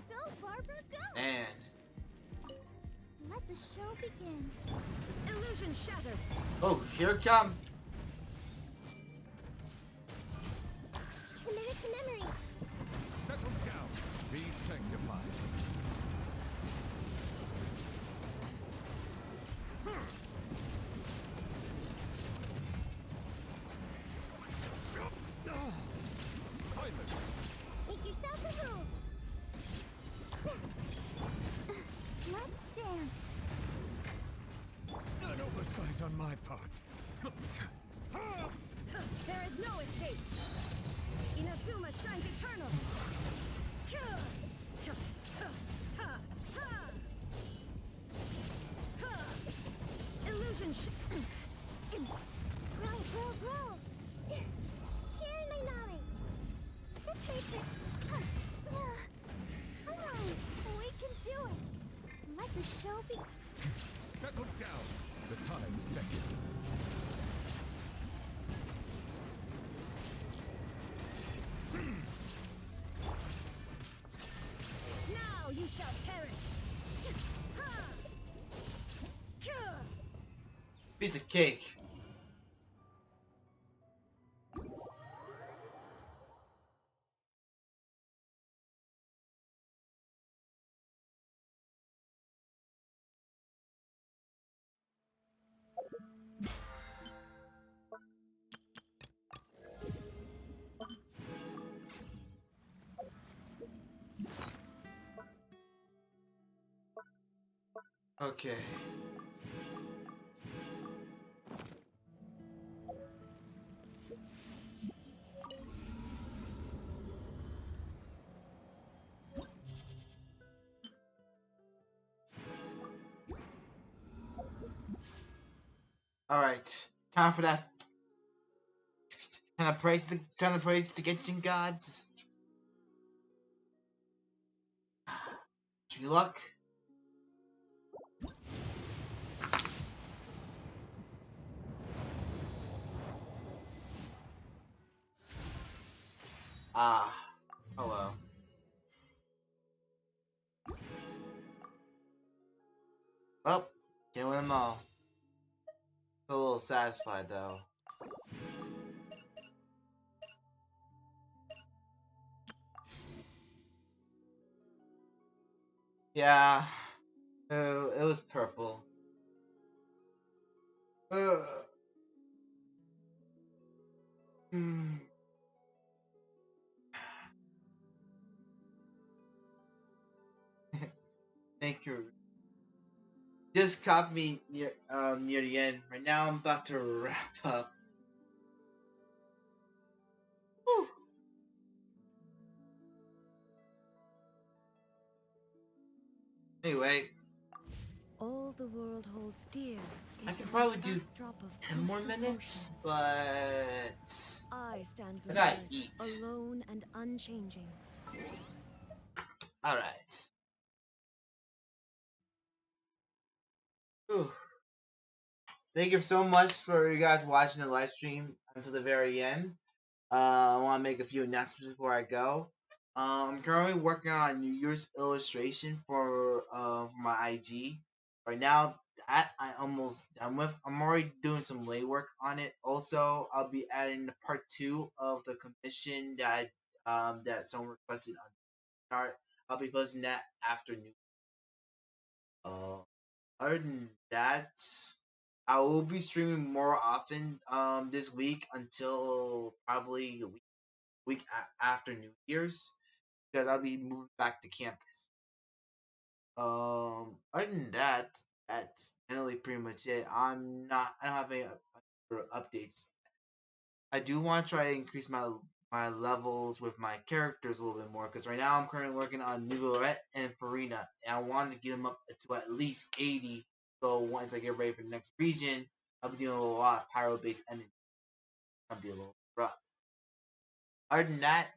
Go, Barbara, go! And Let the show begin. Illusion shattered! oh, here it come. Commit it to memory. Settle down. Be sanctified. Silence. Make yourself a move. Let's dance. An oversight on my part. There is no escape! Inazuma shines eternal! Illusion Grow, grow, grow. Sharing my knowledge. This makes it. Come on, we can do it. Let the show be. Settle down. The tides beckon. Now you shall perish! Piece of cake. Okay. All right. Time for that. Time to praise the Genshin gods. Wish me luck. Ah. Oh well. Well, can't win them all. Still a little satisfied though. Yeah. It was purple. Hmm. Thank you. Just caught me near the end. Right now I'm about to wrap up. Whew. Anyway, All the world holds dear I is could but a probably do backdrop of 10 more constant minutes, motion. but I stand I before gotta it, eat. alone and unchanging. Alright. Whew. Thank you so much for you guys watching the live stream until the very end. I want to make a few announcements before I go. I'm currently working on a New Year's illustration for my IG. Right now, that I almost done with. I'm already doing some legwork on it. Also, I'll be adding the part 2 of the commission that someone requested on Start. I'll be posting that afternoon. Uh, Other than that, I will be streaming more often this week until probably the after New Year's because I'll be moving back to campus. Other than that, that's generally pretty much it. I don't have any other updates. I do want to try to increase my levels with my characters a little bit more because right now I'm currently working on Nicolette and Farina, and I wanted to get them up to at least 80. So once I get ready for the next region, I'll be doing a lot of pyro-based enemies. I'll be a little rough. Other than that,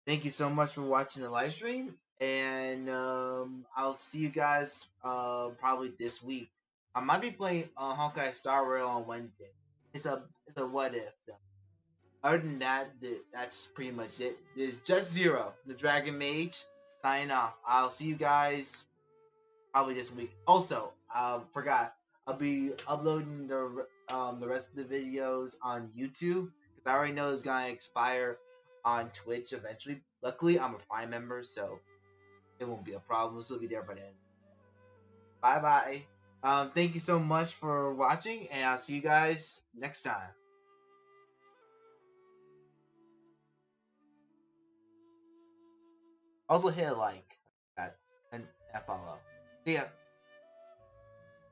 thank you so much for watching the live stream, and I'll see you guys probably this week. I might be playing Honkai Star Rail on Wednesday. It's a what if though. Other than that, that's pretty much it. There's JustZero, the Dragon Mage, signing off. I'll see you guys probably this week. Also, forgot I'll be uploading the rest of the videos on YouTube because I already know it's gonna expire on Twitch eventually. Luckily, I'm a Prime member, so it won't be a problem. This will be there by then. Bye bye. Thank you so much for watching, and I'll see you guys next time. Also hit a like and follow. See ya.